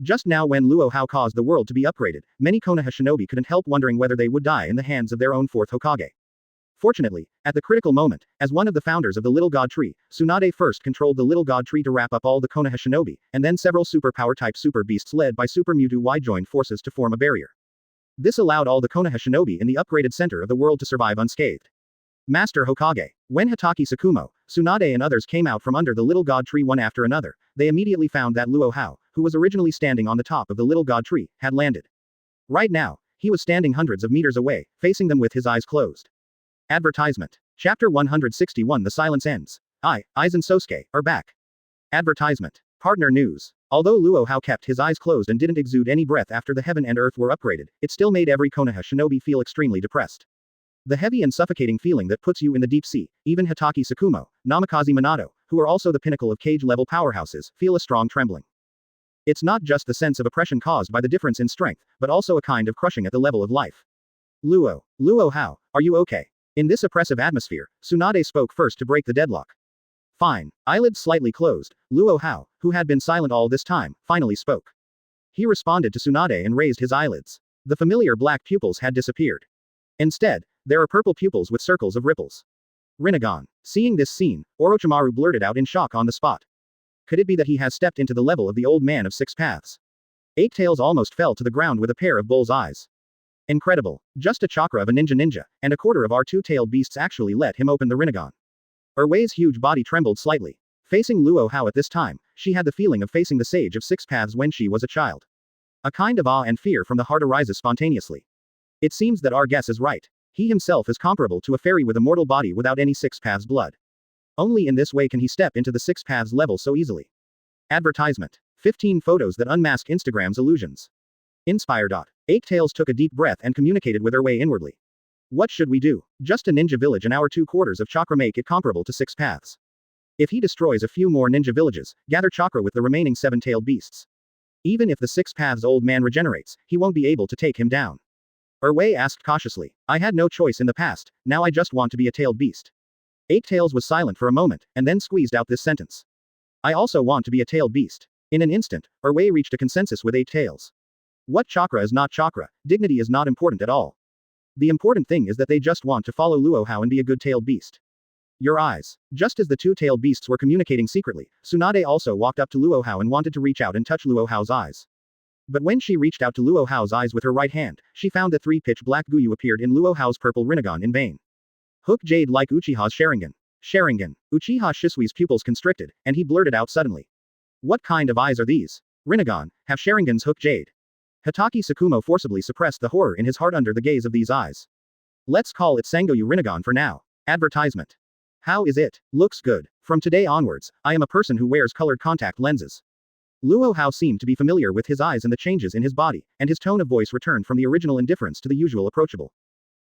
Just now when Luo Hao caused the world to be upgraded, many Konoha Shinobi couldn't help wondering whether they would die in the hands of their own fourth Hokage. Fortunately, at the critical moment, as one of the founders of the Little God Tree, Tsunade first controlled the Little God Tree to wrap up all the Konoha Shinobi, and then several superpower-type super beasts led by Super Mewtwo Y joined forces to form a barrier. This allowed all the Konoha Shinobi in the upgraded center of the world to survive unscathed. Master Hokage. When Hokage Tsukumo, Tsunade and others came out from under the Little God Tree one after another, they immediately found that Luo Hao, who was originally standing on the top of the Little God Tree, had landed. Right now, he was standing hundreds of meters away, facing them with his eyes closed. Advertisement. Chapter 161 The silence ends. Aizen Sosuke, are back. Advertisement. Partner news. Although Luo Hao kept his eyes closed and didn't exude any breath after the heaven and earth were upgraded, it still made every Konoha Shinobi feel extremely depressed. The heavy and suffocating feeling that puts you in the deep sea, even Hokage Tsukumo, Namikaze Minato, who are also the pinnacle of cage-level powerhouses, feel a strong trembling. It's not just the sense of oppression caused by the difference in strength, but also a kind of crushing at the level of life. Luo Hao, are you okay? In this oppressive atmosphere, Tsunade spoke first to break the deadlock. Fine. Eyelids slightly closed, Luo Hao, who had been silent all this time, finally spoke. He responded to Tsunade and raised his eyelids. The familiar black pupils had disappeared. Instead, there are purple pupils with circles of ripples. Rinnegan. Seeing this scene, Orochimaru blurted out in shock on the spot. Could it be that he has stepped into the level of the old man of six paths? Eight Tails almost fell to the ground with a pair of bull's eyes. Incredible. Just a chakra of a ninja, and a quarter of our two-tailed beasts actually let him open the Rinnegan. Erwei's huge body trembled slightly. Facing Luo Hao at this time, she had the feeling of facing the sage of six paths when she was a child. A kind of awe and fear from the heart arises spontaneously. It seems that our guess is right. He himself is comparable to a fairy with a mortal body without any six paths blood. Only in this way can he step into the six paths level so easily. Advertisement. 15 photos that unmask Instagram's illusions. Inspire. Eight Tails took a deep breath and communicated with Erwei inwardly. What should we do? Just a ninja village and our 2/4 of chakra make it comparable to six paths. If he destroys a few more ninja villages, gather chakra with the remaining seven-tailed beasts. Even if the six paths old man regenerates, he won't be able to take him down. Erwei asked cautiously. I had no choice in the past, now I just want to be a tailed beast. Eight Tails was silent for a moment, and then squeezed out this sentence. I also want to be a tailed beast. In an instant, Erwei reached a consensus with Eight Tails. What chakra is not chakra, dignity is not important at all. The important thing is that they just want to follow Luo Hao and be a good tailed beast. Your eyes. Just as the two-tailed beasts were communicating secretly, Tsunade also walked up to Luo Hao and wanted to reach out and touch Luo Hao's eyes. But when she reached out to Luo Hao's eyes with her right hand, she found that three pitch black Guyu appeared in Luo Hao's purple Rinnegan in vain. Hook Jade like Uchiha's Sharingan. Sharingan. Uchiha Shisui's pupils constricted, and he blurted out suddenly. What kind of eyes are these? Rinnegan, have Sharingan's Hook Jade. Hokage Tsukumo forcibly suppressed the horror in his heart under the gaze of these eyes. Let's call it Sangoyu Rinnegan for now. Advertisement. How is it? Looks good. From today onwards, I am a person who wears colored contact lenses. Luo Hao seemed to be familiar with his eyes and the changes in his body, and his tone of voice returned from the original indifference to the usual approachable.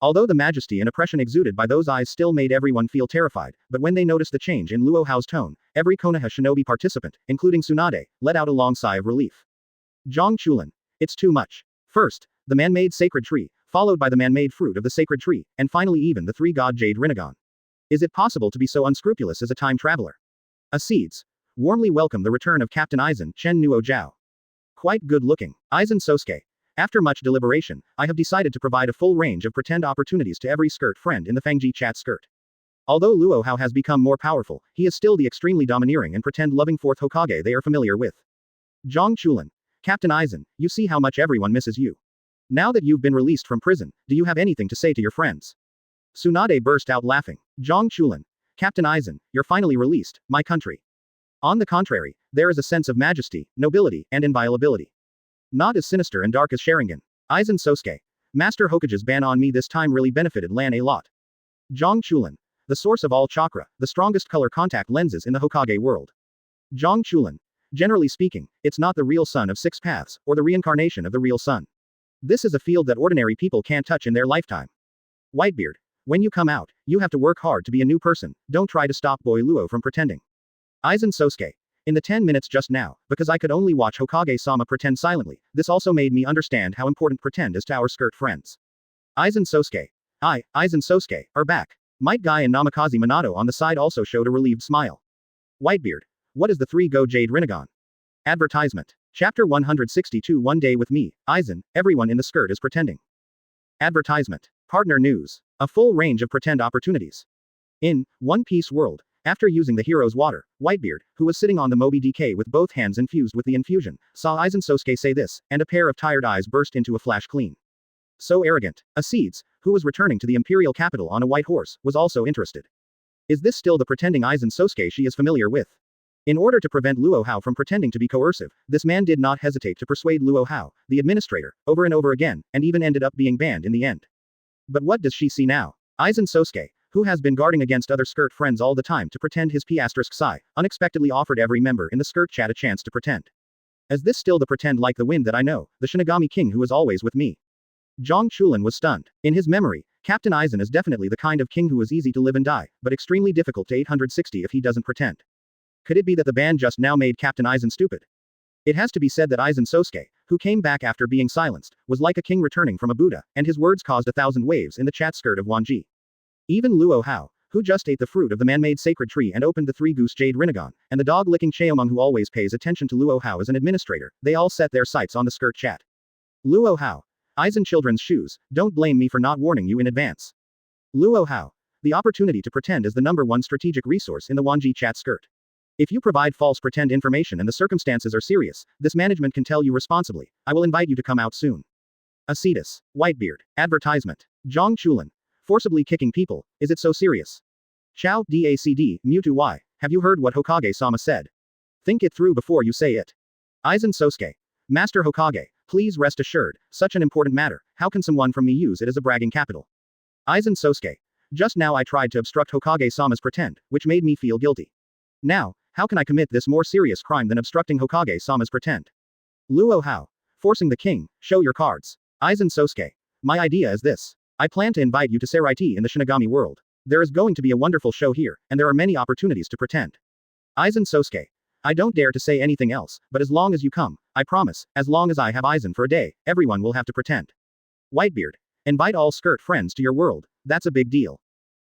Although the majesty and oppression exuded by those eyes still made everyone feel terrified, but when they noticed the change in Luo Hao's tone, every Konoha Shinobi participant, including Tsunade, let out a long sigh of relief. Zhang Chulin. It's too much. First, the man-made sacred tree, followed by the man-made fruit of the sacred tree, and finally even the three-god jade Rinnegan. Is it possible to be so unscrupulous as a time traveler? Acedes. Warmly welcome the return of Captain Aizen, Chen Nuo Zhao. Quite good-looking. Aizen Sosuke. After much deliberation, I have decided to provide a full range of pretend opportunities to every skirt friend in the Fangji chat skirt. Although Luo Hao has become more powerful, he is still the extremely domineering and pretend-loving fourth Hokage they are familiar with. Zhang Chulin. Captain Aizen, you see how much everyone misses you. Now that you've been released from prison, do you have anything to say to your friends? Tsunade burst out laughing. Zhang Chulin. Captain Aizen, you're finally released, my country. On the contrary, there is a sense of majesty, nobility, and inviolability. Not as sinister and dark as Sharingan. Aizen Sosuke. Master Hokage's ban on me this time really benefited Lan a lot. Zhang Chulin. The source of all chakra, the strongest color contact lenses in the Hokage world. Zhang Chulin. Generally speaking, it's not the real sun of six paths, or the reincarnation of the real sun. This is a field that ordinary people can't touch in their lifetime. Whitebeard. When you come out, you have to work hard to be a new person, don't try to stop Boy Luo from pretending. Aizen Sosuke. In the 10 minutes just now, because I could only watch Hokage-sama pretend silently, this also made me understand how important pretend is to our skirt friends. Aizen Sosuke. Aizen Sosuke, are back. Might Guy and Namikaze Minato on the side also showed a relieved smile. Whitebeard. What is the 3-Go Jade Rinnegan? Advertisement. Chapter 162 One Day with Me, Aizen, everyone in the skirt is pretending. Advertisement. Partner news. A full range of pretend opportunities. In One Piece World, after using the hero's water, Whitebeard, who was sitting on the Moby DK with both hands infused with the infusion, saw Aizen Sosuke say this, and a pair of tired eyes burst into a flash clean. So arrogant. Acedes, who was returning to the imperial capital on a white horse, was also interested. Is this still the pretending Aizen Sosuke she is familiar with? In order to prevent Luo Hao from pretending to be coercive, this man did not hesitate to persuade Luo Hao, the administrator, over and over again, and even ended up being banned in the end. But what does she see now? Aizen Sosuke, who has been guarding against other skirt friends all the time to pretend his P*Psi, unexpectedly offered every member in the skirt chat a chance to pretend. Is this still the pretend like the wind that I know, the Shinigami King who is always with me? Zhang Chulin was stunned. In his memory, Captain Aizen is definitely the kind of king who is easy to live and die, but extremely difficult to 860 if he doesn't pretend. Could it be that the ban just now made Captain Aizen stupid? It has to be said that Aizen Sosuke, who came back after being silenced, was like a king returning from a Buddha, and his words caused 1,000 waves in the chat skirt of Wanjie. Even Luo Hao, who just ate the fruit of the man-made sacred tree and opened the 3-Goose Jade Rinnegan, and the dog-licking Cheomung who always pays attention to Luo Hao as an administrator, they all set their sights on the skirt chat. Luo Hao. Aizen Children's shoes, don't blame me for not warning you in advance. Luo Hao. The opportunity to pretend is the #1 strategic resource in the Wanjie chat skirt. If you provide false pretend information and the circumstances are serious, this management can tell you responsibly. I will invite you to come out soon. Acetus. Whitebeard. Advertisement. Zhang Chulin. Forcibly kicking people, is it so serious? Chow Dacd, Mewtwo Y, have you heard what Hokage-sama said? Think it through before you say it. Aizen Sosuke. Master Hokage, please rest assured, such an important matter, how can someone from me use it as a bragging capital? Aizen Sosuke. Just now I tried to obstruct Hokage-sama's pretend, which made me feel guilty. Now, how can I commit this more serious crime than obstructing Hokage-sama's pretend? Luo Hao. Forcing the king, show your cards. Aizen Sosuke. My idea is this. I plan to invite you to Seraiti in the Shinigami world. There is going to be a wonderful show here, and there are many opportunities to pretend. Aizen Sosuke. I don't dare to say anything else, but as long as you come, I promise, as long as I have Aizen for a day, everyone will have to pretend. Whitebeard. Invite all skirt friends to your world, that's a big deal.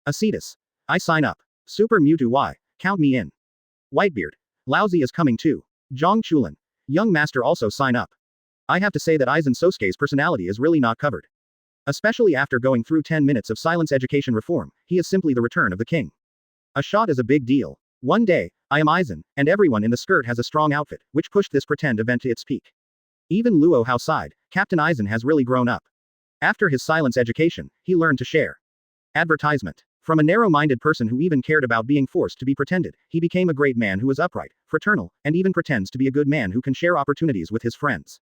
Acetus. I sign up. Super Mewtwo Y, count me in. Whitebeard. Laozi is coming too. Zhang Chulin. Young Master also sign up. I have to say that Aizen Sosuke's personality is really not covered. Especially after going through 10 minutes of silence education reform, he is simply the return of the king. A shot is a big deal. One day, I am Aizen, and everyone in the skirt has a strong outfit, which pushed this pretend event to its peak. Even Luo Hao sighed, Captain Aizen has really grown up. After his silence education, he learned to share. Advertisement. From a narrow-minded person who even cared about being forced to be pretended, he became a great man who is upright, fraternal, and even pretends to be a good man who can share opportunities with his friends.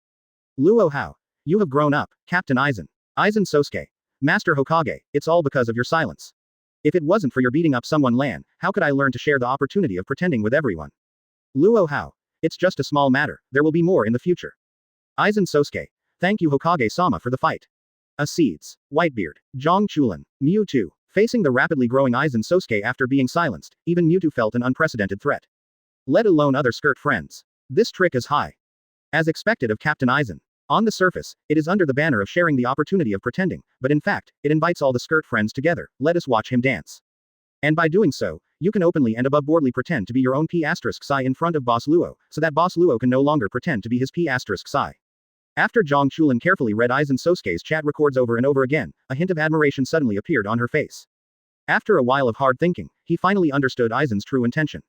Luo Hao. You have grown up, Captain Aizen. Aizen Sosuke. Master Hokage, it's all because of your silence. If it wasn't for your beating up someone Lan, how could I learn to share the opportunity of pretending with everyone? Luo Hao. It's just a small matter, there will be more in the future. Aizen Sosuke. Thank you Hokage-sama for the fight. Acedes. Whitebeard. Zhang Chulin. Mewtwo. Facing the rapidly growing Aizen Sosuke after being silenced, even Mewtwo felt an unprecedented threat. Let alone other skirt friends. This trick is high. As expected of Captain Aizen. On the surface, it is under the banner of sharing the opportunity of pretending, but in fact, it invites all the skirt friends together, let us watch him dance. And by doing so, you can openly and above-boardly pretend to be your own P*Psi in front of Boss Luo, so that Boss Luo can no longer pretend to be his P*Psi. After Zhang Chulin carefully read Aizen Sosuke's chat records over and over again, a hint of admiration suddenly appeared on her face. After a while of hard thinking, he finally understood Aizen's true intention.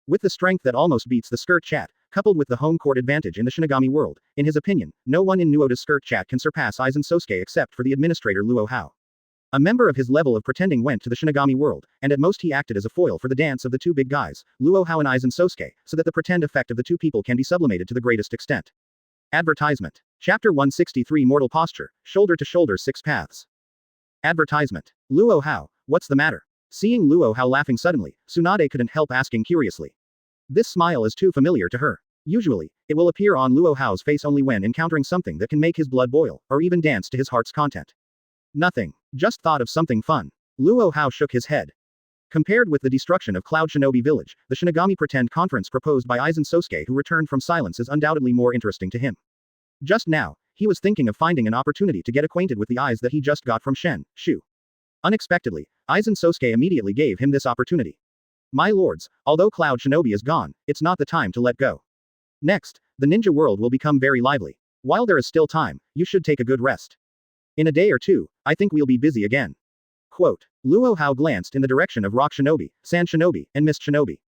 With the strength that almost beats the skirt chat, coupled with the home court advantage in the Shinigami world, in his opinion, no one in Nuota's skirt chat can surpass Aizen Sosuke except for the administrator Luo Hao. A member of his level of pretending went to the Shinigami world, and at most he acted as a foil for the dance of the two big guys, Luo Hao and Aizen Sosuke, so that the pretend effect of the two people can be sublimated to the greatest extent. Advertisement. Chapter 163 Mortal Posture, Shoulder to Shoulder 6 Paths. Advertisement. Luo Hao, what's the matter? Seeing Luo Hao laughing suddenly, Tsunade couldn't help asking curiously. This smile is too familiar to her. Usually, it will appear on Luo Hao's face only when encountering something that can make his blood boil, or even dance to his heart's content. Nothing. Just thought of something fun. Luo Hao shook his head. Compared with the destruction of Cloud Shinobi village, the Shinigami pretend conference proposed by Aizen Sosuke who returned from silence is undoubtedly more interesting to him. Just now, he was thinking of finding an opportunity to get acquainted with the eyes that he just got from Shen, Shu. Unexpectedly, Aizen Sosuke immediately gave him this opportunity. My lords, although Cloud Shinobi is gone, it's not the time to let go. Next, the ninja world will become very lively. While there is still time, you should take a good rest. In a day or two, I think we'll be busy again. Quote. Luo Hao glanced in the direction of Rock Shinobi, Sand Shinobi, and Mist Shinobi.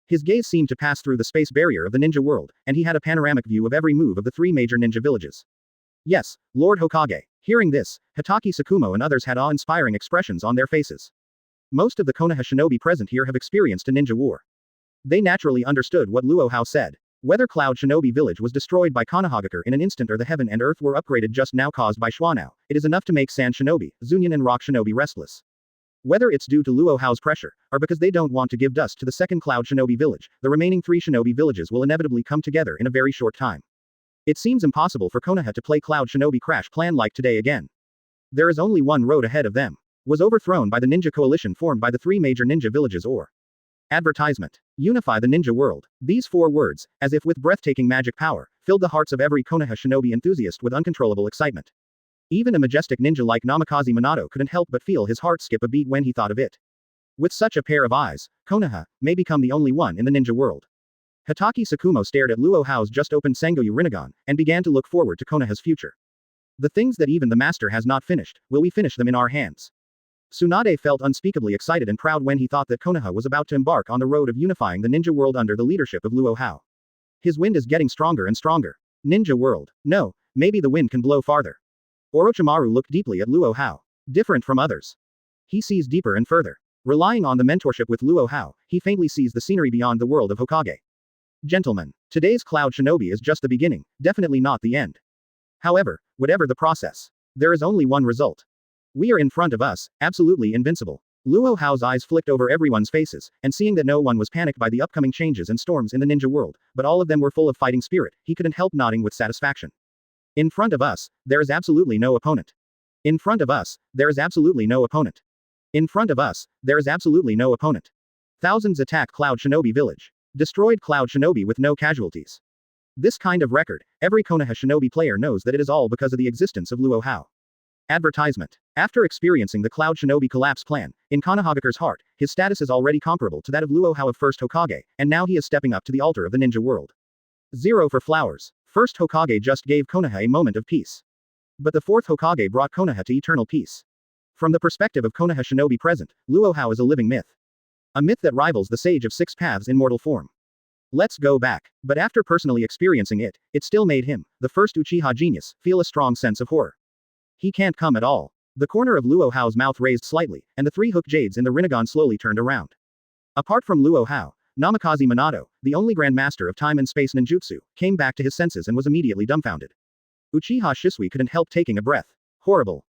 His gaze seemed to pass through the space barrier of the ninja world, and he had a panoramic view of every move of the three major ninja villages. Yes, Lord Hokage. Hearing this, Hitaki Sakumo and others had awe-inspiring expressions on their faces. Most of the Konoha shinobi present here have experienced a ninja war. They naturally understood what Luo Hao said. Whether Cloud Shinobi village was destroyed by Konohagakure in an instant or the heaven and earth were upgraded just now caused by Schwanao, it is enough to make Sand Shinobi, Zunyan and Rock Shinobi restless. Whether it's due to Luo Hao's pressure, or because they don't want to give dust to the second Cloud Shinobi village, the remaining 3 shinobi villages will inevitably come together in a very short time. It seems impossible for Konoha to play Cloud Shinobi crash plan like today again. There is only one road ahead of them. Was overthrown by the ninja coalition formed by the 3 major ninja villages or Advertisement. Unify the ninja world. These 4 words, as if with breathtaking magic power, filled the hearts of every Konoha shinobi enthusiast with uncontrollable excitement. Even a majestic ninja like Namikaze Minato couldn't help but feel his heart skip a beat when he thought of it. With such a pair of eyes, Konoha may become the only one in the ninja world. Hitaki Sakumo stared at Luo Hao's just opened Sengoyu Rinnegan, and began to look forward to Konoha's future. The things that even the master has not finished, will we finish them in our hands? Tsunade felt unspeakably excited and proud when he thought that Konoha was about to embark on the road of unifying the ninja world under the leadership of Luo Hao. His wind is getting stronger and stronger. Ninja world. No, maybe the wind can blow farther. Orochimaru looked deeply at Luo Hao. Different from others. He sees deeper and further. Relying on the mentorship with Luo Hao, he faintly sees the scenery beyond the world of Hokage. Gentlemen, today's Cloud Shinobi is just the beginning, definitely not the end. However, whatever the process, there is only one result. We are in front of us, absolutely invincible. Luo Hao's eyes flicked over everyone's faces, and seeing that no one was panicked by the upcoming changes and storms in the ninja world, but all of them were full of fighting spirit, he couldn't help nodding with satisfaction. In front of us, there is absolutely no opponent. In front of us, there is absolutely no opponent. In front of us, there is absolutely no opponent. Thousands attack Cloud Shinobi village. Destroyed Cloud Shinobi with no casualties. This kind of record, every Konoha Shinobi player knows that it is all because of the existence of Luo Hao. Advertisement. After experiencing the Cloud Shinobi collapse plan, in Konohagakure's heart, his status is already comparable to that of Luo Hao of first Hokage, and now he is stepping up to the altar of the ninja world. 0 for flowers. First Hokage just gave Konoha a moment of peace. But the 4th Hokage brought Konoha to eternal peace. From the perspective of Konoha Shinobi present, Luo Hao is a living myth. A myth that rivals the Sage of 6 Paths in mortal form. Let's go back. But after personally experiencing it, it still made him, the first Uchiha genius, feel a strong sense of horror. He can't come at all. The corner of Luo Hao's mouth raised slightly, and the 3 hook jades in the Rinnegan slowly turned around. Apart from Luo Hao, Namikaze Minato, the only Grand Master of time and space ninjutsu, came back to his senses and was immediately dumbfounded. Uchiha Shisui couldn't help taking a breath. Horrible.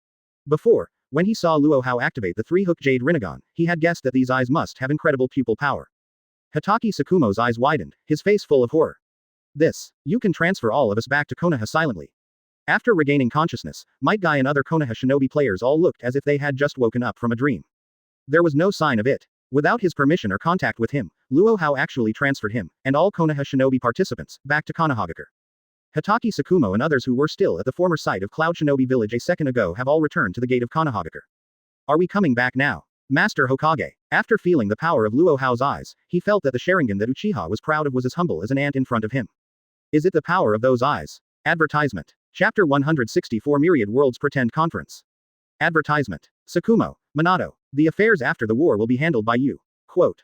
Before, when he saw Luo Hao activate the 3 hook jade Rinnegan, he had guessed that these eyes must have incredible pupil power. Hitaki Sakumo's eyes widened, his face full of horror. This, you can transfer all of us back to Konoha silently. After regaining consciousness, Might Guy and other Konoha Shinobi players all looked as if they had just woken up from a dream. There was no sign of it. Without his permission or contact with him, Luo Hao actually transferred him, and all Konoha Shinobi participants, back to Konohagakure. Hitaki Sakumo and others who were still at the former site of Cloud Shinobi village a second ago have all returned to the gate of Konohagakure. Are we coming back now? Master Hokage. After feeling the power of Luo Hao's eyes, he felt that the Sharingan that Uchiha was proud of was as humble as an ant in front of him. Is it the power of those eyes? Advertisement. Chapter 164 Myriad Worlds Pretend Conference. Advertisement. Sakumo, Minato, the affairs after the war will be handled by you. Quote.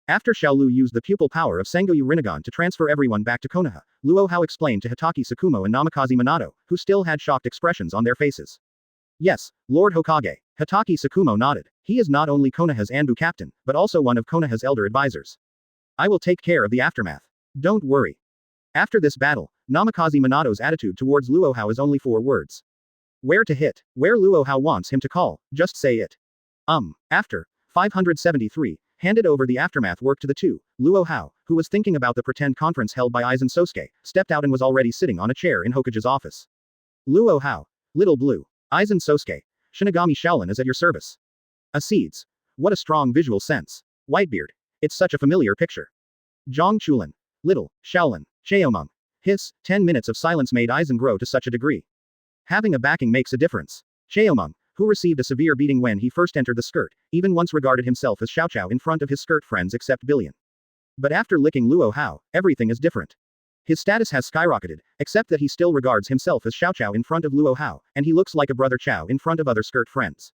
After Xiaolu used the pupil power of Sengoyu Rinnegan to transfer everyone back to Konoha, Luo Hao explained to Hitaki Sakumo and Namikaze Minato, who still had shocked expressions on their faces. Yes, Lord Hokage. Hatake Sakumo nodded. He is not only Konoha's Anbu captain, but also one of Konoha's elder advisors. I will take care of the aftermath. Don't worry. After this battle, Namikaze Minato's attitude towards Luo Hao is only 4 words. Where to hit, where Luo Hao wants him to call, just say it. After 573, handed over the aftermath work to the two, Luo Hao, who was thinking about the pretend conference held by Aizen Sosuke, stepped out and was already sitting on a chair in Hokage's office. Luo Hao. Little Blue. Aizen Sosuke. Shinigami Shaolin is at your service. Acedes. What a strong visual sense. Whitebeard. It's such a familiar picture. Zhang Chulin. Little, Shaolin, Cheomeng. Hiss, 10 minutes of silence made Aizen grow to such a degree. Having a backing makes a difference. Cheomeng, who received a severe beating when he first entered the skirt, even once regarded himself as Xiaoqiao in front of his skirt friends except Billion. But after licking Luo Hao, everything is different. His status has skyrocketed, except that he still regards himself as Xiaoqiao in front of Luo Hao, and he looks like a brother Qiao in front of other skirt friends.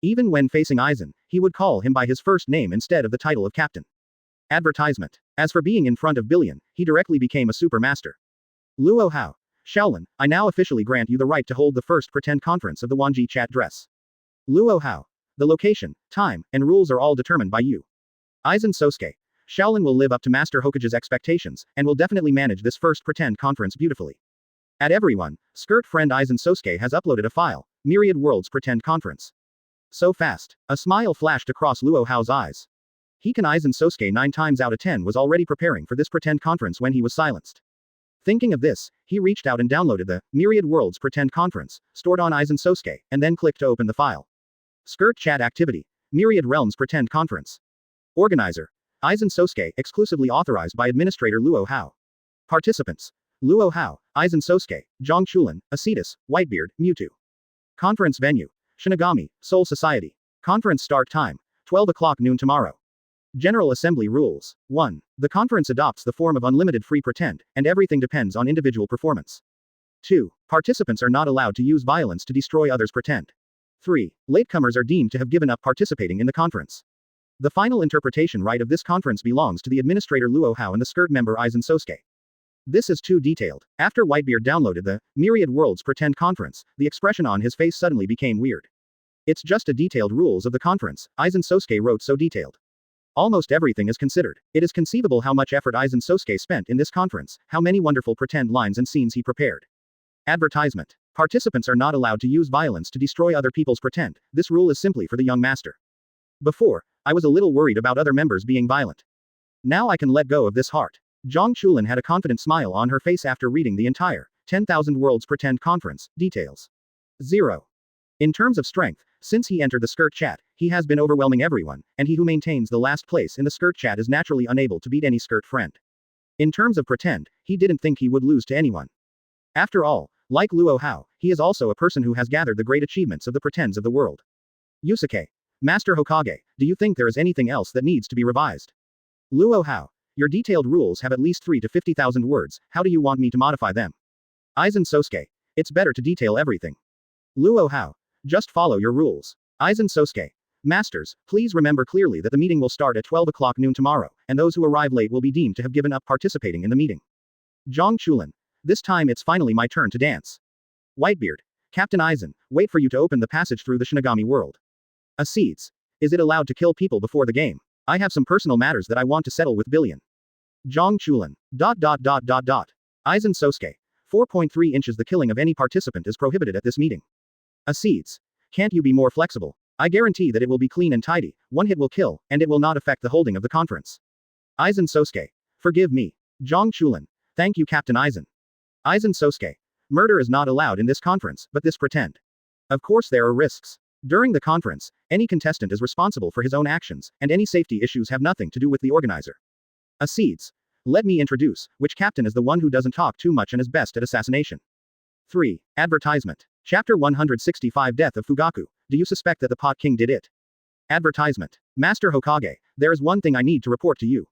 Even when facing Aizen, he would call him by his first name instead of the title of captain. Advertisement. As for being in front of Billion, he directly became a super master. Luo Hao. Shaolin, I now officially grant you the right to hold the first pretend conference of the Wanjie chat dress. Luo Hao. The location, time, and rules are all determined by you. Aizen Sosuke. Shaolin will live up to Master Hokage's expectations, and will definitely manage this first pretend conference beautifully. At everyone, skirt friend Aizen Sosuke has uploaded a file, Myriad Worlds Pretend Conference. So fast. A smile flashed across Luo Hao's eyes. Aizen Sosuke 9 times out of 10 was already preparing for this pretend conference when he was silenced. Thinking of this, he reached out and downloaded the Myriad Worlds Pretend Conference, stored on Aizen Sosuke, and then clicked to open the file. Skirt chat activity. Myriad Realms Pretend Conference. Organizer. Aizen Sosuke, exclusively authorized by Administrator Luo Hao. Participants. Luo Hao, Aizen Sosuke, Zhang Chulin, Acedes, Whitebeard, Mewtwo. Conference venue. Shinigami, Soul Society. Conference start time. 12 o'clock noon tomorrow. General Assembly rules. 1. The conference adopts the form of unlimited free pretend, and everything depends on individual performance. 2. Participants are not allowed to use violence to destroy others' pretend. 3. Latecomers are deemed to have given up participating in the conference. The final interpretation right of this conference belongs to the administrator Luo Hao and the skirt member Aizen Sosuke. This is too detailed. After Whitebeard downloaded the Myriad Worlds Pretend Conference, the expression on his face suddenly became weird. It's just a detailed rules of the conference, Aizen Sosuke wrote so detailed. Almost everything is considered. It is conceivable how much effort Aizen Sosuke spent in this conference, how many wonderful pretend lines and scenes he prepared. Advertisement. Participants are not allowed to use violence to destroy other people's pretend. This rule is simply for the young master. Before, I was a little worried about other members being violent. Now I can let go of this heart. Zhang Chulin had a confident smile on her face after reading the entire 10,000 Worlds Pretend Conference details. 0. In terms of strength, since he entered the skirt chat, he has been overwhelming everyone, and he who maintains the last place in the skirt chat is naturally unable to beat any skirt friend. In terms of pretend, he didn't think he would lose to anyone. After all, like Luo Hao, he is also a person who has gathered the great achievements of the pretends of the world. Yusuke. Master Hokage, do you think there is anything else that needs to be revised? Luo Hao. Your detailed rules have at least 3 to 50,000 words, how do you want me to modify them? Aizen Sosuke. It's better to detail everything. Luo Hao. Just follow your rules. Aizen Sosuke. Masters, please remember clearly that the meeting will start at 12 o'clock noon tomorrow, and those who arrive late will be deemed to have given up participating in the meeting. Zhang Chulin. This time it's finally my turn to dance. Whitebeard. Captain Aizen, wait for you to open the passage through the Shinigami world. Acedes. Is it allowed to kill people before the game? I have some personal matters that I want to settle with Billion. Zhang Chulin. Aizen Sosuke. 4.3 inches. The killing of any participant is prohibited at this meeting. Acedes. Can't you be more flexible? I guarantee that it will be clean and tidy, one hit will kill, and it will not affect the holding of the conference. Aizen Sosuke. Forgive me. Zhang Chulin. Thank you Captain Aizen. Aizen Sosuke. Murder is not allowed in this conference, but this pretend. Of course there are risks. During the conference, any contestant is responsible for his own actions, and any safety issues have nothing to do with the organizer. Acedes. Let me introduce, which captain is the one who doesn't talk too much and is best at assassination. 3. Advertisement. Chapter 165 Death of Fugaku. Do you suspect that the Pot King did it? Advertisement. Master Hokage, there is one thing I need to report to you.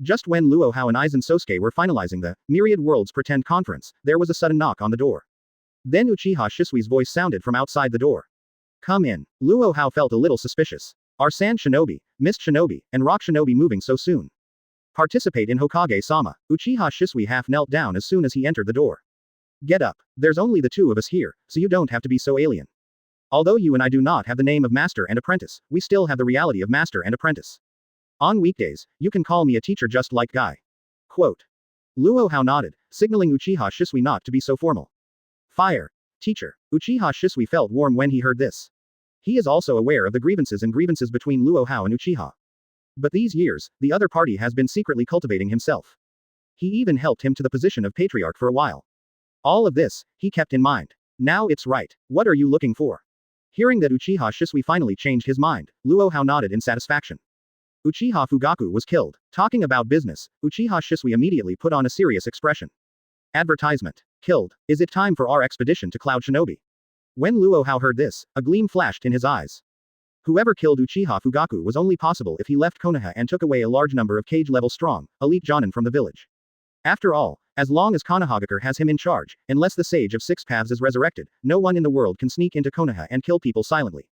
Just when Luo Hao and Aizen Sosuke were finalizing the Myriad Worlds Pretend Conference, there was a sudden knock on the door. Then Uchiha Shisui's voice sounded from outside the door. Come in. Luo Hao felt a little suspicious. Are Sand Shinobi, Mist Shinobi, and Rock Shinobi moving so soon? Participate in Hokage-sama. Uchiha Shisui half knelt down as soon as he entered the door. Get up. There's only the two of us here, so you don't have to be so alien. Although you and I do not have the name of master and apprentice, we still have the reality of master and apprentice. On weekdays, you can call me a teacher just like Guy. Quote. Luo Hao nodded, signaling Uchiha Shisui not to be so formal. Fire. Teacher. Uchiha Shisui felt warm when he heard this. He is also aware of the grievances between Luo Hao and Uchiha. But these years, the other party has been secretly cultivating himself. He even helped him to the position of patriarch for a while. All of this, he kept in mind. Now it's right. What are you looking for? Hearing that Uchiha Shisui finally changed his mind, Luo Hao nodded in satisfaction. Uchiha Fugaku was killed. Talking about business, Uchiha Shisui immediately put on a serious expression. Advertisement. Killed. Is it time for our expedition to Cloud Shinobi? When Luo Hao heard this, a gleam flashed in his eyes. Whoever killed Uchiha Fugaku was only possible if he left Konoha and took away a large number of cage-level strong, elite jonin from the village. After all, as long as Konohagakure has him in charge, unless the Sage of Six Paths is resurrected, no one in the world can sneak into Konoha and kill people silently.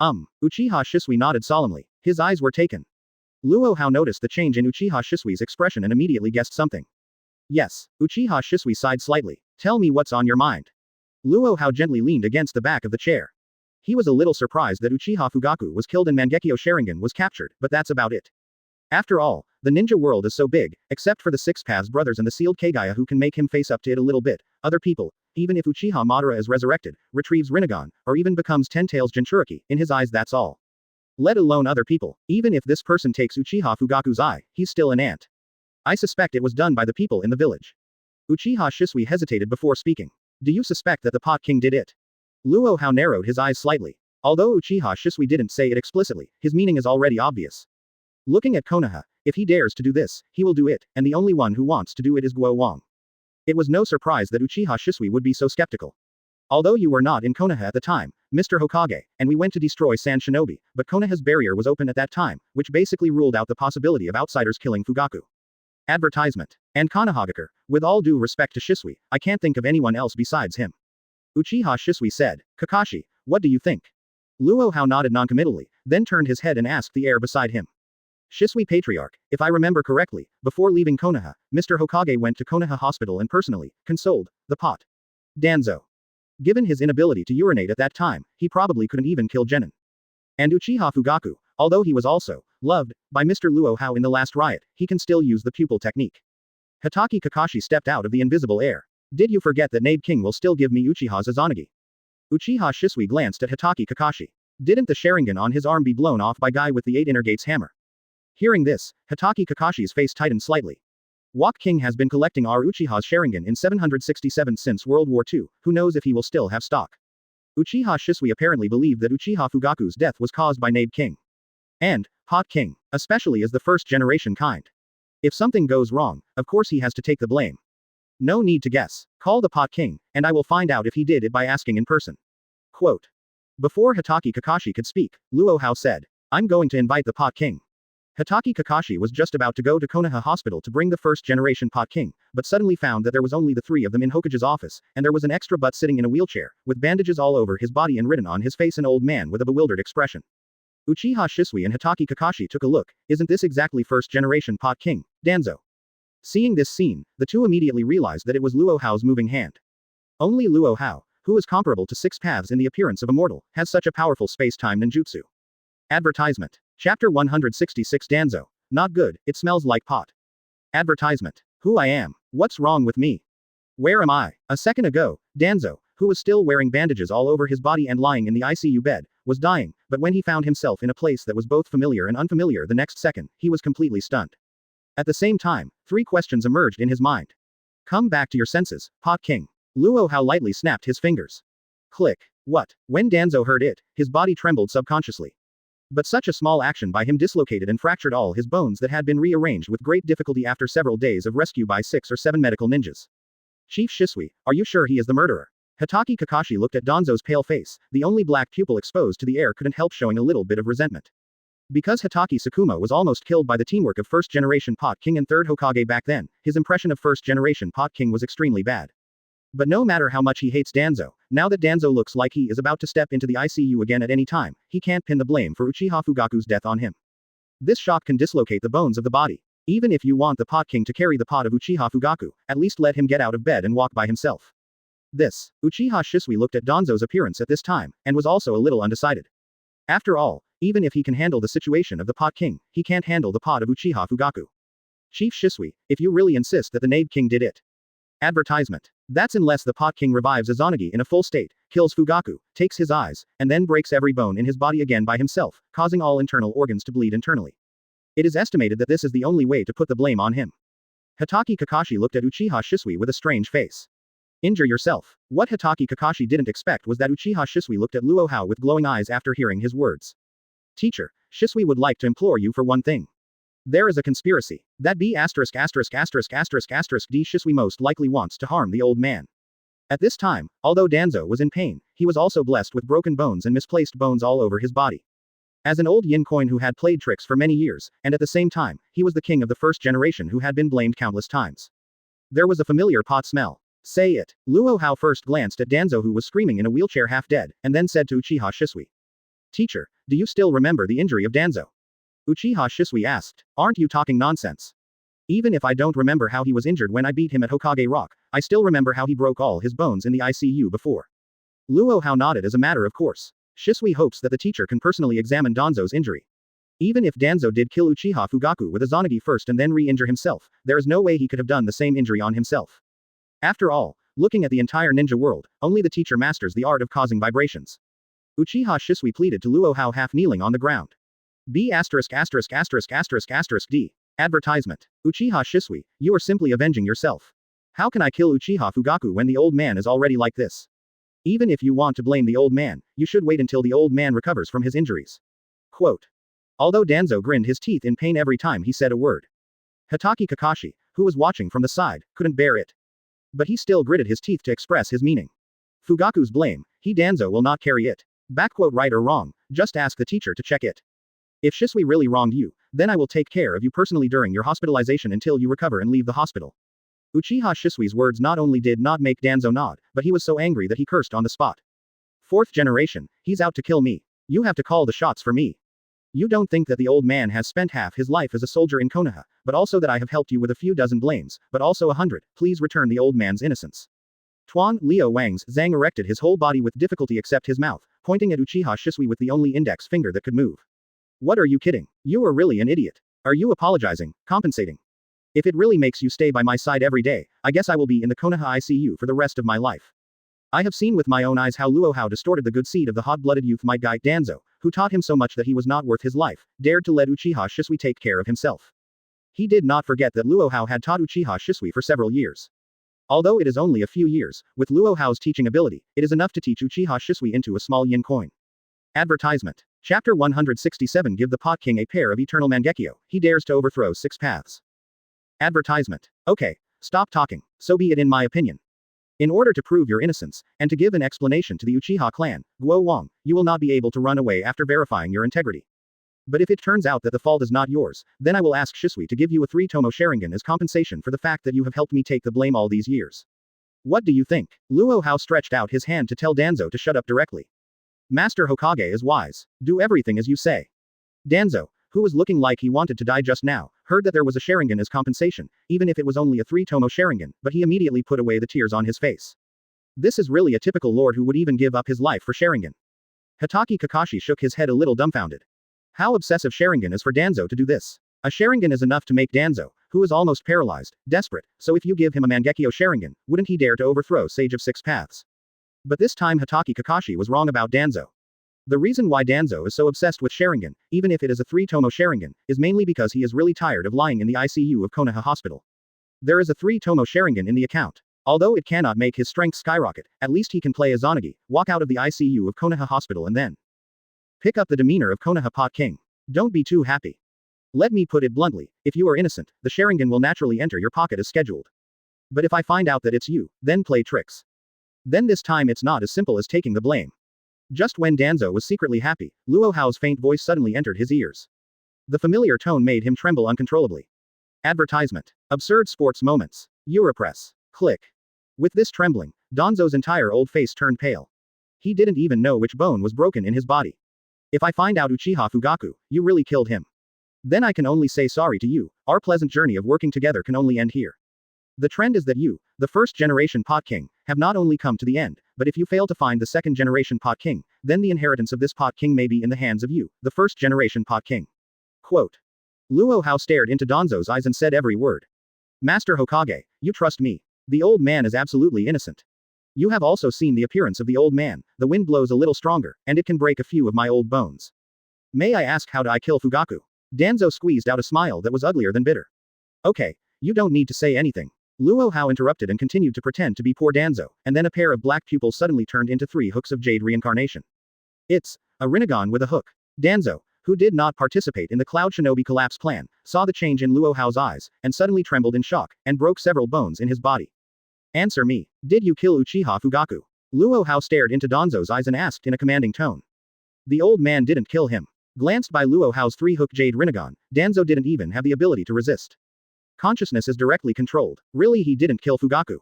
Uchiha Shisui nodded solemnly. His eyes were taken. Luo Hao noticed the change in Uchiha Shisui's expression and immediately guessed something. Yes. Uchiha Shisui sighed slightly. Tell me what's on your mind. Luo Hao gently leaned against the back of the chair. He was a little surprised that Uchiha Fugaku was killed and Mangekyo Sharingan was captured, but that's about it. After all, the ninja world is so big, except for the Six Paths brothers and the sealed Kagaya who can make him face up to it a little bit, other people, even if Uchiha Madara is resurrected, retrieves Rinnegan, or even becomes Ten Tails Jinchuriki, in his eyes that's all. Let alone other people, even if this person takes Uchiha Fugaku's eye, he's still an ant. I suspect it was done by the people in the village. Uchiha Shisui hesitated before speaking. Do you suspect that the Pot King did it? Luo Hao narrowed his eyes slightly. Although Uchiha Shisui didn't say it explicitly, his meaning is already obvious. Looking at Konoha, if he dares to do this, he will do it, and the only one who wants to do it is Guo Wang. It was no surprise that Uchiha Shisui would be so skeptical. Although you were not in Konoha at the time, Mr. Hokage, and we went to destroy Sand Shinobi, but Konoha's barrier was open at that time, which basically ruled out the possibility of outsiders killing Fugaku. Advertisement. And Konohagakure, with all due respect to Shisui, I can't think of anyone else besides him. Uchiha Shisui said, Kakashi, what do you think? Luo Hao nodded noncommittally, then turned his head and asked the air beside him. Shisui Patriarch, if I remember correctly, before leaving Konoha, Mr. Hokage went to Konoha Hospital and personally consoled the pot. Danzo. Given his inability to urinate at that time, he probably couldn't even kill Genin. And Uchiha Fugaku, although he was also loved by Mr. Luo Hao in the last riot, he can still use the pupil technique. Hatake Kakashi stepped out of the invisible air. Did you forget that Nabe King will still give me Uchiha's Izanagi? Uchiha Shisui glanced at Hatake Kakashi. Didn't the Sharingan on his arm be blown off by Guy with the 8 Inner Gates hammer? Hearing this, Hatake Kakashi's face tightened slightly. Wok King has been collecting our Uchiha's Sharingan in 767 since World War II, who knows if he will still have stock. Uchiha Shisui apparently believed that Uchiha Fugaku's death was caused by Nabe King. And, Pot King, especially as the first generation kind. If something goes wrong, of course he has to take the blame. No need to guess. Call the Pot King, and I will find out if he did it by asking in person. Quote. Before Hatake Kakashi could speak, Luo Hao said, I'm going to invite the Pot King. Hatake Kakashi was just about to go to Konoha Hospital to bring the first-generation Pot King, but suddenly found that there was only the 3 of them in Hokage's office, and there was an extra butt sitting in a wheelchair, with bandages all over his body and written on his face an old man with a bewildered expression. Uchiha Shisui and Hatake Kakashi took a look. Isn't this exactly first-generation Pot King, Danzo? Seeing this scene, the two immediately realized that it was Luo Hao's moving hand. Only Luo Hao, who is comparable to Six Paths in the appearance of a mortal, has such a powerful space-time ninjutsu. Advertisement. Chapter 166 Danzo. Not good, it smells like pot. Advertisement. Who I am. What's wrong with me? Where am I? A second ago, Danzo, who was still wearing bandages all over his body and lying in the ICU bed, was dying, but when he found himself in a place that was both familiar and unfamiliar the next second, he was completely stunned. At the same time, 3 questions emerged in his mind. Come back to your senses, Pot King. Luo Hao lightly snapped his fingers. Click. What? When Danzo heard it, his body trembled subconsciously. But such a small action by him dislocated and fractured all his bones that had been rearranged with great difficulty after several days of rescue by 6 or 7 medical ninjas. Chief Shisui, are you sure he is the murderer? Hatake Kakashi looked at Danzo's pale face, the only black pupil exposed to the air couldn't help showing a little bit of resentment. Because Hatake Sakuma was almost killed by the teamwork of first-generation Pot King and 3rd Hokage back then, his impression of first-generation Pot King was extremely bad. But no matter how much he hates Danzo, now that Danzo looks like he is about to step into the ICU again at any time, he can't pin the blame for Uchiha Fugaku's death on him. This shock can dislocate the bones of the body. Even if you want the Pot King to carry the pot of Uchiha Fugaku, at least let him get out of bed and walk by himself. This. Uchiha Shisui looked at Danzo's appearance at this time, and was also a little undecided. After all, even if he can handle the situation of the Pot King, he can't handle the pot of Uchiha Fugaku. Chief Shisui, if you really insist that the Nabe King did it. Advertisement. That's unless the Pot King revives Izanagi in a full state, kills Fugaku, takes his eyes, and then breaks every bone in his body again by himself, causing all internal organs to bleed internally. It is estimated that this is the only way to put the blame on him. Hitaki Kakashi looked at Uchiha Shisui with a strange face. Injure yourself. What Hitaki Kakashi didn't expect was that Uchiha Shisui looked at Luo Hao with glowing eyes after hearing his words. Teacher, Shisui would like to implore you for one thing. There is a conspiracy. That B*************** D Shisui most likely wants to harm the old man. At this time, although Danzo was in pain, he was also blessed with broken bones and misplaced bones all over his body. As an old yin coin who had played tricks for many years, and at the same time, he was the king of the first generation who had been blamed countless times. There was a familiar pot smell. Say it. Luo Hao first glanced at Danzo who was screaming in a wheelchair half dead, and then said to Uchiha Shisui. Teacher, do you still remember the injury of Danzo? Uchiha Shisui asked. Aren't you talking nonsense? Even if I don't remember how he was injured when I beat him at Hokage Rock, I still remember how he broke all his bones in the ICU before. Luo Hao nodded as a matter of course. Shisui hopes that the teacher can personally examine Danzo's injury. Even if Danzo did kill Uchiha Fugaku with Izanagi first and then re-injure himself, there is no way he could have done the same injury on himself. After all, looking at the entire ninja world, only the teacher masters the art of causing vibrations. Uchiha Shisui pleaded to Luo Hao half kneeling on the ground. B******************************** Advertisement. Uchiha Shisui, you are simply avenging yourself. How can I kill Uchiha Fugaku when the old man is already like this? Even if you want to blame the old man, you should wait until the old man recovers from his injuries. Quote. Although Danzo grinned his teeth in pain every time he said a word. Hitaki Kakashi, who was watching from the side, couldn't bear it. But he still gritted his teeth to express his meaning. Fugaku's blame, he Danzo will not carry it. Backquote right or wrong, just ask the teacher to check it. If Shisui really wronged you, then I will take care of you personally during your hospitalization until you recover and leave the hospital. Uchiha Shisui's words not only did not make Danzo nod, but he was so angry that he cursed on the spot. Fourth generation, he's out to kill me. You have to call the shots for me. You don't think that the old man has spent half his life as a soldier in Konoha, but also that I have helped you with a few dozen blames, but also 100, please return the old man's innocence. Tuan Liu Wang's Zhang erected his whole body with difficulty except his mouth, pointing at Uchiha Shisui with the only index finger that could move. What are you kidding? You are really an idiot. Are you apologizing, compensating? If it really makes you stay by my side every day, I guess I will be in the Konoha ICU for the rest of my life. I have seen with my own eyes how Luo Hao distorted the good seed of the hot-blooded youth might guy Danzo, who taught him so much that he was not worth his life, dared to let Uchiha Shisui take care of himself. He did not forget that Luo Hao had taught Uchiha Shisui for several years. Although it is only a few years, with Luo Hao's teaching ability, it is enough to teach Uchiha Shisui into a small yin coin. Advertisement. Chapter 167 Give the Pot King a pair of eternal Mangekyo, he dares to overthrow 6 paths. Advertisement. Okay, stop talking, so be it in my opinion. In order to prove your innocence, and to give an explanation to the Uchiha clan, Guo Wang, you will not be able to run away after verifying your integrity. But if it turns out that the fault is not yours, then I will ask Shisui to give you a 3-tomo Sharingan as compensation for the fact that you have helped me take the blame all these years. What do you think? Luo Hao stretched out his hand to tell Danzo to shut up directly. Master Hokage is wise. Do everything as you say. Danzo, who was looking like he wanted to die just now, heard that there was a Sharingan as compensation, even if it was only a 3-tomo Sharingan, but he immediately put away the tears on his face. This is really a typical lord who would even give up his life for Sharingan. Hitaki Kakashi shook his head a little dumbfounded. How obsessive Sharingan is for Danzo to do this. A Sharingan is enough to make Danzo, who is almost paralyzed, desperate, so if you give him a Mangekyo Sharingan, wouldn't he dare to overthrow Sage of 6 Paths? But this time Hitaki Kakashi was wrong about Danzo. The reason why Danzo is so obsessed with Sharingan, even if it is a 3-tomo Sharingan, is mainly because he is really tired of lying in the ICU of Konoha Hospital. There is a 3-tomo Sharingan in the account. Although it cannot make his strength skyrocket, at least he can play Izanagi, walk out of the ICU of Konoha Hospital and then pick up the demeanor of Konoha Pot King. Don't be too happy. Let me put it bluntly, if you are innocent, the Sharingan will naturally enter your pocket as scheduled. But if I find out that it's you, then play tricks. Then this time it's not as simple as taking the blame. Just when Danzo was secretly happy, Luo Hao's faint voice suddenly entered his ears. The familiar tone made him tremble uncontrollably. Advertisement. Absurd sports moments. Europress. Click. With this trembling, Danzo's entire old face turned pale. He didn't even know which bone was broken in his body. If I find out Uchiha Fugaku, you really killed him. Then I can only say sorry to you, our pleasant journey of working together can only end here. The trend is that you, the first-generation Pot King, have not only come to the end, but if you fail to find the second-generation Pot King, then the inheritance of this Pot King may be in the hands of you, the first-generation Pot King. Quote. Luo Hao stared into Danzo's eyes and said every word. Master Hokage, you trust me. The old man is absolutely innocent. You have also seen the appearance of the old man, the wind blows a little stronger, and it can break a few of my old bones. May I ask how do I kill Fugaku? Danzo squeezed out a smile that was uglier than bitter. Okay, you don't need to say anything. Luo Hao interrupted and continued to pretend to be poor Danzo, and then a pair of black pupils suddenly turned into 3 hooks of jade reincarnation. It's a Rinnegan with a hook. Danzo, who did not participate in the Cloud Shinobi collapse plan, saw the change in Luo Hao's eyes, and suddenly trembled in shock, and broke several bones in his body. Answer me. Did you kill Uchiha Fugaku? Luo Hao stared into Danzo's eyes and asked in a commanding tone. The old man didn't kill him. Glanced by Luo Hao's 3-hook jade Rinnegan, Danzo didn't even have the ability to resist. Consciousness is directly controlled. Really, he didn't kill Fugaku.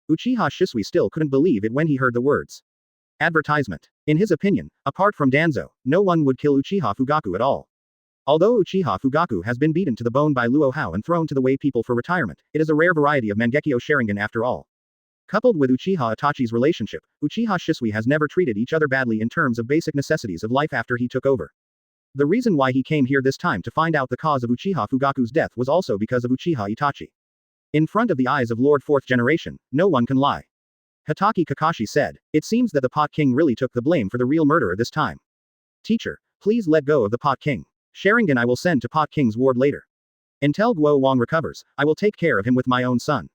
Uchiha Shisui still couldn't believe it when he heard the words. Advertisement. In his opinion, apart from Danzo, no one would kill Uchiha Fugaku at all. Although Uchiha Fugaku has been beaten to the bone by Luo Hao and thrown to the way people for retirement, it is a rare variety of Mangekyo Sharingan after all. Coupled with Uchiha Itachi's relationship, Uchiha Shisui has never treated each other badly in terms of basic necessities of life after he took over. The reason why he came here this time to find out the cause of Uchiha Fugaku's death was also because of Uchiha Itachi. In front of the eyes of Lord 4th Generation, no one can lie. Hatake Kakashi said, it seems that the Pot King really took the blame for the real murderer this time. Teacher, please let go of the Pot King. Sharingan I will send to Pot King's ward later. Until Guo Wang recovers, I will take care of him with my own son.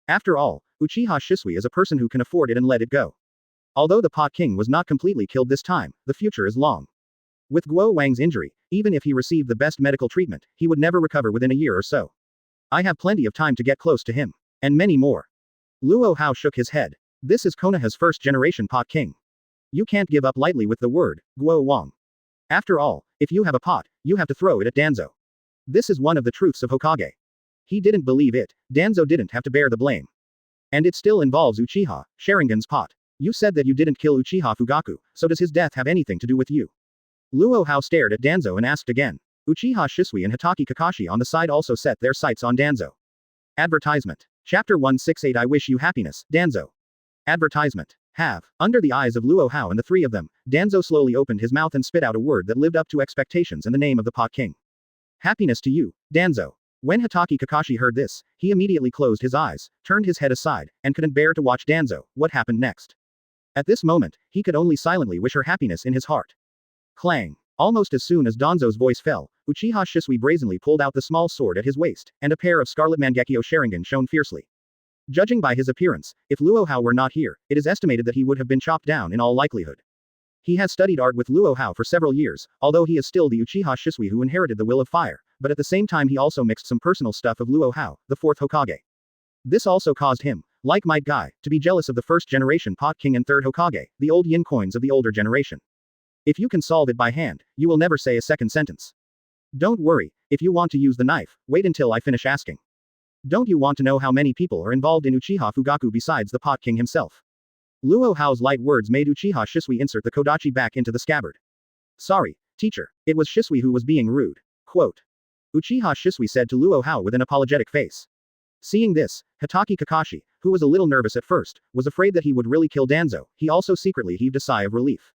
After all, Uchiha Shisui is a person who can afford it and let it go. Although the Pot King was not completely killed this time, the future is long. With Guo Wang's injury, even if he received the best medical treatment, he would never recover within a year or so. I have plenty of time to get close to him. And many more. Luo Hao shook his head. This is Konoha's first-generation Pot King. You can't give up lightly with the word, Guo Wang. After all, if you have a pot, you have to throw it at Danzo. This is one of the truths of Hokage. He didn't believe it, Danzo didn't have to bear the blame. And it still involves Uchiha, Sharingan's pot. You said that you didn't kill Uchiha Fugaku, so does his death have anything to do with you? Luo Hao stared at Danzo and asked again. Uchiha Shisui and Hatake Kakashi on the side also set their sights on Danzo. Advertisement. Chapter 168 I wish you happiness, Danzo. Advertisement. Have. Under the eyes of Luo Hao and the 3 of them, Danzo slowly opened his mouth and spit out a word that lived up to expectations in the name of the Pot King. Happiness to you, Danzo. When Hatake Kakashi heard this, he immediately closed his eyes, turned his head aside, and couldn't bear to watch Danzo. What happened next? At this moment, he could only silently wish her happiness in his heart. Clang. Almost as soon as Danzo's voice fell, Uchiha Shisui brazenly pulled out the small sword at his waist, and a pair of scarlet Mangekyo Sharingan shone fiercely. Judging by his appearance, if Luo Hao were not here, it is estimated that he would have been chopped down in all likelihood. He has studied art with Luo Hao for several years, although he is still the Uchiha Shisui who inherited the will of fire, but at the same time he also mixed some personal stuff of Luo Hao, the 4th Hokage. This also caused him, like Might Guy, to be jealous of the first-generation Pot King and 3rd Hokage, the old yin coins of the older generation. If you can solve it by hand, you will never say a second sentence. Don't worry, if you want to use the knife, wait until I finish asking. Don't you want to know how many people are involved in Uchiha Fugaku besides the Pot King himself? Luo Hao's light words made Uchiha Shisui insert the Kodachi back into the scabbard. Sorry, teacher, it was Shisui who was being rude. Quote. Uchiha Shisui said to Luo Hao with an apologetic face. Seeing this, Hatake Kakashi, who was a little nervous at first, was afraid that he would really kill Danzo. He also secretly heaved a sigh of relief.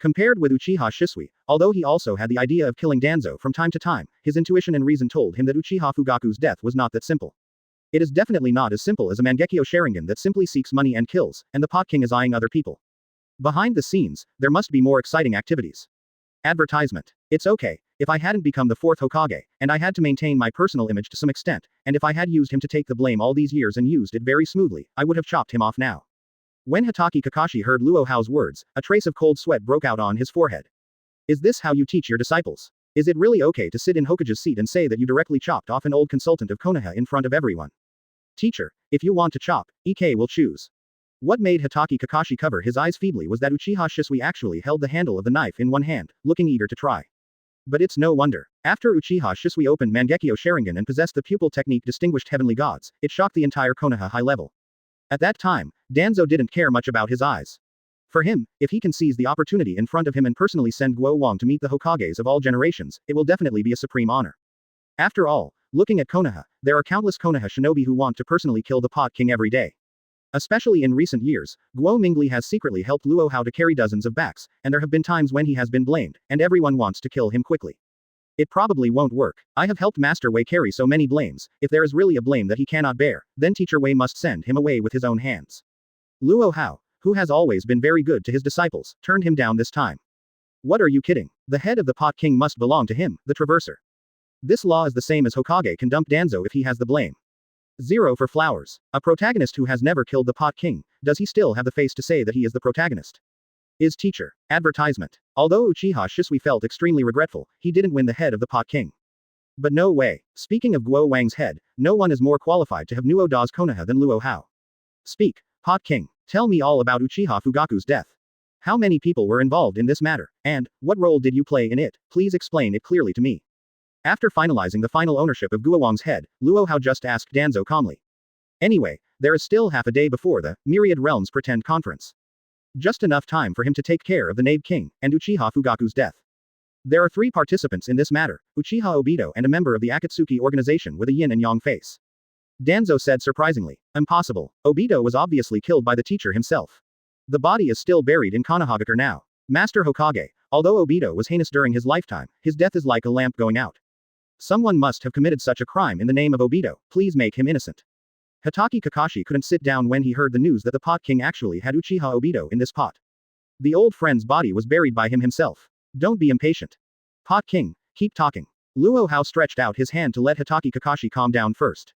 Compared with Uchiha Shisui, although he also had the idea of killing Danzo from time to time, his intuition and reason told him that Uchiha Fugaku's death was not that simple. It is definitely not as simple as a Mangekyo Sharingan that simply seeks money and kills, and the Pot King is eyeing other people. Behind the scenes, there must be more exciting activities. Advertisement. It's okay, if I hadn't become the 4th Hokage, and I had to maintain my personal image to some extent, and if I had used him to take the blame all these years and used it very smoothly, I would have chopped him off now. When Hatake Kakashi heard Luo Hao's words, a trace of cold sweat broke out on his forehead. Is this how you teach your disciples? Is it really okay to sit in Hokage's seat and say that you directly chopped off an old consultant of Konoha in front of everyone? Teacher, if you want to chop, EK will choose. What made Hatake Kakashi cover his eyes feebly was that Uchiha Shisui actually held the handle of the knife in one hand, looking eager to try. But it's no wonder. After Uchiha Shisui opened Mangekyo Sharingan and possessed the pupil technique distinguished heavenly gods, it shocked the entire Konoha high level. At that time, Danzo didn't care much about his eyes. For him, if he can seize the opportunity in front of him and personally send Guo Wang to meet the Hokages of all generations, it will definitely be a supreme honor. After all, Looking at Konoha, there are countless Konoha shinobi who want to personally kill the Pot King every day. Especially in recent years, Guo Mingli has secretly helped Luo Hao to carry dozens of backs, and there have been times when he has been blamed, and everyone wants to kill him quickly. It probably won't work. I have helped Master Wei carry so many blames. If there is really a blame that he cannot bear, then Teacher Wei must send him away with his own hands. Luo Hao, who has always been very good to his disciples, turned him down this time. What are you kidding? The head of the Pot King must belong to him, the Traverser. This law is the same as Hokage can dump Danzo if he has the blame. 0 for flowers. A protagonist who has never killed the Pot King, does he still have the face to say that he is the protagonist? Is teacher. Advertisement. Although Uchiha Shisui felt extremely regretful, he didn't win the head of the Pot King. But no way. Speaking of Guo Wang's head, no one is more qualified to have Nuo Da's Konoha than Luo Hao. Speak, Pot King. Tell me all about Uchiha Fugaku's death. How many people were involved in this matter, and what role did you play in it? Please explain it clearly to me. After finalizing the final ownership of Guo Wang's head, Luo Hao just asked Danzo calmly. Anyway, there is still half a day before the Myriad Realms Pretend Conference. Just enough time for him to take care of the Nabe King and Uchiha Fugaku's death. There are 3 participants in this matter, Uchiha Obito and a member of the Akatsuki organization with a yin and yang face. Danzo said surprisingly, impossible. Obito was obviously killed by the teacher himself. The body is still buried in Konohagakure now. Master Hokage, although Obito was heinous during his lifetime, his death is like a lamp going out. Someone must have committed such a crime in the name of Obito, please make him innocent. Hatake Kakashi couldn't sit down when he heard the news that the Pot King actually had Uchiha Obito in this pot. The old friend's body was buried by him himself. Don't be impatient. Pot King, keep talking. Luo Hao stretched out his hand to let Hatake Kakashi calm down first.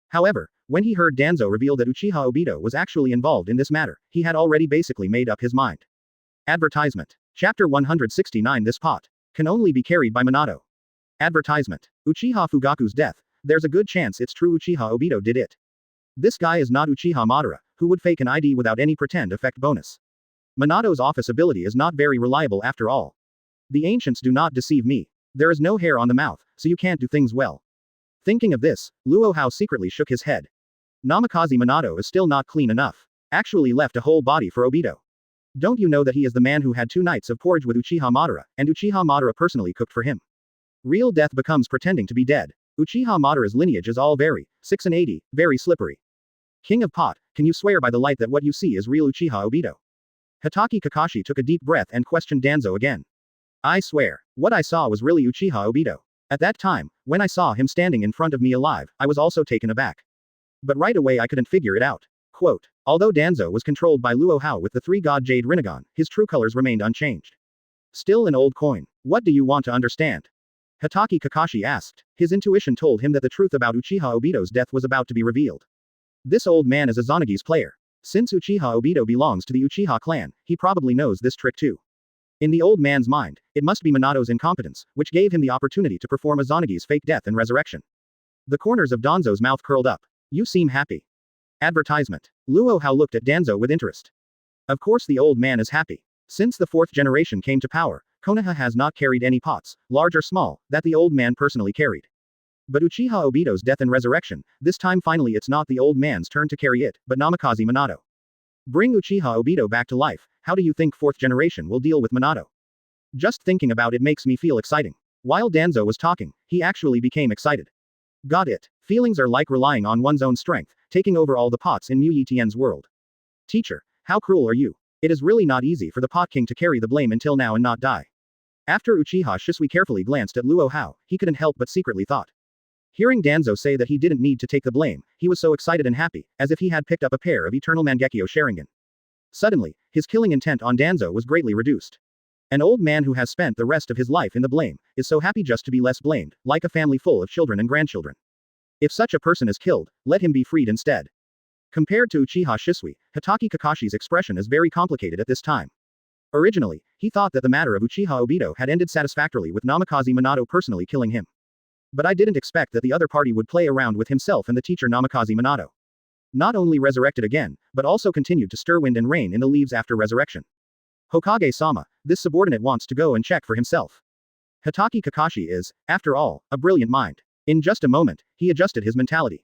However, when he heard Danzo reveal that Uchiha Obito was actually involved in this matter, he had already basically made up his mind. Advertisement. Chapter 169. This pot can only be carried by Minato. Advertisement. Uchiha Fugaku's death. There's a good chance it's true Uchiha Obito did it. This guy is not Uchiha Madara, who would fake an ID without any pretend effect bonus. Minato's office ability is not very reliable after all. The ancients do not deceive me. There is no hair on the mouth, so you can't do things well. Thinking of this, Luo Hao secretly shook his head. Namikaze Minato is still not clean enough. Actually left a whole body for Obito. Don't you know that he is the man who had 2 nights of porridge with Uchiha Madara, and Uchiha Madara personally cooked for him? Real death becomes pretending to be dead. Uchiha Madara's lineage is all very 680, very slippery. King of Pot, can you swear by the light that what you see is real Uchiha Obito? Hatake Kakashi took a deep breath and questioned Danzo again. I swear, what I saw was really Uchiha Obito. At that time, when I saw him standing in front of me alive, I was also taken aback. But right away I couldn't figure it out. Quote, although Danzo was controlled by Luo Hao with the 3-god Jade Rinnegan, his true colors remained unchanged. Still an old coin. What do you want to understand? Hatake Kakashi asked. His intuition told him that the truth about Uchiha Obito's death was about to be revealed. This old man is a Zonagi's player. Since Uchiha Obito belongs to the Uchiha clan, he probably knows this trick too. In the old man's mind, it must be Minato's incompetence, which gave him the opportunity to perform a Zonagi's fake death and resurrection. The corners of Danzo's mouth curled up. You seem happy. Advertisement. Luo Hao looked at Danzo with interest. Of course the old man is happy. Since the 4th generation came to power, Konoha has not carried any pots, large or small, that the old man personally carried. But Uchiha Obito's death and resurrection, this time finally it's not the old man's turn to carry it, but Namikaze Minato. Bring Uchiha Obito back to life. How do you think 4th generation will deal with Minato? Just thinking about it makes me feel exciting. While Danzo was talking, he actually became excited. Got it. Feelings are like relying on one's own strength, taking over all the pots in Mu Yitian's world. Teacher, how cruel are you? It is really not easy for the Pot King to carry the blame until now and not die. After Uchiha Shisui carefully glanced at Luo Hao, he couldn't help but secretly thought. Hearing Danzo say that he didn't need to take the blame, he was so excited and happy, as if he had picked up a pair of eternal Mangekyo Sharingan. Suddenly, his killing intent on Danzo was greatly reduced. An old man who has spent the rest of his life in the blame, is so happy just to be less blamed, like a family full of children and grandchildren. If such a person is killed, let him be freed instead. Compared to Uchiha Shisui, Hatake Kakashi's expression is very complicated at this time. Originally, he thought that the matter of Uchiha Obito had ended satisfactorily with Namikaze Minato personally killing him. But I didn't expect that the other party would play around with himself and the teacher Namikaze Minato. Not only resurrected again, but also continued to stir wind and rain in the leaves after resurrection. Hokage-sama, this subordinate wants to go and check for himself. Hatake Kakashi is, after all, a brilliant mind. In just a moment, he adjusted his mentality.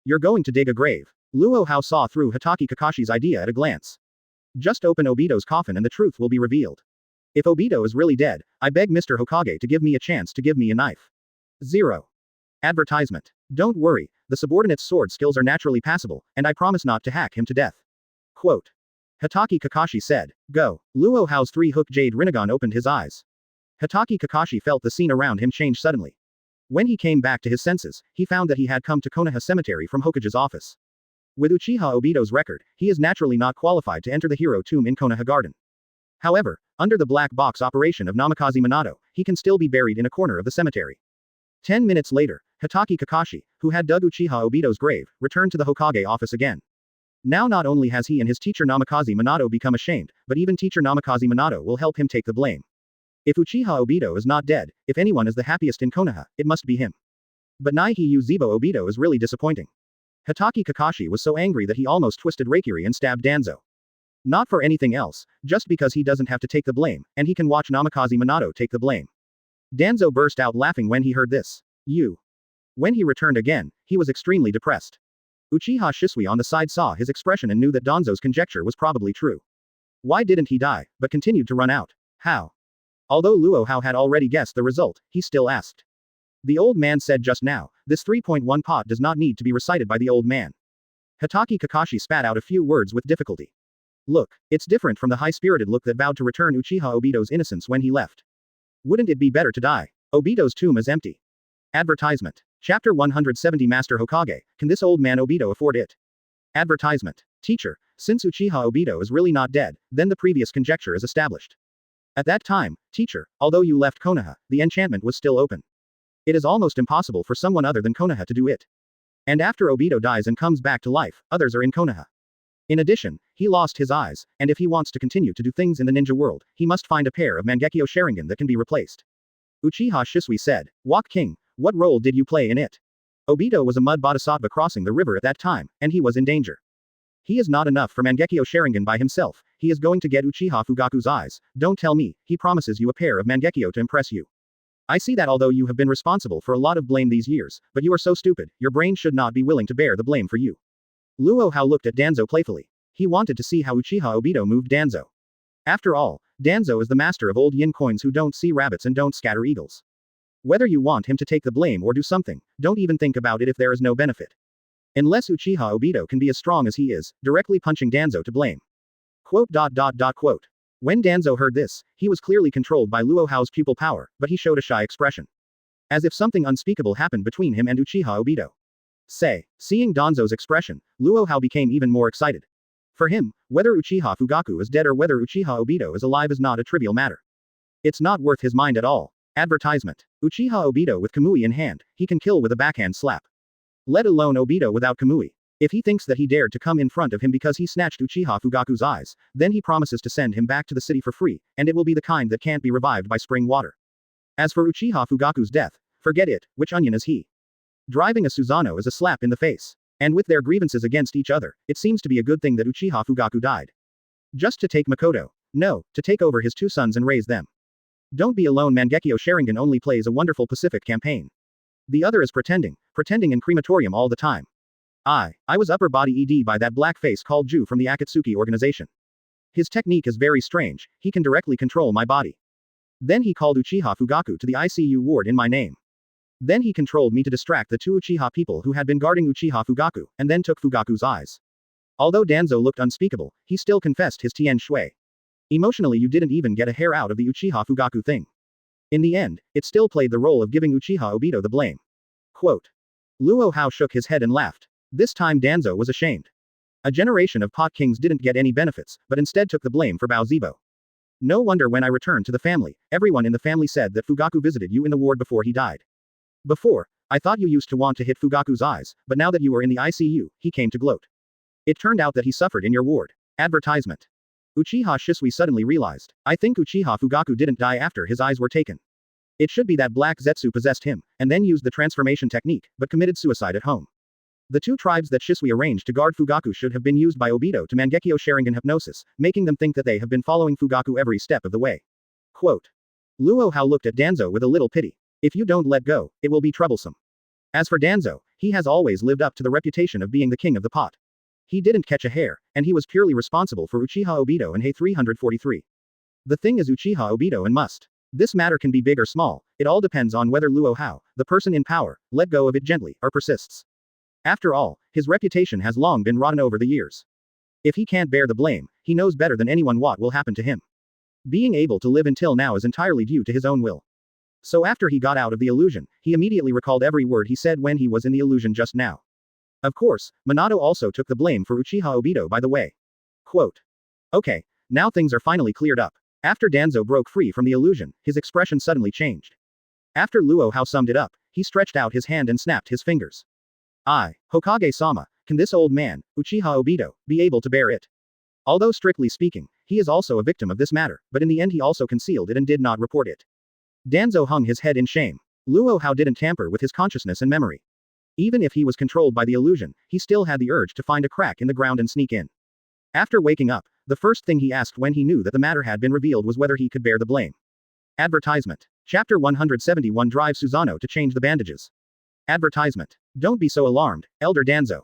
You're going to dig a grave. Luo Hao saw through Hatake Kakashi's idea at a glance. Just open Obito's coffin and the truth will be revealed. If Obito is really dead, I beg Mr. Hokage to give me a chance to give me a knife. 0. Advertisement. Don't worry, the subordinate's sword skills are naturally passable, and I promise not to hack him to death. Quote. Hatake Kakashi said. Go. Luo Hao's 3-hook jade Rinnegan opened his eyes. Hatake Kakashi felt the scene around him change suddenly. When he came back to his senses, he found that he had come to Konoha Cemetery from Hokage's office. With Uchiha Obito's record, he is naturally not qualified to enter the hero tomb in Konoha Garden. However, under the black box operation of Namikaze Minato, he can still be buried in a corner of the cemetery. 10 minutes later, Hatake Kakashi, who had dug Uchiha Obito's grave, returned to the Hokage office again. Now not only has he and his teacher Namikaze Minato become ashamed, but even teacher Namikaze Minato will help him take the blame. If Uchiha Obito is not dead, if anyone is the happiest in Konoha, it must be him. But Naihi Uzebo Obito is really disappointing. Hatake Kakashi was so angry that he almost twisted Raikiri and stabbed Danzo. Not for anything else, just because he doesn't have to take the blame, and he can watch Namikaze Minato take the blame. Danzo burst out laughing when he heard this. When he returned again, he was extremely depressed. Uchiha Shisui on the side saw his expression and knew that Danzo's conjecture was probably true. Why didn't he die, but continued to run out? How? Although Luo Hao had already guessed the result, he still asked. The old man said just now, this 3.1 pot does not need to be recited by the old man. Hatake Kakashi spat out a few words with difficulty. Look, it's different from the high-spirited look that vowed to return Uchiha Obito's innocence when he left. Wouldn't it be better to die? Obito's tomb is empty. Advertisement. Chapter 170 Master Hokage, can this old man Obito afford it? Advertisement. Teacher, since Uchiha Obito is really not dead, then the previous conjecture is established. At that time, teacher, although you left Konoha, the enchantment was still open. It is almost impossible for someone other than Konoha to do it. And after Obito dies and comes back to life, others are in Konoha. In addition, he lost his eyes, and if he wants to continue to do things in the ninja world, he must find a pair of Mangekyo Sharingan that can be replaced. Uchiha Shisui said, Walk King, what role did you play in it? Obito was a mud bodhisattva crossing the river at that time, and he was in danger. He is not enough for Mangekyo Sharingan by himself, he is going to get Uchiha Fugaku's eyes, don't tell me, he promises you a pair of Mangekyo to impress you. I see that although you have been responsible for a lot of blame these years, but you are so stupid, your brain should not be willing to bear the blame for you. Luo Hao looked at Danzo playfully. He wanted to see how Uchiha Obito moved Danzo. After all, Danzo is the master of old yin coins who don't see rabbits and don't scatter eagles. Whether you want him to take the blame or do something, don't even think about it if there is no benefit. Unless Uchiha Obito can be as strong as he is, directly punching Danzo to blame. Quote. When Danzo heard this, he was clearly controlled by Luo Hao's pupil power, but he showed a shy expression. As if something unspeakable happened between him and Uchiha Obito. Seeing Danzo's expression, Luo Hao became even more excited. For him, whether Uchiha Fugaku is dead or whether Uchiha Obito is alive is not a trivial matter. It's not worth his mind at all. Advertisement. Uchiha Obito with Kamui in hand, he can kill with a backhand slap. Let alone Obito without Kamui. If he thinks that he dared to come in front of him because he snatched Uchiha Fugaku's eyes, then he promises to send him back to the city for free, and it will be the kind that can't be revived by spring water. As for Uchiha Fugaku's death, forget it, which onion is he? Driving a Susanoo is a slap in the face. And with their grievances against each other, it seems to be a good thing that Uchiha Fugaku died. Just to take Makoto. No, to take over his two sons and raise them. Don't be alone. Mangekyo Sharingan only plays a wonderful Pacific campaign. The other is pretending in crematorium all the time. I was upper body ED by that black face called Ju from the Akatsuki organization. His technique is very strange, he can directly control my body. Then he called Uchiha Fugaku to the ICU ward in my name. Then he controlled me to distract the two Uchiha people who had been guarding Uchiha Fugaku, and then took Fugaku's eyes. Although Danzo looked unspeakable, he still confessed his Tien Shui. Emotionally you didn't even get a hair out of the Uchiha Fugaku thing. In the end, it still played the role of giving Uchiha Obito the blame. Quote. Luo Hao shook his head and laughed. This time Danzo was ashamed. A generation of pot kings didn't get any benefits, but instead took the blame for Baozibo. No wonder when I returned to the family, everyone in the family said that Fugaku visited you in the ward before he died. Before, I thought you used to want to hit Fugaku's eyes, but now that you were in the ICU, he came to gloat. It turned out that he suffered in your ward. Advertisement. Uchiha Shisui suddenly realized. I think Uchiha Fugaku didn't die after his eyes were taken. It should be that Black Zetsu possessed him, and then used the transformation technique, but committed suicide at home. The two tribes that Shisui arranged to guard Fugaku should have been used by Obito to Mangekyo Sharingan hypnosis, making them think that they have been following Fugaku every step of the way. Quote. Luo Hao looked at Danzo with a little pity. If you don't let go, it will be troublesome. As for Danzo, he has always lived up to the reputation of being the king of the pot. He didn't catch a hair, and he was purely responsible for Uchiha Obito and Hei 343. The thing is Uchiha Obito and must. This matter can be big or small, it all depends on whether Luo Hao, the person in power, let go of it gently, or persists. After all, his reputation has long been rotten over the years. If he can't bear the blame, he knows better than anyone what will happen to him. Being able to live until now is entirely due to his own will. So after he got out of the illusion, he immediately recalled every word he said when he was in the illusion just now. Of course, Minato also took the blame for Uchiha Obito by the way. Quote. Okay, now things are finally cleared up. After Danzo broke free from the illusion, his expression suddenly changed. After Luo Hao summed it up, he stretched out his hand and snapped his fingers. Hokage-sama, can this old man, Uchiha Obito, be able to bear it? Although strictly speaking, he is also a victim of this matter, but in the end he also concealed it and did not report it. Danzo hung his head in shame. Luo Hao didn't tamper with his consciousness and memory. Even if he was controlled by the illusion, he still had the urge to find a crack in the ground and sneak in. After waking up, the first thing he asked when he knew that the matter had been revealed was whether he could bear the blame. Advertisement. Chapter 171 Drive Susanoo to change the bandages. Advertisement. Don't be so alarmed, Elder Danzo.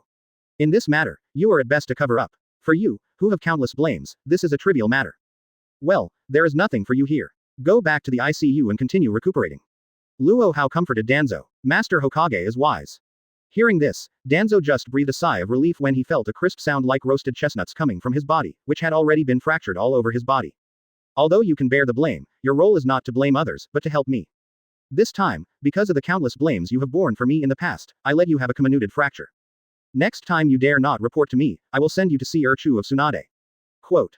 In this matter, you are at best a cover-up. For you, who have countless blames, this is a trivial matter. Well, there is nothing for you here. Go back to the ICU and continue recuperating. Luo Hao comforted Danzo. Master Hokage is wise. Hearing this, Danzo just breathed a sigh of relief when he felt a crisp sound like roasted chestnuts coming from his body, which had already been fractured all over his body. Although you can bear the blame, your role is not to blame others, but to help me. This time, because of the countless blames you have borne for me in the past, I let you have a comminuted fracture. Next time you dare not report to me, I will send you to see Erchu of Tsunade. Quote.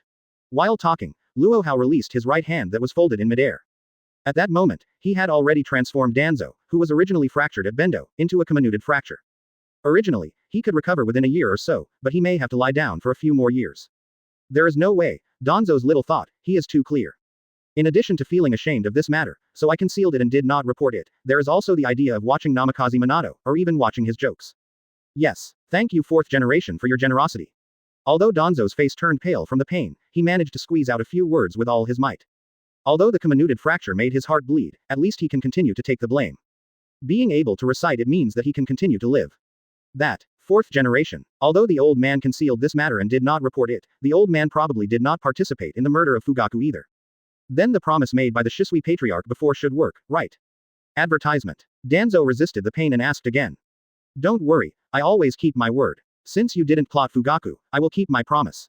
While talking, Luo Hao released his right hand that was folded in midair. At that moment, he had already transformed Danzo, who was originally fractured at Bendo, into a comminuted fracture. Originally, he could recover within a year or so, but he may have to lie down for a few more years. There is no way, Danzo's little thought, he is too clear. In addition to feeling ashamed of this matter, so I concealed it and did not report it, there is also the idea of watching Namikaze Minato, or even watching his jokes. Yes, thank you fourth generation for your generosity. Although Danzo's face turned pale from the pain, he managed to squeeze out a few words with all his might. Although the comminuted fracture made his heart bleed, at least he can continue to take the blame. Being able to recite it means that he can continue to live. That, fourth generation. Although the old man concealed this matter and did not report it, the old man probably did not participate in the murder of Fugaku either. Then the promise made by the Shisui patriarch before should work, right? Advertisement. Danzo resisted the pain and asked again. Don't worry, I always keep my word. Since you didn't plot Fugaku, I will keep my promise.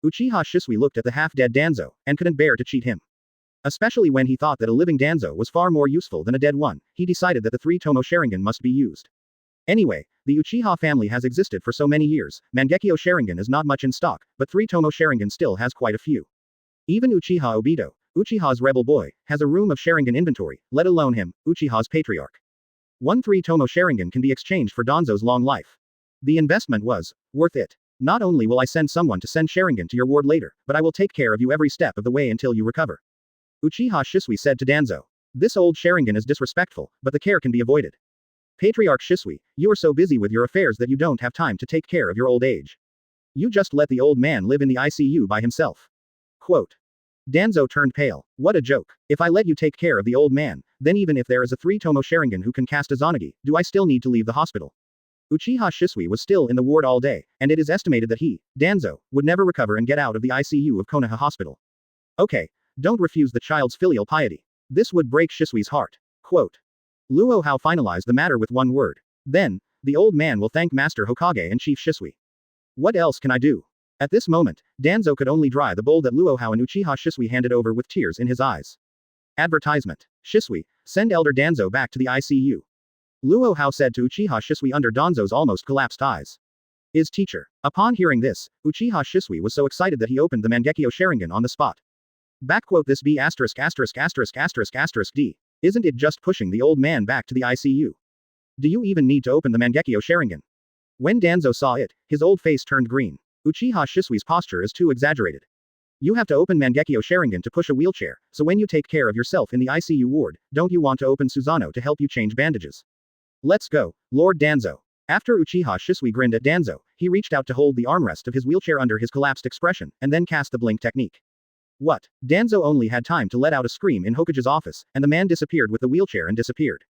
Uchiha Shisui looked at the half-dead Danzo, and couldn't bear to cheat him. Especially when he thought that a living Danzo was far more useful than a dead one, he decided that the 3-tomo Sharingan must be used. Anyway, the Uchiha family has existed for so many years, Mangekyo Sharingan is not much in stock, but 3-tomo Sharingan still has quite a few. Even Uchiha Obito, Uchiha's rebel boy, has a room of Sharingan inventory, let alone him, Uchiha's patriarch. One 3-tomo Sharingan can be exchanged for Danzo's long life. The investment was worth it. Not only will I send someone to send Sharingan to your ward later, but I will take care of you every step of the way until you recover. Uchiha Shisui said to Danzo. This old Sharingan is disrespectful, but the care can be avoided. Patriarch Shisui, you are so busy with your affairs that you don't have time to take care of your old age. You just let the old man live in the ICU by himself. Quote. Danzo turned pale. What a joke. If I let you take care of the old man, then even if there is a 3-tomo Sharingan who can cast Izanagi, do I still need to leave the hospital? Uchiha Shisui was still in the ward all day, and it is estimated that he, Danzo, would never recover and get out of the ICU of Konoha Hospital. Okay, don't refuse the child's filial piety. This would break Shisui's heart. Quote. Luo Hao finalized the matter with one word. Then, the old man will thank Master Hokage and Chief Shisui. What else can I do? At this moment, Danzo could only dry the bowl that Luo Hao and Uchiha Shisui handed over with tears in his eyes. Advertisement. Shisui, send Elder Danzo back to the ICU. Luo Hao said to Uchiha Shisui under Danzo's almost collapsed eyes. Is teacher. Upon hearing this, Uchiha Shisui was so excited that he opened the Mangekyo Sharingan on the spot. Backquote this B asterisk asterisk asterisk asterisk asterisk D. Isn't it just pushing the old man back to the ICU? Do you even need to open the Mangekyo Sharingan? When Danzo saw it, his old face turned green. Uchiha Shisui's posture is too exaggerated. You have to open Mangekyo Sharingan to push a wheelchair, so when you take care of yourself in the ICU ward, don't you want to open Susanoo to help you change bandages? Let's go, Lord Danzo. After Uchiha Shisui grinned at Danzo, he reached out to hold the armrest of his wheelchair under his collapsed expression, and then cast the blink technique. What? Danzo only had time to let out a scream in Hokage's office, and the man disappeared with the wheelchair and disappeared.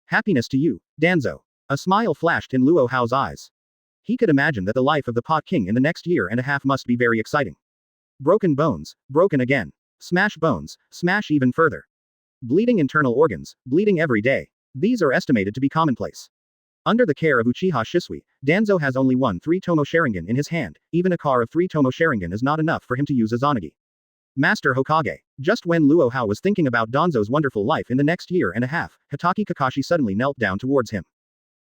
Happiness to you, Danzo. A smile flashed in Luo Hao's eyes. He could imagine that the life of the Pot King in the next year and a half must be very exciting. Broken bones, broken again. Smash bones, smash even further. Bleeding internal organs, bleeding every day. These are estimated to be commonplace. Under the care of Uchiha Shisui, Danzo has only one 3-tomo Sharingan in his hand, even a car of 3-tomo Sharingan is not enough for him to use Izanagi. Master Hokage. Just when Luo Hao was thinking about Danzo's wonderful life in the next year and a half, Hatake Kakashi suddenly knelt down towards him.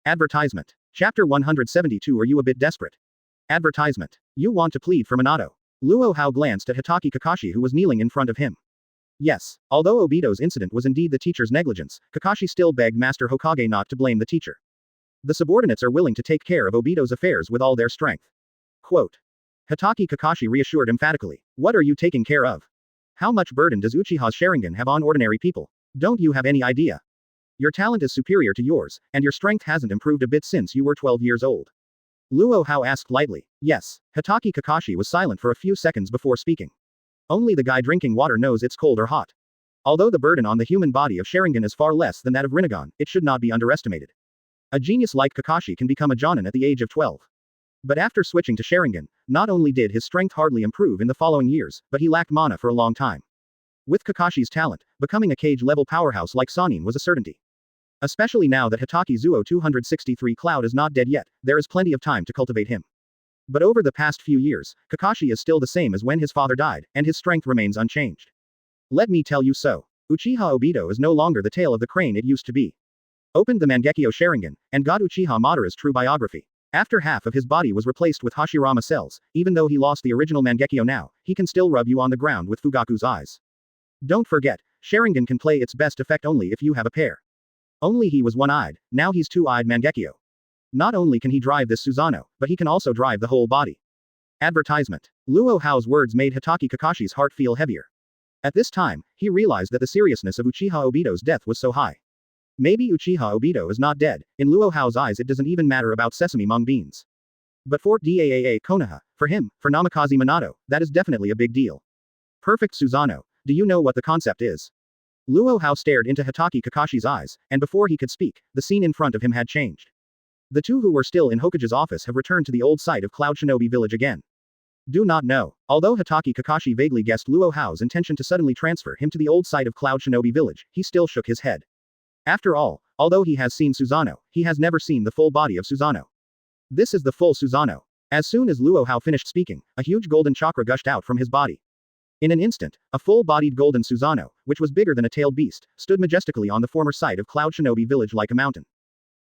Advertisement. Chapter 172. Are you a bit desperate? Advertisement. You want to plead for Minato. Luo Hao glanced at Hatake Kakashi who was kneeling in front of him. Yes, although Obito's incident was indeed the teacher's negligence, Kakashi still begged Master Hokage not to blame the teacher. The subordinates are willing to take care of Obito's affairs with all their strength. Quote. Hatake Kakashi reassured emphatically. What are you taking care of? How much burden does Uchiha's Sharingan have on ordinary people? Don't you have any idea? Your talent is superior to yours, and your strength hasn't improved a bit since you were 12 years old. Luo Hao asked lightly. Yes. Hatake Kakashi was silent for a few seconds before speaking. Only the guy drinking water knows it's cold or hot. Although the burden on the human body of Sharingan is far less than that of Rinnegan, it should not be underestimated. A genius like Kakashi can become a Jonin at the age of 12. But after switching to Sharingan, not only did his strength hardly improve in the following years, but he lacked mana for a long time. With Kakashi's talent, becoming a Kage-level powerhouse like Sannin was a certainty. Especially now that Hatake Zuo 263 Cloud is not dead yet, there is plenty of time to cultivate him. But over the past few years, Kakashi is still the same as when his father died, and his strength remains unchanged. Let me tell you so. Uchiha Obito is no longer the tail of the crane it used to be. Opened the Mangekyo Sharingan, and got Uchiha Madara's true biography. After half of his body was replaced with Hashirama cells, even though he lost the original Mangekyo now, he can still rub you on the ground with Fugaku's eyes. Don't forget, Sharingan can play its best effect only if you have a pair. Only he was one-eyed, now he's two-eyed Mangekyo. Not only can he drive this Susanoo, but he can also drive the whole body. Advertisement. Luo Hao's words made Hatake Kakashi's heart feel heavier. At this time, he realized that the seriousness of Uchiha Obito's death was so high. Maybe Uchiha Obito is not dead, in Luo Hao's eyes it doesn't even matter about sesame mung beans. But for Daa Konoha, for him, for Namikaze Minato, that is definitely a big deal. Perfect Susanoo, do you know what the concept is? Luo Hao stared into Hatake Kakashi's eyes, and before he could speak, the scene in front of him had changed. The two who were still in Hokage's office have returned to the old site of Cloud Shinobi village again. Do not know. Although Hatake Kakashi vaguely guessed Luo Hao's intention to suddenly transfer him to the old site of Cloud Shinobi village, he still shook his head. After all, although he has seen Susanoo, he has never seen the full body of Susanoo. This is the full Susanoo. As soon as Luo Hao finished speaking, a huge golden chakra gushed out from his body. In an instant, a full-bodied golden Susanoo, which was bigger than a tailed beast, stood majestically on the former site of Cloud Shinobi village like a mountain.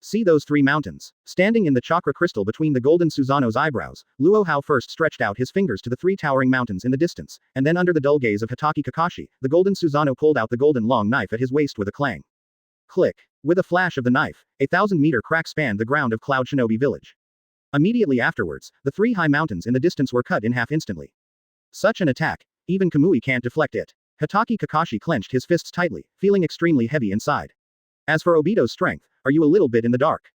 See those three mountains. Standing in the chakra crystal between the golden Susanoo's eyebrows, Luo Hao first stretched out his fingers to the three towering mountains in the distance, and then under the dull gaze of Hatake Kakashi, the golden Susanoo pulled out the golden long knife at his waist with a clang. Click. With a flash of the knife, a 1,000-meter crack spanned the ground of Cloud Shinobi village. Immediately afterwards, the three high mountains in the distance were cut in half instantly. Such an attack, even Kamui can't deflect it. Hatake Kakashi clenched his fists tightly, feeling extremely heavy inside. As for Obito's strength, are you a little bit in the dark?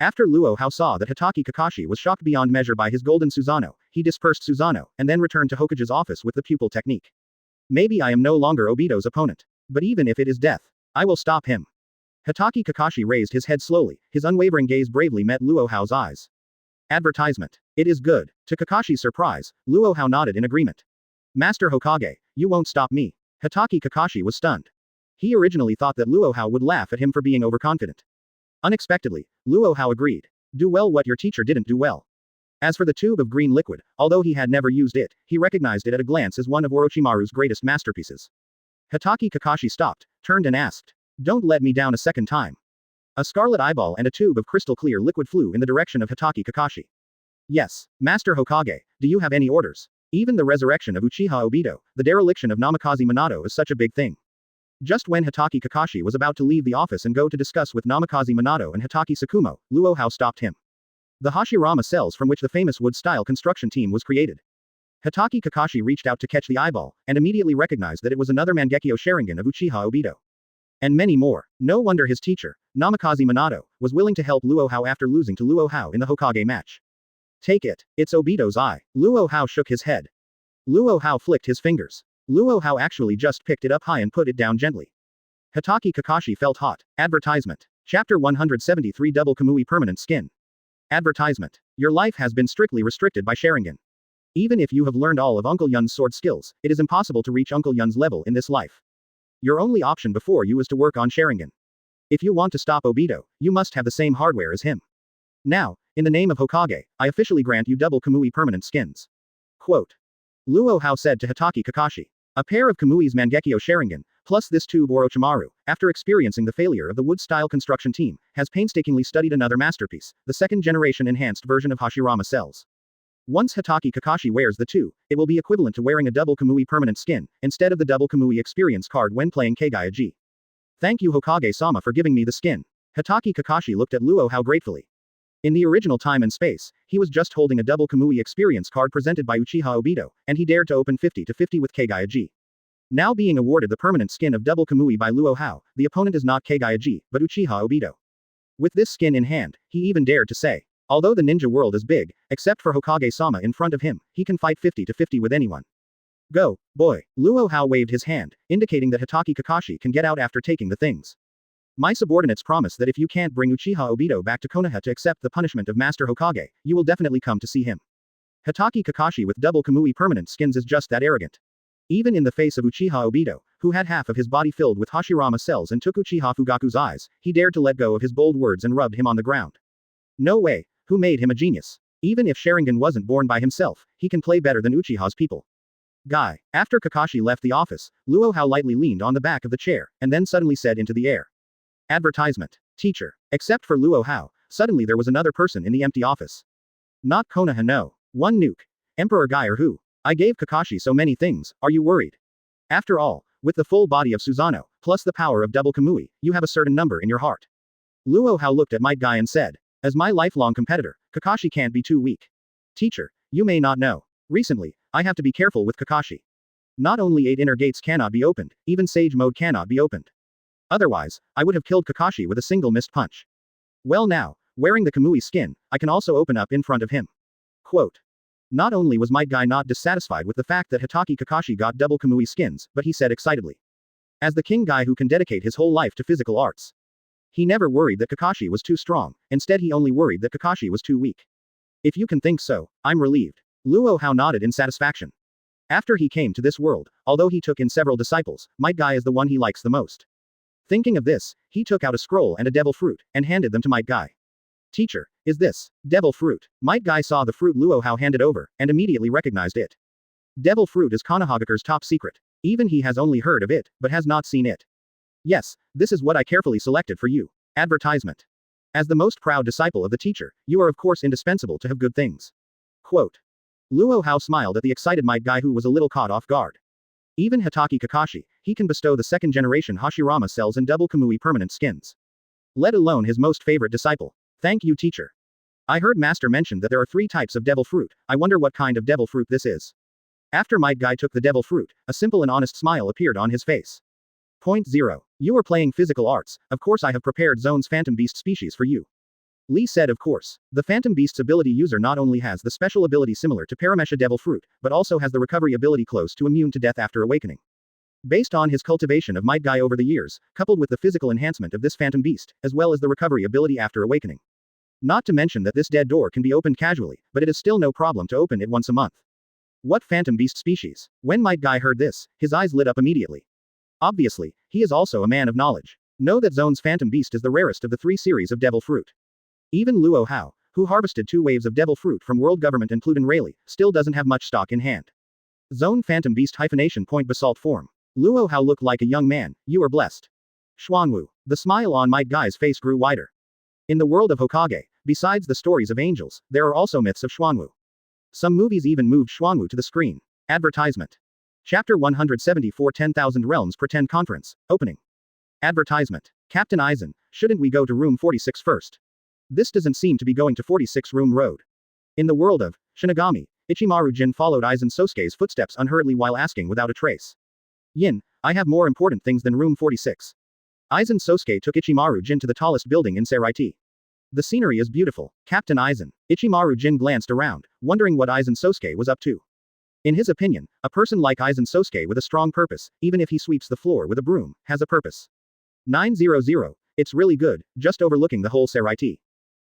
After Luo Hao saw that Hatake Kakashi was shocked beyond measure by his golden Susanoo, he dispersed Susanoo, and then returned to Hokage's office with the pupil technique. Maybe I am no longer Obito's opponent. But even if it is death, I will stop him. Hatake Kakashi raised his head slowly, his unwavering gaze bravely met Luo Hao's eyes. Advertisement. It is good. To Kakashi's surprise, Luo Hao nodded in agreement. Master Hokage, you won't stop me. Hatake Kakashi was stunned. He originally thought that Luo Hao would laugh at him for being overconfident. Unexpectedly, Luo Hao agreed. Do well what your teacher didn't do well. As for the tube of green liquid, although he had never used it, he recognized it at a glance as one of Orochimaru's greatest masterpieces. Hatake Kakashi stopped, turned and asked. Don't let me down a second time. A scarlet eyeball and a tube of crystal clear liquid flew in the direction of Hatake Kakashi. Yes, Master Hokage, do you have any orders? Even the resurrection of Uchiha Obito, the dereliction of Namikaze Minato is such a big thing. Just when Hatake Kakashi was about to leave the office and go to discuss with Namikaze Minato and Hatake Tsukumo, Luo Hao stopped him. The Hashirama cells from which the famous wood-style construction team was created. Hatake Kakashi reached out to catch the eyeball, and immediately recognized that it was another Mangekyo Sharingan of Uchiha Obito. And many more. No wonder his teacher, Namikaze Minato, was willing to help Luo Hao after losing to Luo Hao in the Hokage match. Take it. It's Obito's eye. Luo Hao shook his head. Luo Hao flicked his fingers. Luo Hao actually just picked it up high and put it down gently. Hatake Kakashi felt hot. Advertisement. Chapter 173 Double Kamui Permanent Skin. Advertisement. Your life has been strictly restricted by Sharingan. Even if you have learned all of Uncle Yun's sword skills, it is impossible to reach Uncle Yun's level in this life. Your only option before you is to work on Sharingan. If you want to stop Obito, you must have the same hardware as him. Now, in the name of Hokage, I officially grant you double Kamui permanent skins. Quote. Luo Hao said to Hitaki Kakashi. A pair of Kamui's Mangekyo Sharingan, plus this tube Orochimaru, after experiencing the failure of the wood-style construction team, has painstakingly studied another masterpiece, the second-generation enhanced version of Hashirama cells. Once Hitaki Kakashi wears the two, it will be equivalent to wearing a double Kamui permanent skin, instead of the double Kamui experience card when playing Keigaiji. Thank you Hokage-sama for giving me the skin. Hitaki Kakashi looked at Luo Hao gratefully. In the original time and space, he was just holding a double Kamui experience card presented by Uchiha Obito, and he dared to open 50-50 with Keigaiji. Now being awarded the permanent skin of double Kamui by Luo Hao, the opponent is not Keigaiji, but Uchiha Obito. With this skin in hand, he even dared to say, although the ninja world is big, except for Hokage-sama in front of him, he can fight 50-50 with anyone. Go, boy. Luo Hao waved his hand, indicating that Hitaki Kakashi can get out after taking the things. My subordinates promise that if you can't bring Uchiha Obito back to Konoha to accept the punishment of Master Hokage, you will definitely come to see him. Hitaki Kakashi with double Kamui permanent skins is just that arrogant. Even in the face of Uchiha Obito, who had half of his body filled with Hashirama cells and took Uchiha Fugaku's eyes, he dared to let go of his bold words and rubbed him on the ground. No way. Who made him a genius? Even if Sharingan wasn't born by himself, he can play better than Uchiha's people. Guy. After Kakashi left the office, Luo Hao lightly leaned on the back of the chair, and then suddenly said into the air. Advertisement. Teacher. Except for Luo Hao, suddenly there was another person in the empty office. Not Konoha no. One nuke. Emperor Guy or who? I gave Kakashi so many things, are you worried? After all, with the full body of Susanoo, plus the power of double Kamui, you have a certain number in your heart. Luo Hao looked at Might Guy and said. As my lifelong competitor, Kakashi can't be too weak. Teacher. You may not know. Recently, I have to be careful with Kakashi. Not only 8 inner gates cannot be opened, even Sage Mode cannot be opened. Otherwise, I would have killed Kakashi with a single missed punch. Well now, wearing the Kamui skin, I can also open up in front of him. Quote. Not only was Might Guy not dissatisfied with the fact that Hitaki Kakashi got double Kamui skins, but he said excitedly. As the king guy who can dedicate his whole life to physical arts. He never worried that Kakashi was too strong, instead he only worried that Kakashi was too weak. If you can think so, I'm relieved. Luo Hao nodded in satisfaction. After he came to this world, although he took in several disciples, Might Guy is the one he likes the most. Thinking of this, he took out a scroll and a devil fruit, and handed them to Might Guy. Teacher, is this devil fruit? Might Guy saw the fruit Luo Hao handed over, and immediately recognized it. Devil fruit is Konohagakure's top secret. Even he has only heard of it, but has not seen it. Yes, this is what I carefully selected for you. Advertisement. As the most proud disciple of the teacher, you are of course indispensable to have good things. Quote. Luo Hao smiled at the excited Might Guy who was a little caught off guard. Even Hitaki Kakashi, he can bestow the second-generation Hashirama cells and double Kamui permanent skins. Let alone his most favorite disciple. Thank you teacher. I heard Master mention that there are 3 types of devil fruit, I wonder what kind of devil fruit this is. After Might Guy took the devil fruit, a simple and honest smile appeared on his face. Point 0. You are playing physical arts, of course I have prepared Zone's Phantom Beast species for you. Lee said of course. The Phantom Beast's ability user not only has the special ability similar to Paramesha Devil Fruit, but also has the recovery ability close to immune to death after awakening. Based on his cultivation of Might Guy over the years, coupled with the physical enhancement of this Phantom Beast, as well as the recovery ability after awakening. Not to mention that this dead door can be opened casually, but it is still no problem to open it once a month. What Phantom Beast species? When Might Guy heard this, his eyes lit up immediately. Obviously, he is also a man of knowledge. Know that Zone's Phantom Beast is the rarest of the 3 series of Devil Fruit. Even Luo Hao, who harvested 2 waves of Devil Fruit from World Government and Pluton Rayleigh, still doesn't have much stock in hand. Zone Phantom Beast hyphenation point basalt form. Luo Hao looked like a young man, you are blessed. Xuanwu. The smile on Might Guy's face grew wider. In the world of Hokage, besides the stories of angels, there are also myths of Xuanwu. Some movies even moved Xuanwu to the screen. Advertisement. Chapter 174 10,000 Realms Pretend Conference, Opening. Advertisement. Captain Aizen, shouldn't we go to room 46 first? This doesn't seem to be going to 46 Room Road. In the world of Shinigami, Ichimaru Jin followed Aizen Sosuke's footsteps unhurriedly while asking without a trace. Yin, I have more important things than room 46. Aizen Sosuke took Ichimaru Jin to the tallest building in Seraiti. The scenery is beautiful, Captain Aizen. Ichimaru Jin glanced around, wondering what Aizen Sosuke was up to. In his opinion, a person like Aizen Sosuke with a strong purpose, even if he sweeps the floor with a broom, has a purpose. 900, it's really good, just overlooking the whole Seraiti.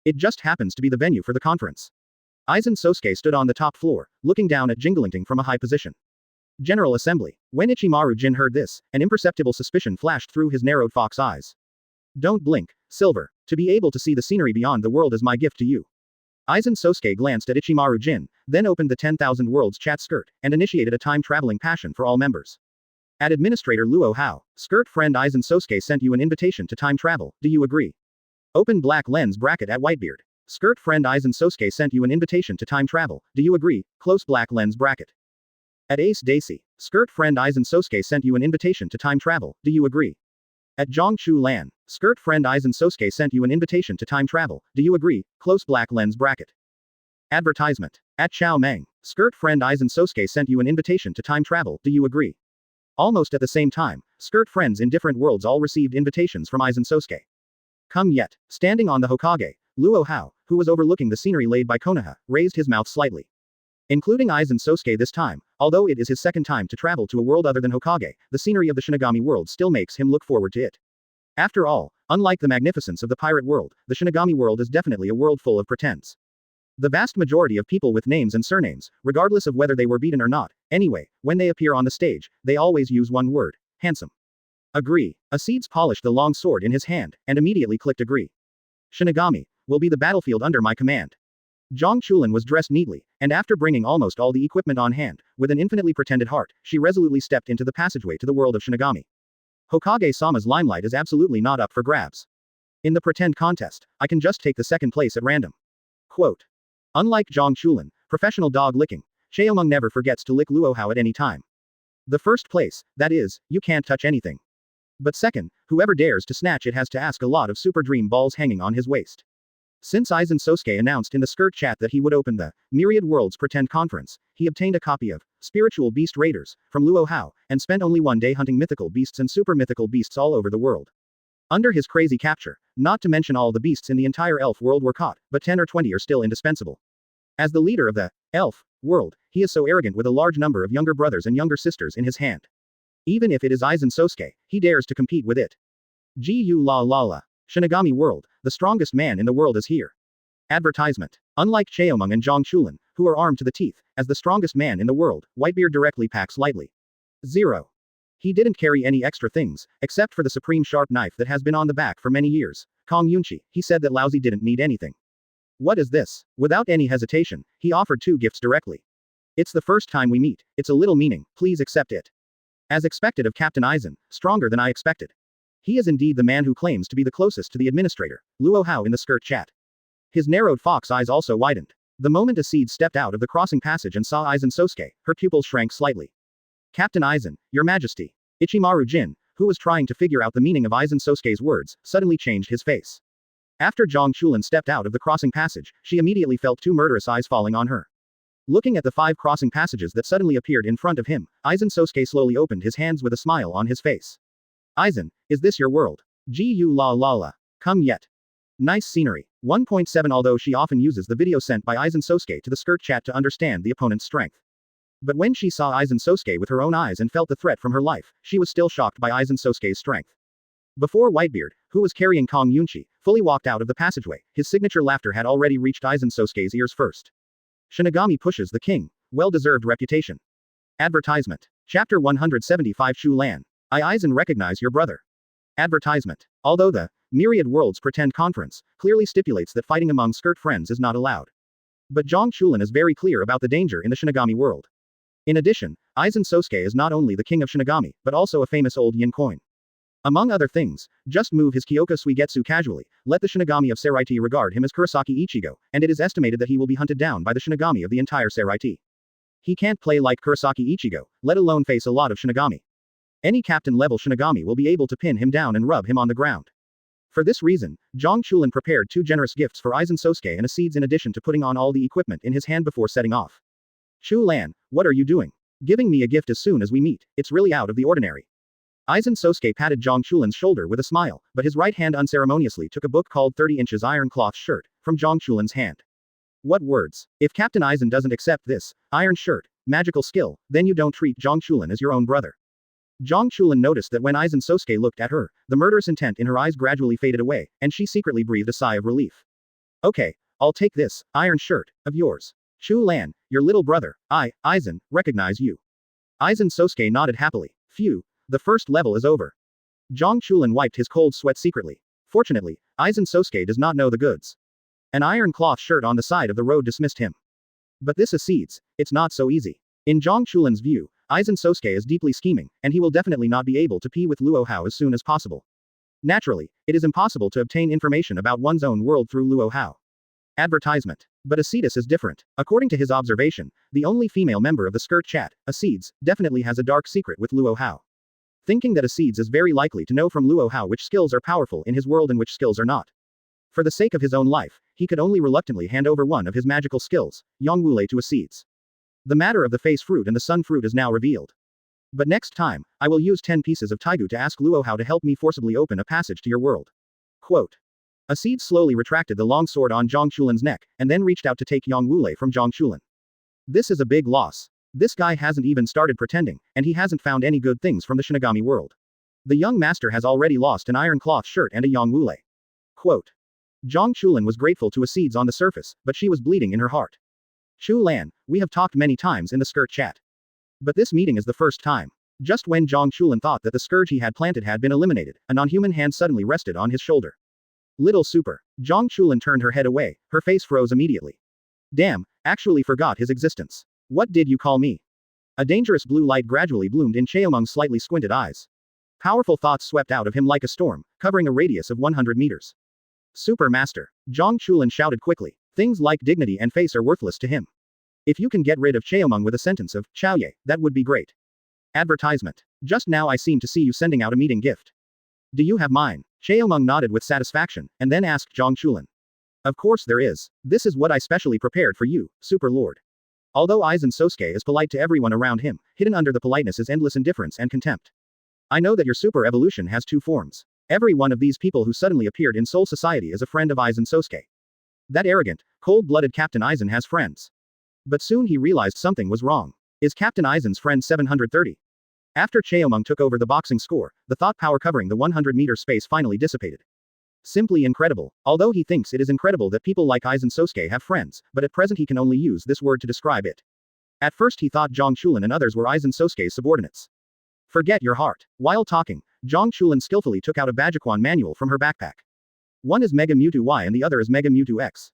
It just happens to be the venue for the conference. Aizen Sosuke stood on the top floor, looking down at Jinglingting from a high position. General Assembly. When Ichimaru Jin heard this, an imperceptible suspicion flashed through his narrowed fox eyes. Don't blink, Silver. To be able to see the scenery beyond the world is my gift to you. Aizen Sosuke glanced at Ichimaru Jin, then opened the 10,000 Worlds chat skirt, and initiated a time-traveling passion for all members. At Administrator Luo Hao, skirt friend Aizen Sosuke sent you an invitation to time travel, do you agree? Open black lens bracket at Whitebeard. Skirt friend Aizen Sosuke sent you an invitation to time travel, do you agree? Close black lens bracket. At Ace Daisy, skirt friend Aizen Sosuke sent you an invitation to time travel, do you agree? At Zhongchu Lan, skirt friend Aizen Sosuke sent you an invitation to time travel, do you agree? Close black lens bracket. Advertisement. At Chao Meng, skirt friend Aizen Sosuke sent you an invitation to time travel, do you agree? Almost at the same time, skirt friends in different worlds all received invitations from Aizen Sosuke. Come yet. Standing on the Hokage, Luo Hao, who was overlooking the scenery laid by Konoha, raised his mouth slightly. Including Aizen Sosuke this time, although it is his second time to travel to a world other than Hokage, the scenery of the Shinigami world still makes him look forward to it. After all, unlike the magnificence of the pirate world, the Shinigami world is definitely a world full of pretense. The vast majority of people with names and surnames, regardless of whether they were beaten or not, anyway, when they appear on the stage, they always use one word: handsome. Agree. Acedes polished the long sword in his hand, and immediately clicked agree. Shinigami will be the battlefield under my command. Zhang Chulin was dressed neatly, and after bringing almost all the equipment on hand, with an infinitely pretended heart, she resolutely stepped into the passageway to the world of Shinigami. Hokage-sama's limelight is absolutely not up for grabs. In the pretend contest, I can just take the second place at random. Quote. Unlike Zhang Chulin, professional dog licking, Cheomeng never forgets to lick Luo Hao at any time. The first place, that is, you can't touch anything. But second, whoever dares to snatch it has to ask a lot of super dream balls hanging on his waist. Since Aizen Sosuke announced in the skirt chat that he would open the Myriad Worlds Pretend Conference, he obtained a copy of Spiritual Beast Raiders from Luo Hao, and spent only one day hunting mythical beasts and super mythical beasts all over the world. Under his crazy capture, not to mention all the beasts in the entire elf world were caught, but 10 or 20 are still indispensable. As the leader of the elf world, he is so arrogant with a large number of younger brothers and younger sisters in his hand. Even if it is Aizen Sosuke, he dares to compete with it. Gu la la la. Shinigami world, the strongest man in the world is here. Advertisement. Unlike Cheomeng and Zhang Chulin, who are armed to the teeth, as the strongest man in the world, Whitebeard directly packs lightly. 0. He didn't carry any extra things, except for the supreme sharp knife that has been on the back for many years. Kong Yunchi, he said that Laozi didn't need anything. What is this? Without any hesitation, he offered 2 gifts directly. It's the first time we meet, it's a little meaning, please accept it. As expected of Captain Aizen, stronger than I expected. He is indeed the man who claims to be the closest to the administrator, Luo Hao in the skirt chat. His narrowed fox eyes also widened. The moment Acede stepped out of the crossing passage and saw Aizen Sosuke, her pupils shrank slightly. Captain Aizen, Your Majesty. Ichimaru Jin, who was trying to figure out the meaning of Aizen Sosuke's words, suddenly changed his face. After Zhang Chulin stepped out of the crossing passage, she immediately felt 2 murderous eyes falling on her. Looking at the 5 crossing passages that suddenly appeared in front of him, Aizen Sosuke slowly opened his hands with a smile on his face. Aizen, is this your world? Gu la la la. Come yet. Nice scenery. 1.7 Although she often uses the video sent by Aizen Sosuke to the skirt chat to understand the opponent's strength. But when she saw Aizen Sosuke with her own eyes and felt the threat from her life, she was still shocked by Aizen Sosuke's strength. Before Whitebeard, who was carrying Kong Yunchi, fully walked out of the passageway, his signature laughter had already reached Aizen Sosuke's ears first. Shinigami pushes the king. Well-deserved reputation. Advertisement. Chapter 175 Shu Lan. I Aizen recognize your brother. Advertisement. Although the Myriad Worlds Pretend Conference clearly stipulates that fighting among skirt friends is not allowed. But Zhang Chulin is very clear about the danger in the Shinigami world. In addition, Aizen Sosuke is not only the king of Shinigami, but also a famous old yin coin. Among other things, just move his Kyoka Suigetsu casually, let the Shinigami of Seraiti regard him as Kurosaki Ichigo, and it is estimated that he will be hunted down by the Shinigami of the entire Seraiti. He can't play like Kurosaki Ichigo, let alone face a lot of Shinigami. Any captain-level Shinigami will be able to pin him down and rub him on the ground. For this reason, Zhang Chulin prepared 2 generous gifts for Aizen Sosuke and Acedes in addition to putting on all the equipment in his hand before setting off. Shu Lan, what are you doing? Giving me a gift as soon as we meet, it's really out of the ordinary. Aizen Sosuke patted Zhang Chulin's shoulder with a smile, but his right hand unceremoniously took a book called 30 Inches Iron Cloth Shirt from Zhang Chulin's hand. What words? If Captain Aizen doesn't accept this iron shirt, magical skill, then you don't treat Zhang Chulin as your own brother. Zhang Chulin noticed that when Aizen Sosuke looked at her, the murderous intent in her eyes gradually faded away, and she secretly breathed a sigh of relief. Okay, I'll take this iron shirt of yours. Shu Lan, your little brother, I, Aizen, recognize you. Aizen Sosuke nodded happily. Phew, the first level is over. Zhang Chulin wiped his cold sweat secretly. Fortunately, Aizen Sosuke does not know the goods. An iron cloth shirt on the side of the road dismissed him. But this accedes, it's not so easy. In Zhang Chulin's view, Aizen Sosuke is deeply scheming, and he will definitely not be able to pee with Luo Hao as soon as possible. Naturally, it is impossible to obtain information about one's own world through Luo Hao. Advertisement. But Acetus is different. According to his observation, the only female member of the skirt chat, Acedes, definitely has a dark secret with Luo Hao. Thinking that Acedes is very likely to know from Luo Hao which skills are powerful in his world and which skills are not. For the sake of his own life, he could only reluctantly hand over one of his magical skills, Yongwule, to Acedes. The matter of the face fruit and the sun fruit is now revealed. But next time, I will use 10 pieces of Taigu to ask Luo Hao to help me forcibly open a passage to your world. Quote. Acedes slowly retracted the long sword on Zhang Chulin's neck, and then reached out to take Yongwule from Zhang Chulin. This is a big loss. This guy hasn't even started pretending, and he hasn't found any good things from the Shinigami world. The young master has already lost an iron cloth shirt and a Yongwule. Quote. Zhang Chulin was grateful to Acedes on the surface, but she was bleeding in her heart. Chu Lan, we have talked many times in the skirt chat. But this meeting is the first time. Just when Zhang Chulin thought that the scourge he had planted had been eliminated, a non-human hand suddenly rested on his shoulder. Little super. Zhang Chulin turned her head away, her face froze immediately. Damn, actually forgot his existence. What did you call me? A dangerous blue light gradually bloomed in Cheomung's slightly squinted eyes. Powerful thoughts swept out of him like a storm, covering a radius of 100 meters. Super Master. Zhang Chulin shouted quickly. Things like dignity and face are worthless to him. If you can get rid of Cheomung with a sentence of Chaoye, that would be great. Advertisement. Just now I seem to see you sending out a meeting gift. Do you have mine? Cheomung nodded with satisfaction, and then asked Zhang Chulin. Of course there is. This is what I specially prepared for you, Super Lord. Although Aizen Sosuke is polite to everyone around him, hidden under the politeness is endless indifference and contempt. I know that your super evolution has two forms. Every one of these people who suddenly appeared in Soul Society is a friend of Aizen Sosuke. That arrogant, cold-blooded Captain Aizen has friends. But soon he realized something was wrong. Is Captain Aizen's friend 730? After Cheomung took over the boxing score, the thought power covering the 100-meter space finally dissipated. Simply incredible. Although he thinks it is incredible that people like Aizen Sosuke have friends, but at present he can only use this word to describe it. At first he thought Zhang Chulin and others were Aizen Sosuke's subordinates. Forget your heart. While talking, Zhang Chulin skillfully took out a Bajiquan manual from her backpack. One is Mega Mewtwo Y and the other is Mega Mewtwo X.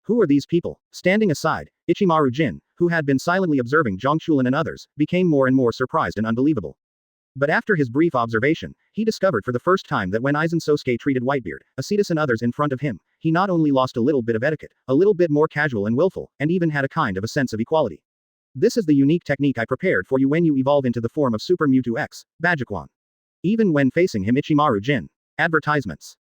Who are these people? Standing aside, Ichimaru Jin, who had been silently observing Zhang Chulin and others, became more and more surprised and unbelievable. But after his brief observation, he discovered for the first time that when Aizen Sosuke treated Whitebeard, Acetus and others in front of him, he not only lost a little bit of etiquette, a little bit more casual and willful, and even had a kind of a sense of equality. This is the unique technique I prepared for you when you evolve into the form of Super Mewtwo X, Bajiquan. Even when facing him Ichimaru Jin. Advertisements.